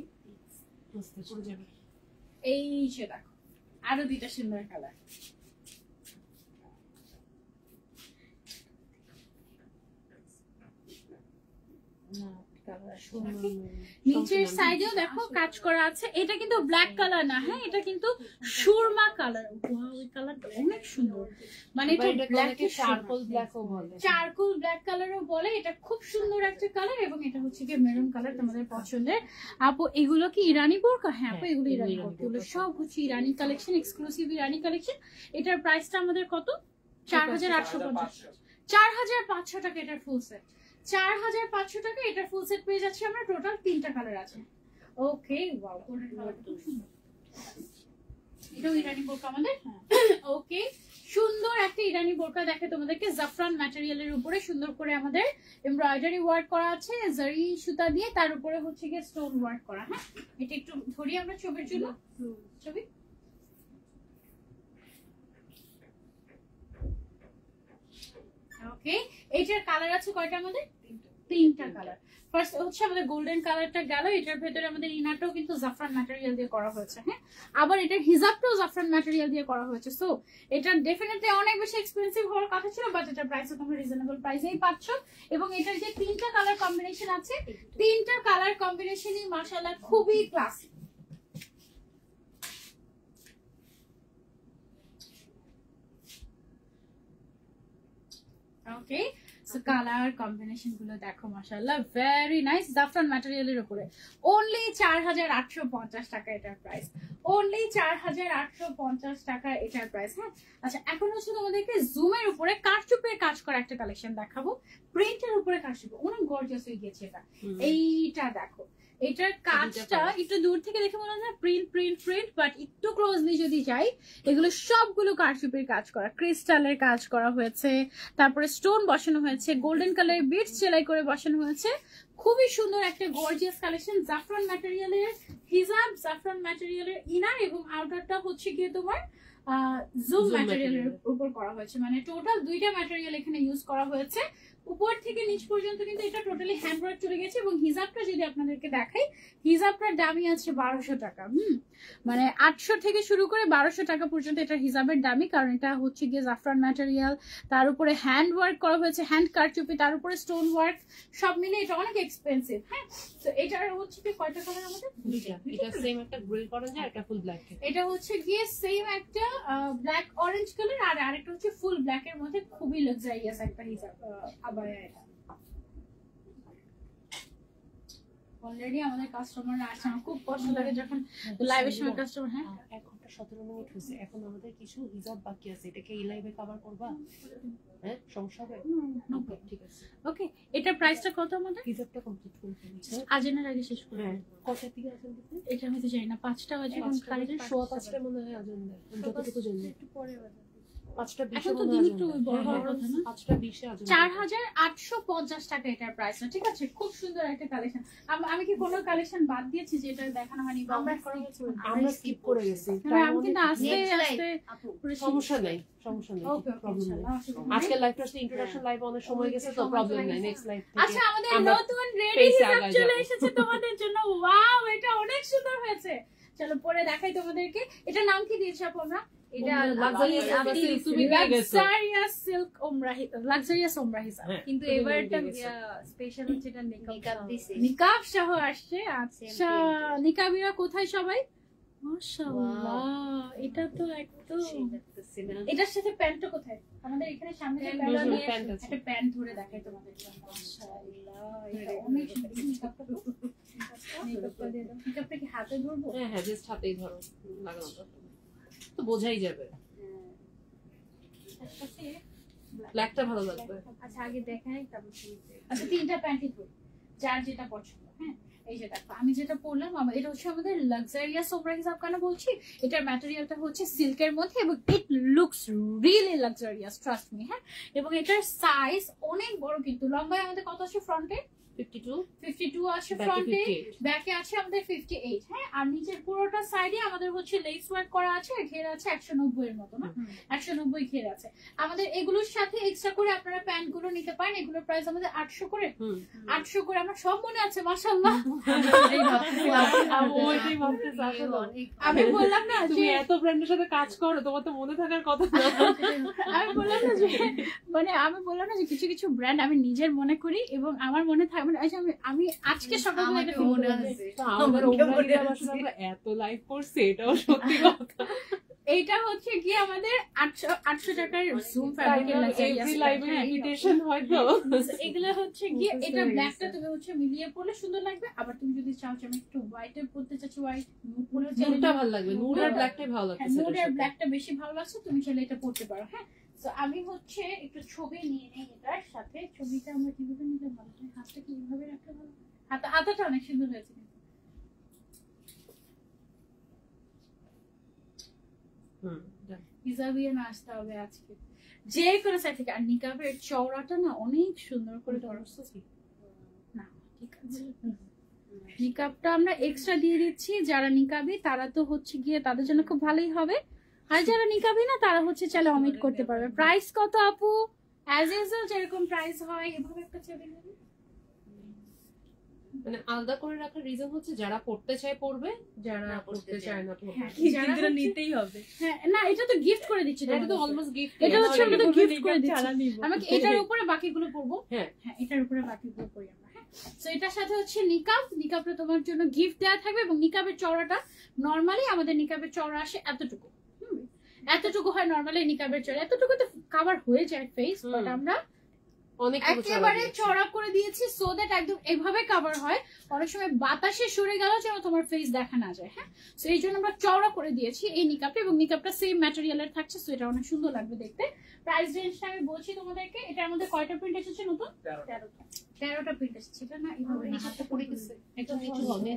এই যে দেখো আরো দুইটা সুন্দর কালার। নিচের সাইডেও দেখো কাজ করা আছে। এটা কিন্তু ব্ল্যাক কালার না, হ্যাঁ, এটা কিন্তু সুরমা কালার। ওয়াও, এই কালারটা অনেক সুন্দর, মানে এটা ব্ল্যাক চারকোল ব্ল্যাকও বলে, চারকোল ব্ল্যাক কালারও বলে। এটা খুব সুন্দর একটা কালার, এবং এটা হচ্ছে কি মেরুন কালার, তোমাদের পছন্দের। আপু এগুলো কি ইরানি বোরকা? হ্যাঁ আপু, এগুলো ইরানি বোরকা, এগুলো সব হচ্ছে ইরানি কালেকশন, এক্সক্লুসিভ ইরানি কালেকশন। এটার প্রাইসটা আমাদের কত? 4850, 4500 টাকা এটার ফুল সেট। 4500 টাকা এটার ফুল সেট পেয়ে যাচ্ছি আমরা। টোটাল 3টা কালার আছে। ওকে, ওয়াও, গোল্ডেন কালারটা খুব সুন্দর। এটাও ইরানি বোরকা আমাদের। ওকে, সুন্দর একটা ইরানি বোরকা দেখে তোমাদেরকে, জাফরান ম্যাটেরিয়ালের উপরে সুন্দর করে আমাদের এমব্রয়ডারি ওয়ার্ক করা আছে জারি সুতা দিয়ে, তার উপরে হচ্ছে গিয়ে স্টোন ওয়ার্ক করা। হ্যাঁ, এটা একটু ধরি আমরা ছবির জন্য। ছবি ওকে, এইটার কালার আছে কয়টা আমাদের? 3টা কালার। ফার্স্ট হচ্ছে আমাদের গোল্ডেন কালারটা গেল, এটার ভেতরে আমাদের ইনারটাও কিন্তু জাফরান ম্যাটেরিয়াল দিয়ে করা হয়েছে। হ্যাঁ, আবার এটার হিজাবটাও জাফরান ম্যাটেরিয়াল দিয়ে করা হয়েছে। সো এটা ডেফিনেটলি অনেক বেশি এক্সপেন্সিভ হওয়ার কথা ছিল, বাট এটার প্রাইসও তোমরা রিজনেবল প্রাইসেই পাচ্ছ। এবং এটার যে 3টা কালার কম্বিনেশন আছে, 3টা কালার কম্বিনেশনই মাশাআল্লাহ খুবই ক্লাসি। ওকে, সো কালার কম্বিনেশন গুলো দেখো মাশাআল্লাহ ভেরি নাইস, জাফরান ম্যাটেরিয়ালের উপরে অনলি 4850 টাকা এটার প্রাইস, অনলি 4850 টাকা এটার প্রাইস। হ্যাঁ, আচ্ছা এখন হচ্ছে তোমাদেরকে জুমের উপরে কারচুপের কাজ করা একটা কালেকশন দেখাবো, প্রিন্টের উপরে কারচুপ, অনেক গর্জিয়াস হয়ে গেছে এটা। এইটা দেখো, এটার কাজটা একটু দূর থেকে দেখে মনে হয় প্রিন্ট প্রিন্ট প্রিন্ট, বাট একটু ক্লোজলি যদি যাই, এগুলো সবগুলো কারচুপের কাজ করা, ক্রিস্টালের কাজ করা হয়েছে, তারপরে স্টোন বসানো হয়েছে, গোল্ডেন কালারের বিটস সেলাই করে বসানো হয়েছে। খুবই সুন্দর একটা গর্জিয়াস কালেকশন। জাফরান ম্যাটেরিয়ালের হিজাব, জাফরান ম্যাটেরিয়ালের ইনার এবং আউটারটা হচ্ছে গিয়ে তোমার জুম ম্যাটেরিয়ালের উপর করা হয়েছে, মানে টোটাল 2টা ম্যাটেরিয়াল এখানে ইউজ করা হয়েছে। উপর থেকে নিচ পর্যন্ত কিন্তু এটা টোটালি হ্যান্ডওয়ার্ক চলে গেছে। এবং হিজাবটা যদি আপনাদেরকে দেখাই, হিজাবটার দামই আছে 1200 টাকা। মানে 800 থেকে শুরু করে 1200 টাকা পর্যন্ত এটা হিজাবের দামই, কারণ এটা হচ্ছে গিয়ে জাফরান ম্যাটেরিয়াল, তার উপরে হ্যান্ড ওয়ার্ক করা হয়েছে, হ্যান্ড কারচুপি, তার উপরে স্টোন ওয়ার্ক, সব মিলে এটা অনেক এক্সপেন্সিভ। হ্যাঁ, তো এটার হচ্ছে কি কয়টা কালার আমাদের? এটা সেম একটা গ্রে অরেঞ্জ আর একটা ফুল ব্ল্যাক। এটা হচ্ছে গিয়ে সেম একটা ব্ল্যাক অরেঞ্জ কালার, আর আরেকটা হচ্ছে ফুল ব্ল্যাক এর মধ্যে খুবই লাক্সারিয়াস একটা হিজাব আবায়া। এটা অলরেডি আমাদের কাস্টমাররা আসছে, আমার খুব কষ্ট লাগে যখন লাইভের সময় কাস্টমার। হ্যাঁ, 1 ঘন্টা 17 মিনিট হয়েছে, এখন আমাদের কিছু হিজাব বাকি আছে, এটাকে এই লাইভে কভার করবা? হ্যাঁ, সমস্যা হবে? ওকে, ঠিক আছে। ওকে, এটার প্রাইসটা কত আমাদের? হিজাবটা কমপ্লিট করে ফেলেছি। আজানের আগে শেষ করে। হ্যাঁ, কটা থেকে আছেন দিতে? এটা আমি তো জানি না, 5টা বাজে এখন, কারেন্ট 5:15 মনে হয় আজান দেয়, যতটুকু জানি। একটু পরে বাজে। 5:20 এখন তো দিন একটু বড় হওয়ার কথা না? 5:20 আজান। 4850 টাকা এটার প্রাইস। ঠিক আছে, খুব সুন্দর একটা কালেকশন। আমি কি কোনো কালেকশন বাদ দিয়েছি যেটা দেখানো হয়নি বা আমরা করা হয়েছে? আমরা স্কিপ করে গেছি। হ্যাঁ, আমি কিন্তু আস্তে আস্তে সমস্যা নাই, সমস্যা নাই, ওকে, প্রবলেম নাই। ইনশাআল্লাহ। আজকে লাইভটা আসলে ইন্ট্রোডাকশন লাইভ অনেক সময় গেছে, তো প্রবলেম নাই, নেক্সট লাইভ থেকে আচ্ছা, আমাদের আমরা নতুন রেডি পেজে হিজাব আগায় চলে যাবো। এসেছে তোমাদের জন্য। ওয়াও, এটা অনেক সুন্দর হয়েছে। চলো পরে দেখাই তোমাদেরকে। এটা নাম কি দিয়েছি আপু আমরা? এটা লাক্সারিয়াস আপনি তুমি পেয়ে গেছো। লাক্সারিয়াস সিল্ক ওমরা, লাক্সারিয়াস ওমরা হিজাব। কিন্তু তুমি এবারটা পেয়ে গেছো। স্পেশাল হচ্ছে এটা মেকআপ দিছে। নিকাব সহ আসছে। আচ্ছা, print। নিকাবিরা কোথায় সবাই? মাশাআল্লাহ, এটা তো একদম। এটার সাথে প্যান্টটা কোথায়? আমাদের এখানে সামনে যে প্যান্ট প্যান্ট নিয়ে প্যান্ট আছে। একটা প্যান্ট ধরে দেখাই তোমাদের জন্য। মাশাআল্লাহ, এটা অনেক সুন্দর। নিকাবটা তো নিকাবটা দিয়ে দাও। নিকাবটা কি হাতে ধরবো? হ্যাঁ হ্যাঁ, জাস্ট হাতেই ধরো, লাগানো তো বোঝাই যাবে। ব্ল্যাকটা ভালো লাগবে। আচ্ছা আগে দেখাই তারপর শুনতে। আচ্ছা, 3টা প্যান্টই ধরি, যার যেটা পছন্দ। হ্যাঁ, এই যে দেখো, আমি যেটা পরলাম, এটা হচ্ছে আমাদের লাক্সারিয়াস ওমরা হিসাব কেন বলছি, এটার ম্যাটেরিয়ালটা হচ্ছে সিল্কের মধ্যে এবং it looks really luxurious, trust me. হ্যাঁ, এবং এটার সাইজ অনেক বড়, কিন্তু লম্বায় আমাদের কত আছে? ফ্রন্টে 52 আছে, ফ্রন্টে, ব্যাকে আছে আমাদের 58। হ্যাঁ, আর নিচের পুরোটা সাইডে আমাদের হচ্ছে লেস ওয়ার্ক করা আছে, আর ঘের আছে 190 এর মতো না, 190 ঘের আছে আমাদের। এগুলোর সাথে এক্সট্রা করে আপনারা প্যান্ট গুলো নিতে পারেন, এগুলোর প্রাইস আমাদের 800 করে। 800 করে, আমার সব মনে আছে মাশাআল্লাহ। আমি বললাম না তুমি যে এত ব্র্যান্ডের সাথে কাজ করো, তোমার তো মনে থাকার কথা না। আমি বললাম না যে কিছু কিছু ব্র্যান্ড আমি নিজের মনে করি এবং আমার মনে থাকে। মানে আমি আজকে সকালবেলা এটা মনে মনে আছে। তো আমাদের ওমরা আসলে আমরা এত লাইভ করছি, এটাও সত্যি কথা। এইটা হচ্ছে কি আমাদের 800 টাকার জুম ফ্যাব্রিকের এভরি লাইভে ইনভিটেশন হয় তো। এগুলো হচ্ছে কি, এটা ব্ল্যাকটা তুমি হচ্ছে মিলিয়ে পরলে সুন্দর লাগবে। আবার তুমি যদি চাও যে আমি একটু হোয়াইটে পরতে চাচ্ছি, হোয়াইট নুড পরলে নুডটা ভালো লাগবে, নুড আর ব্ল্যাকটাই ভালো লাগবে। নুড আর ব্ল্যাকটা বেশি ভালো লাগছে, তুমি চাইলে এটা পরতে পারো। হ্যাঁ, তো আমি হচ্ছে একটু ছবি নিয়ে নেই এটার সাথে। ছবিটা আমরা কিভাবে নিলে ভালো হয়? হাতটা কি এইভাবে রাখলে ভালো? হাতাটা অনেক সুন্দর হয়েছে কিন্তু। হিজাবিয়া না আসতে হবে আজকে যে কোনো সাইড থেকে। আর নিকাবের চওড়াটা না অনেক সুন্দর করে ধরছে না, ঠিক আছে। নিকাবটা আমরা এক্সট্রা দিয়ে দিচ্ছি, যারা নিকাবি তারা তো হচ্ছে গিয়ে তাদের জন্য খুব ভালোই হবে, আর যারা নিকাবি না তারা হচ্ছে চাইলে অমিট করতে পারবে। প্রাইস কত আপু? অ্যাজ ইউজুয়াল যেরকম প্রাইস হয় এভাবে একটা ছবি নেবে। মানে আলাদা করে রাখার রিজন হচ্ছে যারা পড়তে চায় পড়বে, যারা না পড়তে পড়তে চায় না পড়বে। হ্যাঁ, কিন্তু যারা নিতেই হবে। হ্যাঁ না, এটা তো গিফট করে দিচ্ছি এটা তো তোমাদেরকে। Almost gift. এটা হচ্ছে আমাদের গিফট করে দিচ্ছি। ছাড়া নিব। আমাকে এটার উপরে বাকিগুলো পরবো। হ্যাঁ। হ্যাঁ, এটার উপরে বাকিগুলো পরি আমরা। হ্যাঁ, তো এটার সাথে হচ্ছে নিকাব। নিকাবটা তোমার জন্য গিফট দেওয়া থাকবে এবং নিকাবের চওড়াটা নরমালি আমাদের নিকাবের চওড়া আসে এতটুকু। এতটুকু হয় নরমালি নিকাবের চওড়া, এতটুকু তো কভার হয়ে যায় ফেস, বাট আমরা অনেক একেবারে চড়া করে দিয়েছি সো দ্যাট একদম এভাবে কভার হয়। অনেক সময় বাতাসে সরে গেল যেন তোমার ফেস দেখা না যায়। হ্যাঁ, সো এই জন্য আমরা চওড়া করে দিয়েছি এই নিকাবটা, এবং নিকাবটা সেম ম্যাটেরিয়ালের থাকছে, সো এটা অনেক সুন্দর লাগবে দেখতে। প্রাইস রেঞ্জটা আমি বলছি তোমাদেরকে। এটার মধ্যে কয়টা প্রিন্ট এসেছে নতুন? 13টা প্রিন্ট এসেছে। এটা না এইভাবে নিকাবটা পরে গেছে, একটু নিচু হবে,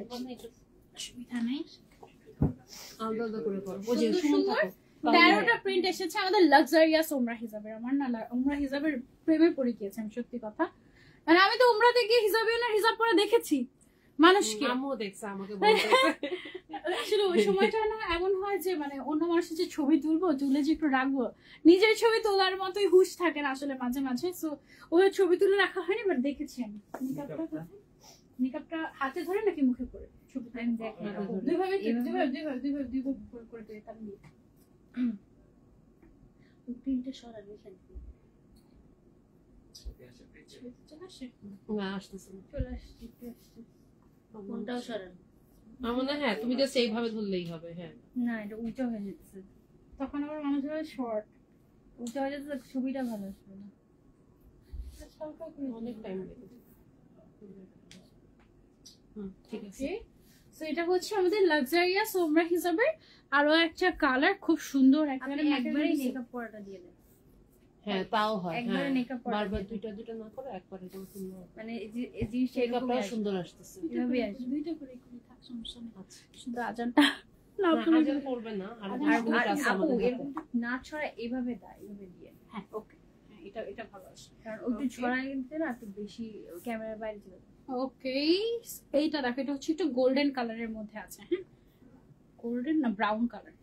অসুবিধা নেই। আলাদা করে করো। ও যে সুন্দর সুন্দর সুন্দর থাকো। 13টা প্রিন্ট এসেছে আমাদের লাক্সারিয়াস উমরা হিজাবের। আমার না উমরা হিজাবের প্রেমে পড়ে গিয়েছে আমি, সত্যি কথা। মানে আমি তো উমরাতে গিয়ে হিজাবিয়ানার হিজাব পরে দেখেছি মানুষকে। আমিও দেখছি, আমাকে বলতেছে। আসলে ওই সময়টা না এমন হয় যে মানে অন্য মানুষের যে ছবি তুলবো, তুলে যে একটু রাখবো, নিজের ছবি তোলার মতোই হুশ থাকে না আসলে মাঝে মাঝে। সো ওই ছবি তুলে রাখা হয়নি, বাট দেখেছি আমি। নিকাবটা কোথায়? নিকাবটা হাতে ধরে নাকি মুখে করে? ছবি আমি দেখি দুইভাবে করে করে তার নিয়ে প্রিন্টটা সরানো এখান থেকে। চলে আসে, না, আসতেছে না। চলে আসছে, একটু আসছে। কোনটাও সরানো। আমার মনে হয় হ্যাঁ, তুমি জাস্ট এইভাবে ধরলেই হবে। হ্যাঁ, না, এটা উল্টো হয়ে যাচ্ছে। তখন আবার মানুষ শর্ট উল্টো হয়ে যাচ্ছে, ছবিটা ভালো আসবে না। অনেক টাইম লেগে যায়। ঠিক আছে। ওকে, সো এটা হচ্ছে আমাদের লাক্সারিয়াস ওমরা হিসাবে আরো একটা কালার, খুব সুন্দর একটা আপনি একবারই মেকআপ পরাটা দিয়ে দেন। হ্যাঁ, তাও হয়। একবারে হ্যাঁ, makeup করা বারবার যায়। দুইটা দুইটা না করে একবারে করে সুন্দর। মানে এই জিনিসটা মেকআপটাও এরকমই সুন্দর আসতেছে। এভাবেই আসবে। দুইটা করে করে থাক, সমস্যা নেই। আচ্ছা। শুধু আজানটা না না, পড়ে আজান গেলে। করবে না। আর আর- আর বহুত আছে আপু আমাদের হাতে। এরকম না ছড়া এভাবে দেয়, এভাবে দিয়ে। হ্যাঁ, ওকে, হ্যাঁ, এটা ভালো আছে। কারণ ওইটা Okay. ছড়ায় কিন্তু না একটু বেশি ক্যামেরার বাইরে চলে যায়। ওকে, এইটা দেখো, এটা হচ্ছে একটু গোল্ডেন কালারের মধ্যে আছে। হ্যাঁ, গোল্ডেন না brown colour,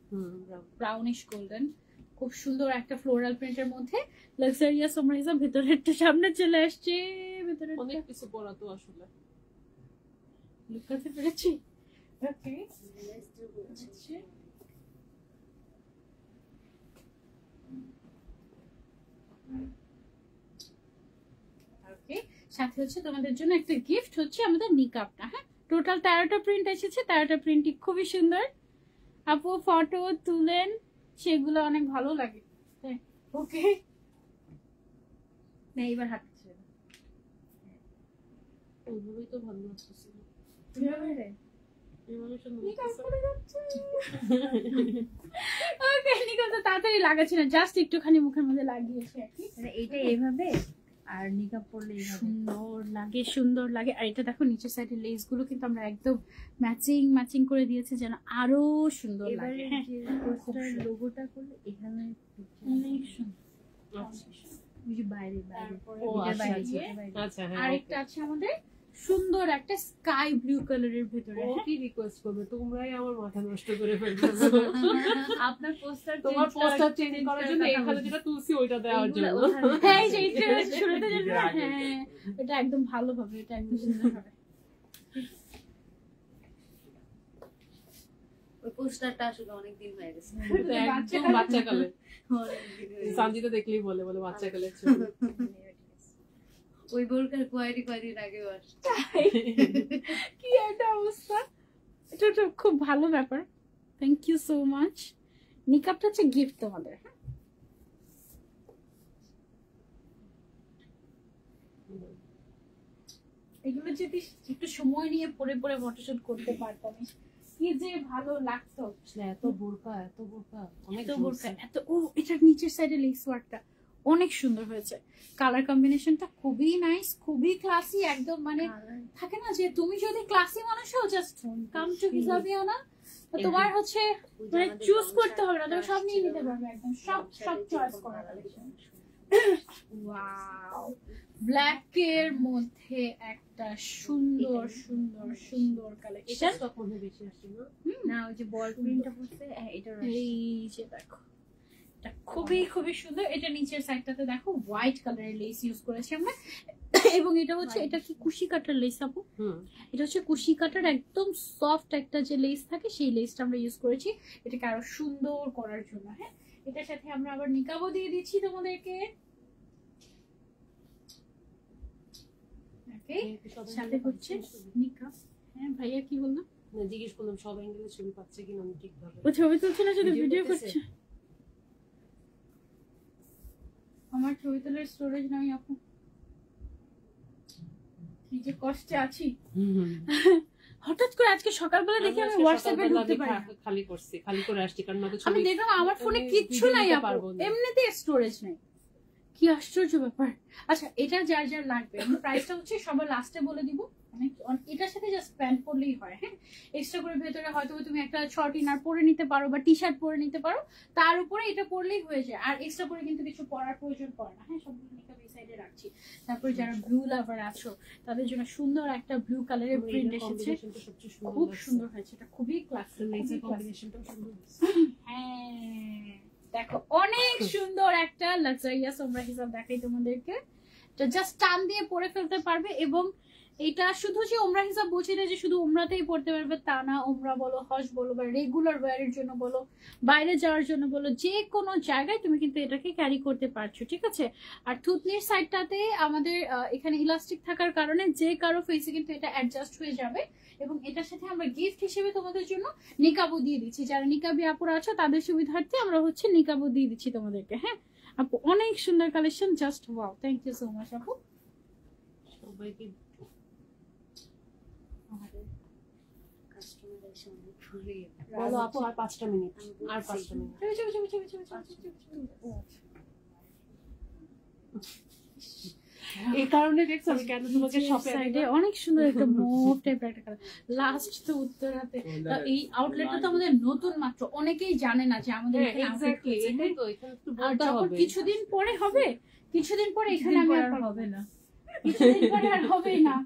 brown. Brownish golden, খুব সুন্দর একটা ফ্লোরাল প্রিন্টের মধ্যে লাক্সারিয়াস ওমরা হিসাব। ভেতরেরটা সামনে চলে আসছে, ভেতরের অনেক কিছু পড়া তো আসলে। লুকাতে পেরেছি। ওকে, ওকে, সাথে হচ্ছে তোমাদের জন্য একটা গিফট হচ্ছে আমাদের নিকাবটা। হ্যাঁ, টোটাল 13টা প্রিন্ট এসেছে, 13টা প্রিন্টই খুবই সুন্দর। আপু ফটো তুলেন, সেগুলো অনেক ভালো লাগে। হ্যাঁ, ওকে, না এবার হাত ছেড়ে দাও। ওইভাবেই তো ভালো লাগতেছে। এভাবে? এভাবে সুন্দর নিকাব লাগতেছে। পরে যাচ্ছে। ওকে, নিকাব তো তাড়াতাড়ি লাগাচ্ছে না, জাস্ট একটুখানি মুখের মধ্যে লাগিয়েছে আর কি। মানে এইটা এভাবে আর নিকাব পরলে এইভাবে। সুন্দর লাগে, সুন্দর লাগে। আর এটা দেখো নিচের সাইডের লেস গুলো কিন্তু আমরা একদম ম্যাচিং করে দিয়েছি যেন আরো সুন্দর এবারে লাগে। হ্যাঁ, যে পোস্টার লোগোটা করলে এখানে অনেক সুন্দর। আচ্ছা। ওই যে বাইরে তারপরে ও, এটার আচ্ছা, বাইরে, আচ্ছা। এটার বাইরে। আচ্ছা, হ্যাঁ। আরেকটা আছে আমাদের সুন্দর একটা স্কাই ব্লু কালারের ভিতরে। ও কি রিকোয়েস্ট করবে? তোমরাই আমার মাথা নষ্ট করে ফেলতেছো। আপনার পোস্টার তোমার পোস্টার চেঞ্জ করার জন্য এখানে যেটা তুলসি ওইটা দেওয়ার জন্য। হ্যাঁ, এই যে এটা শুরুতে যেটা, হ্যাঁ, এটা একদম ভালো হবে, এটা একদম সুন্দর হবে। ওই পোস্টারটা আসলে অনেকদিন হয়ে গেছে। একদম বাচ্চাকালে। অনেকদিন হয়ে গেছে। সানজিদা দেখলেই বলে বাচ্চাকালের ছবি। ওই বোরকার কোয়ারি কয়দিন আগেও আসছে। কি একটা অবস্থা, এটা তো খুব ভালো ব্যাপার। Thank you so much. নিকাবটা হচ্ছে গিফট তোমাদের। হ্যাঁ, এগুলো যদি একটু সময় নিয়ে পরে পরে ফটোশুট করতে পারতাম, কি যে ভালো লাগতো। আসলে এত বোরকা অনেক এত বোরকা, এত ও এটার নিচের সাইডে লেস ওয়ার্কটা অনেক সুন্দর হয়েছে। কালার কম্বিনেশনটা খুবই নাইস, খুবই ক্লাসি, একদম মানে থাকে না যে তুমি যদি ক্লাসি মানুষ হও জাস্ট কাম টু হিজাবিয়ানা, তোমার হচ্ছে মানে চুজ করতে হবে না, তুমি সব নিয়ে নিতে পারবে, একদম সব চয়েস করা কালেকশন। ওয়াও, ব্ল্যাক এর মধ্যে একটা সুন্দর সুন্দর সুন্দর এটা কালেকশন। স্টক মনে বেশি আসছে না? না ওই যে বল প্রিন্টটা পড়ছে, হ্যাঁ এটা এই যে দেখো, এটা খুবই খুবই সুন্দর। এটা নিচের সাইডটাতে দেখো হোয়াইট কালারের লেস ইউজ করেছি আমরা, এবং এটা হচ্ছে, এটা কি কুশি কাটার লেস আপু? এটা হচ্ছে কুশি কাটার একদম সফট একটা যে লেস থাকে সেই লেসটা আমরা ইউজ করেছি এটাকে আরো সুন্দর করার জন্য। হ্যাঁ, এটার সাথে আমরা আবার নিকাবও দিয়ে দিচ্ছি তোমাদেরকে। ওকে, সাথে হচ্ছে নিকাব। হ্যাঁ ভাইয়া কি বললো? জিজ্ঞেস করলাম সব অ্যাঙ্গেলে ছবি পাচ্ছে কিনা আমি ঠিকভাবে। ও ছবি তুলছে না, শুধু ভিডিও করতেছে। করছে। আমার ছবি তোলার স্টোরেজ নাই আপু, কি যে কষ্টে আছি। হঠাৎ করে আজকে সকালবেলা দেখি আমি হোয়াটসঅ্যাপে ঢুকতে পারি না। খালি করছি, খালি করে আসছি কারণ নয়তো আমি ছবি দেখলাম আমার ফোনে কিচ্ছু নাই আপু, পারবো না। এমনিতে স্টোরেজ নাই। কি আশ্চর্য ব্যাপার। আচ্ছা, এটা যার যার লাগবে আমি প্রাইসটা হচ্ছে সবার লাস্টে বলে দিব। মানে এটার সাথে জাস্ট প্যান্ট পরলেই হয়। হ্যাঁ, এক্সট্রা করে ভেতরে হয়তো তুমি একটা শর্ট ইনার পরে নিতে পারো বা টি শার্ট পরে নিতে পারো, তার উপরে এটা পরলেই হয়ে যায়। আর এক্সট্রা করে কিন্তু কিছু পরার প্রয়োজন পড়ে না। হ্যাঁ, সবগুলো নিকাব এই সাইডে রাখছি। তারপর যারা ব্লু লাভার আছো তাদের জন্য সুন্দর একটা ব্লু কালারের প্রিন্ট এসেছে, খুব সুন্দর হয়েছে। এটা খুবই ক্লাসিক, কম্বিনেশনটাও সুন্দর। হ্যাঁ দেখো অনেক সুন্দর একটা লাক্সারিয়াস ওমরা হিসাব দেখাই তোমাদেরকে। এটা জাস্ট টান দিয়ে পরে ফেলতে পারবে, এবং এটা শুধু যে ওমরা হিসাব বলছি না যে শুধু ওমরাতেই পড়তে পারবে তা না। ওমরা বলো, হজ বলো, বা রেগুলার ওয়্যারের জন্য বলো, বাইরে যাওয়ার জন্য বলো, যে কোনো জায়গায় তুমি কিন্তু এটাকে ক্যারি করতে পারছো। ঠিক আছে, আর থুতনির সাইডটাতে আমাদের এখানে ইলাস্টিক থাকার কারণে যে কারো ফেসে কিন্তু এটা অ্যাডজাস্ট হয়ে যাবে। এবং এটার সাথে আমরা গিফট হিসেবে তোমাদের জন্য নিকাবও দিয়ে দিচ্ছি। যারা নিকাবি আপুরা আছো তাদের সুবিধার্থে আমরা হচ্ছে নিকাবও দিয়ে দিচ্ছি তোমাদেরকে। হ্যাঁ আপু, অনেক সুন্দর collection, just wow, thank you so much আপু। সবাইকে বলো আপু আর 5টা মিনিট, আর 5টা মিনিট। এই কারণে দেখছো আমি কেন তোমাকে শপে সাইডে অনেক সুন্দর একটা মুভ টাইপের একটা কালার। লাস্ট তো উত্তরাতে এই আউটলেটটা তো আমাদের নতুন মাত্র, অনেকেই জানে না যে আমাদের এখানে আউটলেট এক্স্যাক্টলি, হয়েছে। এটাই তো এখানে তো আর বলতে যখন হবে। কিছুদিন পরে হবে, কিছুদিন পরে এখানে আমি আর হবে না। কিছুদিন পরে আর হবেই না।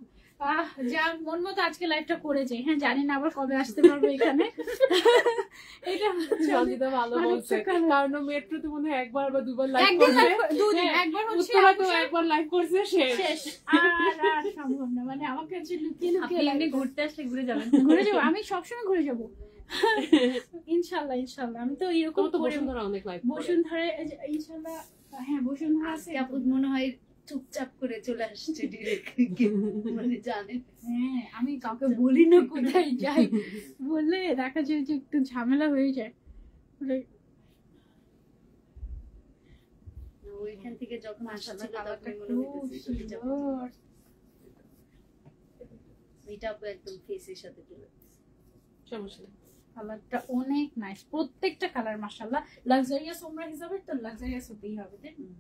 যা মন মতো আজকে লাইভটা করে যাই। হ্যাঁ, জানি না আবার কবে আসতে পারবো এখানে। এটা সঙ্গীতা ভালো বলছে, কারণ মেট্রোতে মনে হয় একবার বা দুবার লাইভ একদিন করছে। দুদিন একবার হচ্ছে উত্তরাতেও একবার লাইভ করছে, শেষ। আর সম্ভব না, মানে আমাকে হচ্ছে লুকিয়ে আপনি লুকিয়ে এমনি live ঘুরতে আসলে ঘুরে যাবেন। ঘুরে যাবো, আমি সবসময় ঘুরে যাবো। ইনশাল্লাহ ইনশাল্লাহ, আমি তো এরকম তোমার তো করে বসুন্ধরা অনেক লাইভ করে। বসুন্ধরায় ইনশাল্লাহ। হ্যাঁ, বসুন্ধরা আছে। আজকে আপু মনে হয় চুপচাপ করে চলে আসছে ডিরেক্ট, মানে জানেন। হ্যাঁ, আমি কাউকে বলি না কোথায় যাই, বললে দেখা যায় যে একটু ঝামেলা হয়ে যায়। ওইখান থেকে যখন আসছিল কালারটা তখন মনে খুব হইতেছে চলে যাবো। সুন্দর। এটা আপু একদম ফেসের সাথে চলে যাচ্ছে। সমস্যা নেই। কালারটা অনেক নাইস, প্রত্যেকটা কালার মাশাআল্লাহ। লাক্সারিয়াস ওমরা হিসাবে তো লাক্সারিয়াস হতেই হবে, তাই না?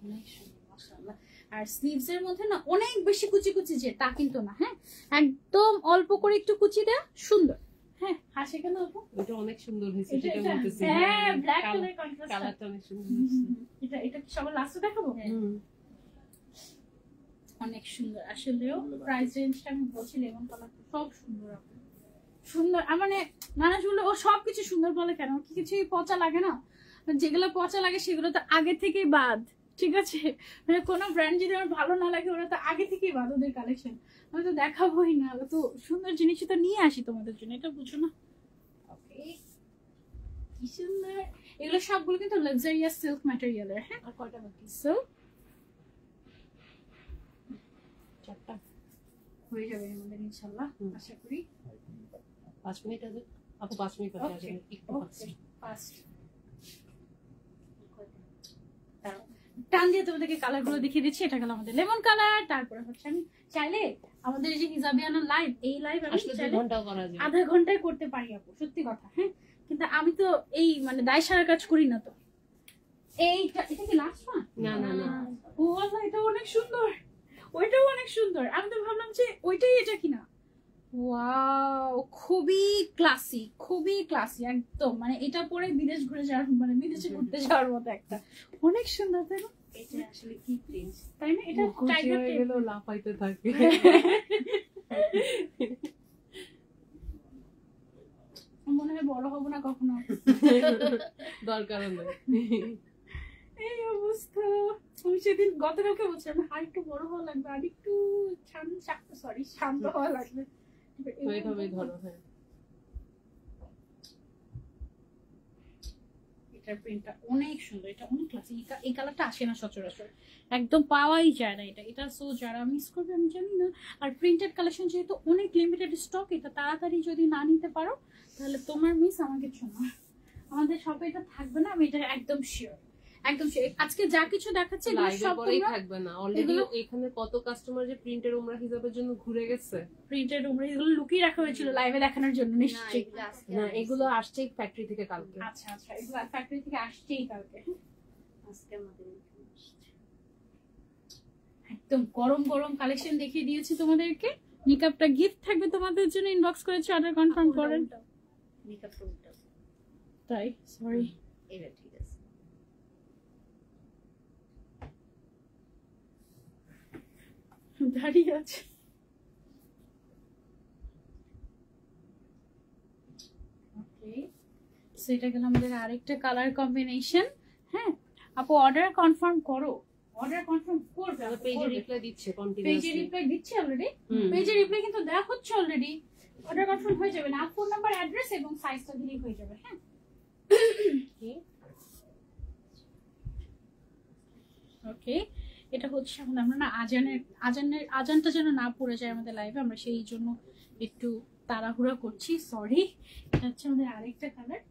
অনেক সুন্দর মাশাআল্লাহ। আর স্লিভস এর মধ্যে না অনেক বেশি কুচি কুচি যে তা কিন্তু না। হ্যাঁ, একদম অল্প করে একটু কুচি দেয়া, সুন্দর। হ্যাঁ, হাসে কেন আপু? এটা অনেক সুন্দর হয়েছে, এটা যেটা বলতেছি। হ্যাঁ, ব্ল্যাক কালার কন্ট্রাস্ট। কালারটা অনেক সুন্দর হয়েছে। এটা এটা কি সবার লাস্টে দেখাবো? অনেক সুন্দর। আসলেও প্রাইস রেঞ্জটা আমি বলছি, লেমন কালারটা সব সুন্দর আপু, সুন্দর। মানে মানুষ বলে ও সবকিছু সুন্দর বলে কেন, কি কিছুই পচা লাগে না? যেগুলো পচা লাগে সেগুলো তো আগে থেকেই বাদ। ঠিক আছে, মানে কোনো ব্র্যান্ড যদি আমার ভালো না লাগে ওরা তো আগে থেকেই বাদ, ওদের কালেকশন আমি তো দেখাবোই না। তো সুন্দর জিনিসই তো নিয়ে আসি তোমাদের জন্য, এটা বুঝো না? ওকে, কি সুন্দর। এগুলো সবগুলো কিন্তু লাক্সারিয়াস সিল্ক ম্যাটেরিয়ালের। হ্যাঁ, আর কয়টা বাকি? সো 4টা। হয়ে যাবে আমাদের ইনশাআল্লাহ, আশা করি। 5 মিনিট আছে আপু, 5 মিনিট আছে। Okay. একটু ওকে, ফাস্ট টান দিয়ে তোমাদেরকে কালার গুলো দেখিয়ে দিচ্ছি। এটা গেল আমাদের লেমন কালার। তারপরে হচ্ছে আমি চাইলে আমাদের এই যে হিজাবিয়ানা লাইভ, এই লাইভ আমি আসলে 2 চাইলে ঘন্টাও করা যায়। আধা ঘন্টায় করতে পারি আপু, সত্যি কথা। হ্যাঁ, কিন্তু আমি তো এই মানে দায় সারা কাজ করি না। তো এইটা, এটা কি লাস্ট ওয়ান? না না না, ও আল্লাহ, এটা অনেক সুন্দর, ওইটাও অনেক সুন্দর। আমি তো ভাবলাম যে ওইটাই এটা কিনা। ওয়াও, খুবই ক্লাসি, খুবই ক্লাসি একদম। মানে এটা পরে বিদেশ ঘুরে যাওয়ার, মানে বিদেশে ঘুরতে যাওয়ার মতো একটা, অনেক সুন্দর তাই না? এটা আসলে কি প্রিন্ট? তাই না? এটা খুশি টাইগার হয়ে গেলেও লাফাইতে থাকে। মনে হয় বড় হবো না কখনো। দরকার নেই। এই অবস্থা। আমি সেদিন গতকালকে বলছিলাম আর একটু বড় হওয়া লাগবে, আর একটু শান্ত হওয়া লাগবে। তো এইভাবেই ধরো। হ্যাঁ, এটার প্রিন্টটা অনেক সুন্দর, এটা অনেক ক্লাসিক। এই কালারটা আসে না সচরাচর, একদম পাওয়াই যায় না এটা। সো যারা মিস করবে আমি জানি না। আর প্রিন্টেড কালেকশন যেহেতু অনেক লিমিটেড স্টক, এটা তাড়াতাড়ি যদি না নিতে পারো তাহলে তোমার মিস, আমার কিছু না। আমাদের শপে এটা থাকবে না, আমি এটা একদম শিওর, একদম শিওর। আজকে যা কিছু দেখাচ্ছে এগুলো লাইভে সব পরেই তোমরা থাকবে না। অলরেডি এখানে কত কাস্টমার যে প্রিন্টের উমরা হিসাবের জন্য ঘুরে গেছে। প্রিন্টেড উমরা এগুলো লুকিয়ে রাখা হয়েছিল লাইভে দেখানোর জন্য না, নিশ্চয়ই। এগুলো আজকে না, এগুলো আসছে ফ্যাক্টরি থেকে কালকে। আচ্ছা আচ্ছা, এগুলো ফ্যাক্টরি থেকে আসছেই কালকে। আজকে আমাদের এখানে আসছে। একদম গরম গরম কালেকশন দেখিয়ে দিয়েছি তোমাদেরকে। নিকাপটা গিফট থাকবে তোমাদের জন্য, ইনবক্স করেছি, অর্ডার কনফার্ম করেন। মেকআপটা উল্টাও। তাই সরি, এটা ঠিক আছে। দাঁড়িয়ে আছে। ওকে, সো এটা গেল আমাদের আরেকটা কালার কম্বিনেশন। হ্যাঁ আপু, অর্ডার কনফার্ম করো, অর্ডার কনফার্ম করবে। পেজে রিপ্লাই দিচ্ছে পেজে কন্টিনিউয়াসলি। রিপ্লাই দিচ্ছি অলরেডি, পেজে রিপ্লাই কিন্তু দেওয়া হচ্ছে অলরেডি। অর্ডার কনফার্ম হয়ে যাবে না, ফোন নাম্বার, অ্যাড্রেস এবং সাইজটা দিলেই হয়ে যাবে। হ্যাঁ ওকে, এটা হচ্ছে আমরা না আজানটা যেন না পড়ে যায় আমাদের লাইভে, আমরা সেই জন্য একটু তাড়াহুড়া করছি, সরি। এটা হচ্ছে আমাদের আরেকটা কালার।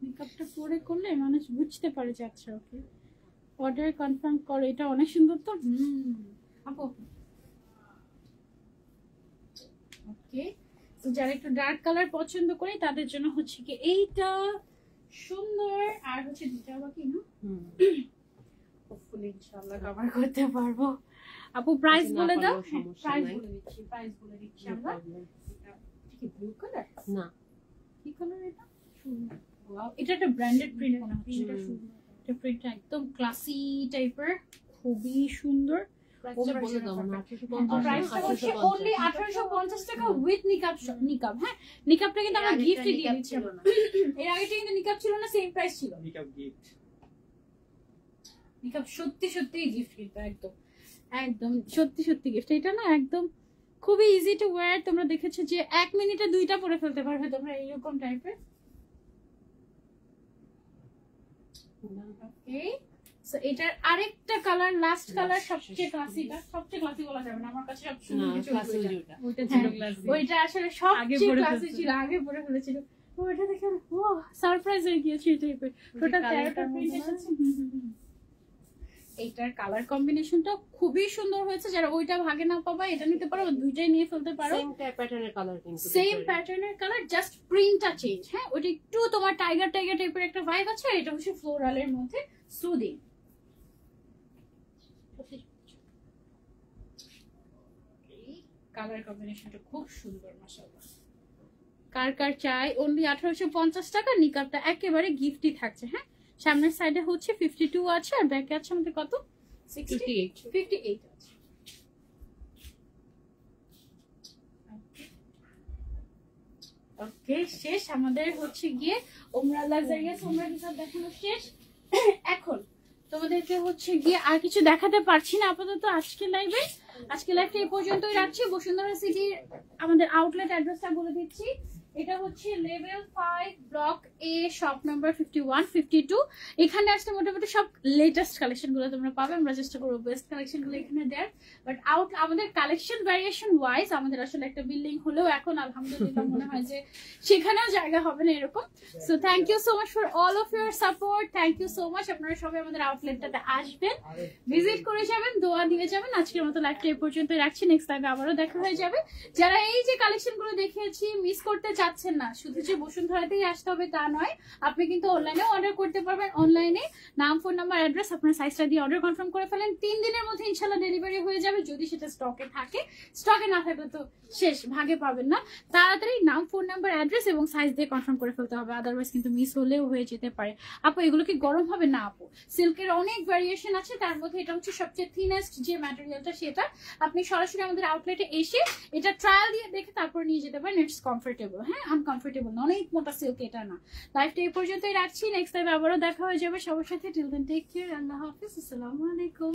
মেকআপটা পরে করলে মানুষ বুঝতে পারে যে আচ্ছা ওকে অর্ডার কনফার্ম করে। এটা অনেক সুন্দর তো। আপু ওকে, তো যারা একটু ডার্ক কালার পছন্দ করে তাদের জন্য হচ্ছে কি এইটা সুন্দর। আর হচ্ছে দুটা বাকি না, হোপফুলি ইনশাআল্লাহ কভার করতে পারবো। আপু প্রাইস বলে দাও। প্রাইস বলে দিচ্ছি আমরা। এটা কি ব্লু কালার না, কি কালার এটা? ওয়াও, এটা একটা ব্র্যান্ডেড প্রিন্ট মনে হচ্ছে। এটা প্রিন্টটা একদম ক্লাসি টাইপের, খুবই সুন্দর। প্রাইসটা বলে দাও না। প্রাইসটা হচ্ছে only 1850 টাকা উইথ নিকাব। হ্যাঁ, নিকাবটা কিন্তু আমরা গিফটে দিয়ে দিচ্ছি। এর আগেটা কিন্তু নিকাব ছিল না, সেম প্রাইস ছিল। Makeup gift. নিকাব সত্যি সত্যি গিফট, কিন্তু একদম একদম সত্যি সত্যি গিফট। এটা না একদম খুবই ইজি টু ওয়্যার। তোমরা দেখেছো যে 1 মিনিটে 2টা পরে ফেলতে পারবে তোমরা এইরকম টাইপের। ওকে, সো এটার আরেকটা কালার, লাস্ট কালার, সবচেয়ে ক্লাসিকটা। সবচেয়ে ক্লাসি বলা যাবে না, আমার কাছে সব সুন্দর কিছু ওইটা ছিল ক্লাস। ওইটা আসলে সবচেয়ে ক্লাসি ছিল, আগে পরে ফেলেছিল। ওইটা দেখে ও সারপ্রাইজ হয়ে গিয়েছে এই টাইপের। টোটাল 13টা প্রিন্ট এসেছে। এইটার কালার কম্বিনেশনটা খুবই সুন্দর হয়েছে। যারা ওইটা ভাগে না পাবা এটা নিতে পারো, দুইটাই নিয়ে ফেলতে পারো। সেম প্যাটার্নের কালার কিন্তু সেম প্যাটার্নের কালার, জাস্ট প্রিন্টটা চেঞ্জ। হ্যাঁ, ওটা একটু তোমার টাইগার টাইপের একটা ভাইব আছে, আর এটা হচ্ছে ফ্লোরালের মধ্যে সুদিং। কালার কম্বিনেশনটা খুব সুন্দর মাশাআল্লাহ। কার কার চাই অনলি 1850 টাকা। নিকাবটা একেবারে গিফটই থাকছে। হ্যাঁ, সামনের সাইডে হচ্ছে 52 আছে, আর ব্যাকে আছে আমাদের কত 58 আছে। ওকে, শেষ আমাদের হচ্ছে গিয়ে ওমরা লাক্সারিয়াস ওমরা হিসাব দেখানো শেষ। এখন তোমাদেরকে হচ্ছে গিয়ে আর কিছু দেখাতে পারছি না আপাতত আজকে লাইভে। আজকে লাইভটা এই পর্যন্তই রাখছি। বসুন্ধরা সিটির আমাদের আউটলেট অ্যাড্রেসটা বলে দিচ্ছি। এটা হচ্ছে level 5 block A shop number 51 52। এখানে আসলে মোটামুটি সব লেটেস্ট কালেকশন গুলো তোমরা পাবে। আমরা চেষ্টা করবো বেস্ট কালেকশন গুলো এখানে দেয়ার, বাট আমাদের কালেকশন ভ্যারিয়েশন ওয়াইজ আমাদের আসলে একটা বিল্ডিং হলেও এখন আলহামদুলিল্লাহ মনে হয় যে সেখানেও জায়গা হবে না এরকম। So thank you so much for all of your support. Thank you so much. আপনারা সবাই আমাদের আউটলেটটাতে আসবেন, ভিজিট করে যাবেন, দোয়া দিয়ে যাবেন। আজকের মতো লাইভটা এই পর্যন্ত রাখছি। নেক্সট লাইভে আবারও দেখা হয়ে যাবে। যারা এই যে কালেকশন গুলো দেখিয়েছি মিস করতে চাই চাচ্ছেন না শুধু যে বসুন্ধরাতেই আসতে হবে তা নয়, আপনি কিন্তু অনলাইনেও অর্ডার করতে পারবেন। অনলাইনে নাম, ফোন নাম্বার, অ্যাড্রেস, আপনার সাইজটা দিয়ে অর্ডার কনফার্ম করে ফেলেন। 3 দিনের মধ্যে ইনশাল্লাহ ডেলিভারি হয়ে যাবে, যদি সেটা স্টকে থাকে। স্টকে না থাকলে তো শেষ, ভাগে পাবেন না। তাড়াতাড়ি নাম, ফোন নাম্বার, অ্যাড্রেস এবং সাইজ দিয়ে কনফার্ম করে ফেলতে হবে, আদারওয়াইজ কিন্তু মিস হলেও হয়ে যেতে পারে। আপু এগুলো কি গরম হবে না? আপু সিল্কের অনেক ভ্যারিয়েশন আছে, তার মধ্যে এটা হচ্ছে সবচেয়ে থিনেস্ট যে ম্যাটেরিয়ালটা, সেটা আপনি সরাসরি আমাদের আউটলেটে এসে এটা ট্রায়াল দিয়ে দেখে তারপর নিয়ে যেতে পারেন। ইটস কমফোর্টেবল, হ্যাঁ, আনকমফোর্টেবল না, অনেক মোটা সিল্ক এটা না। লাইফটা এই পর্যন্তই রাখছি, নেক্সট টাইম আবারও দেখা হয়ে যাবে সবার সাথে। টিল দেন টেক কেয়ার, আল্লাহ হাফিজ, আসসালামু আলাইকুম।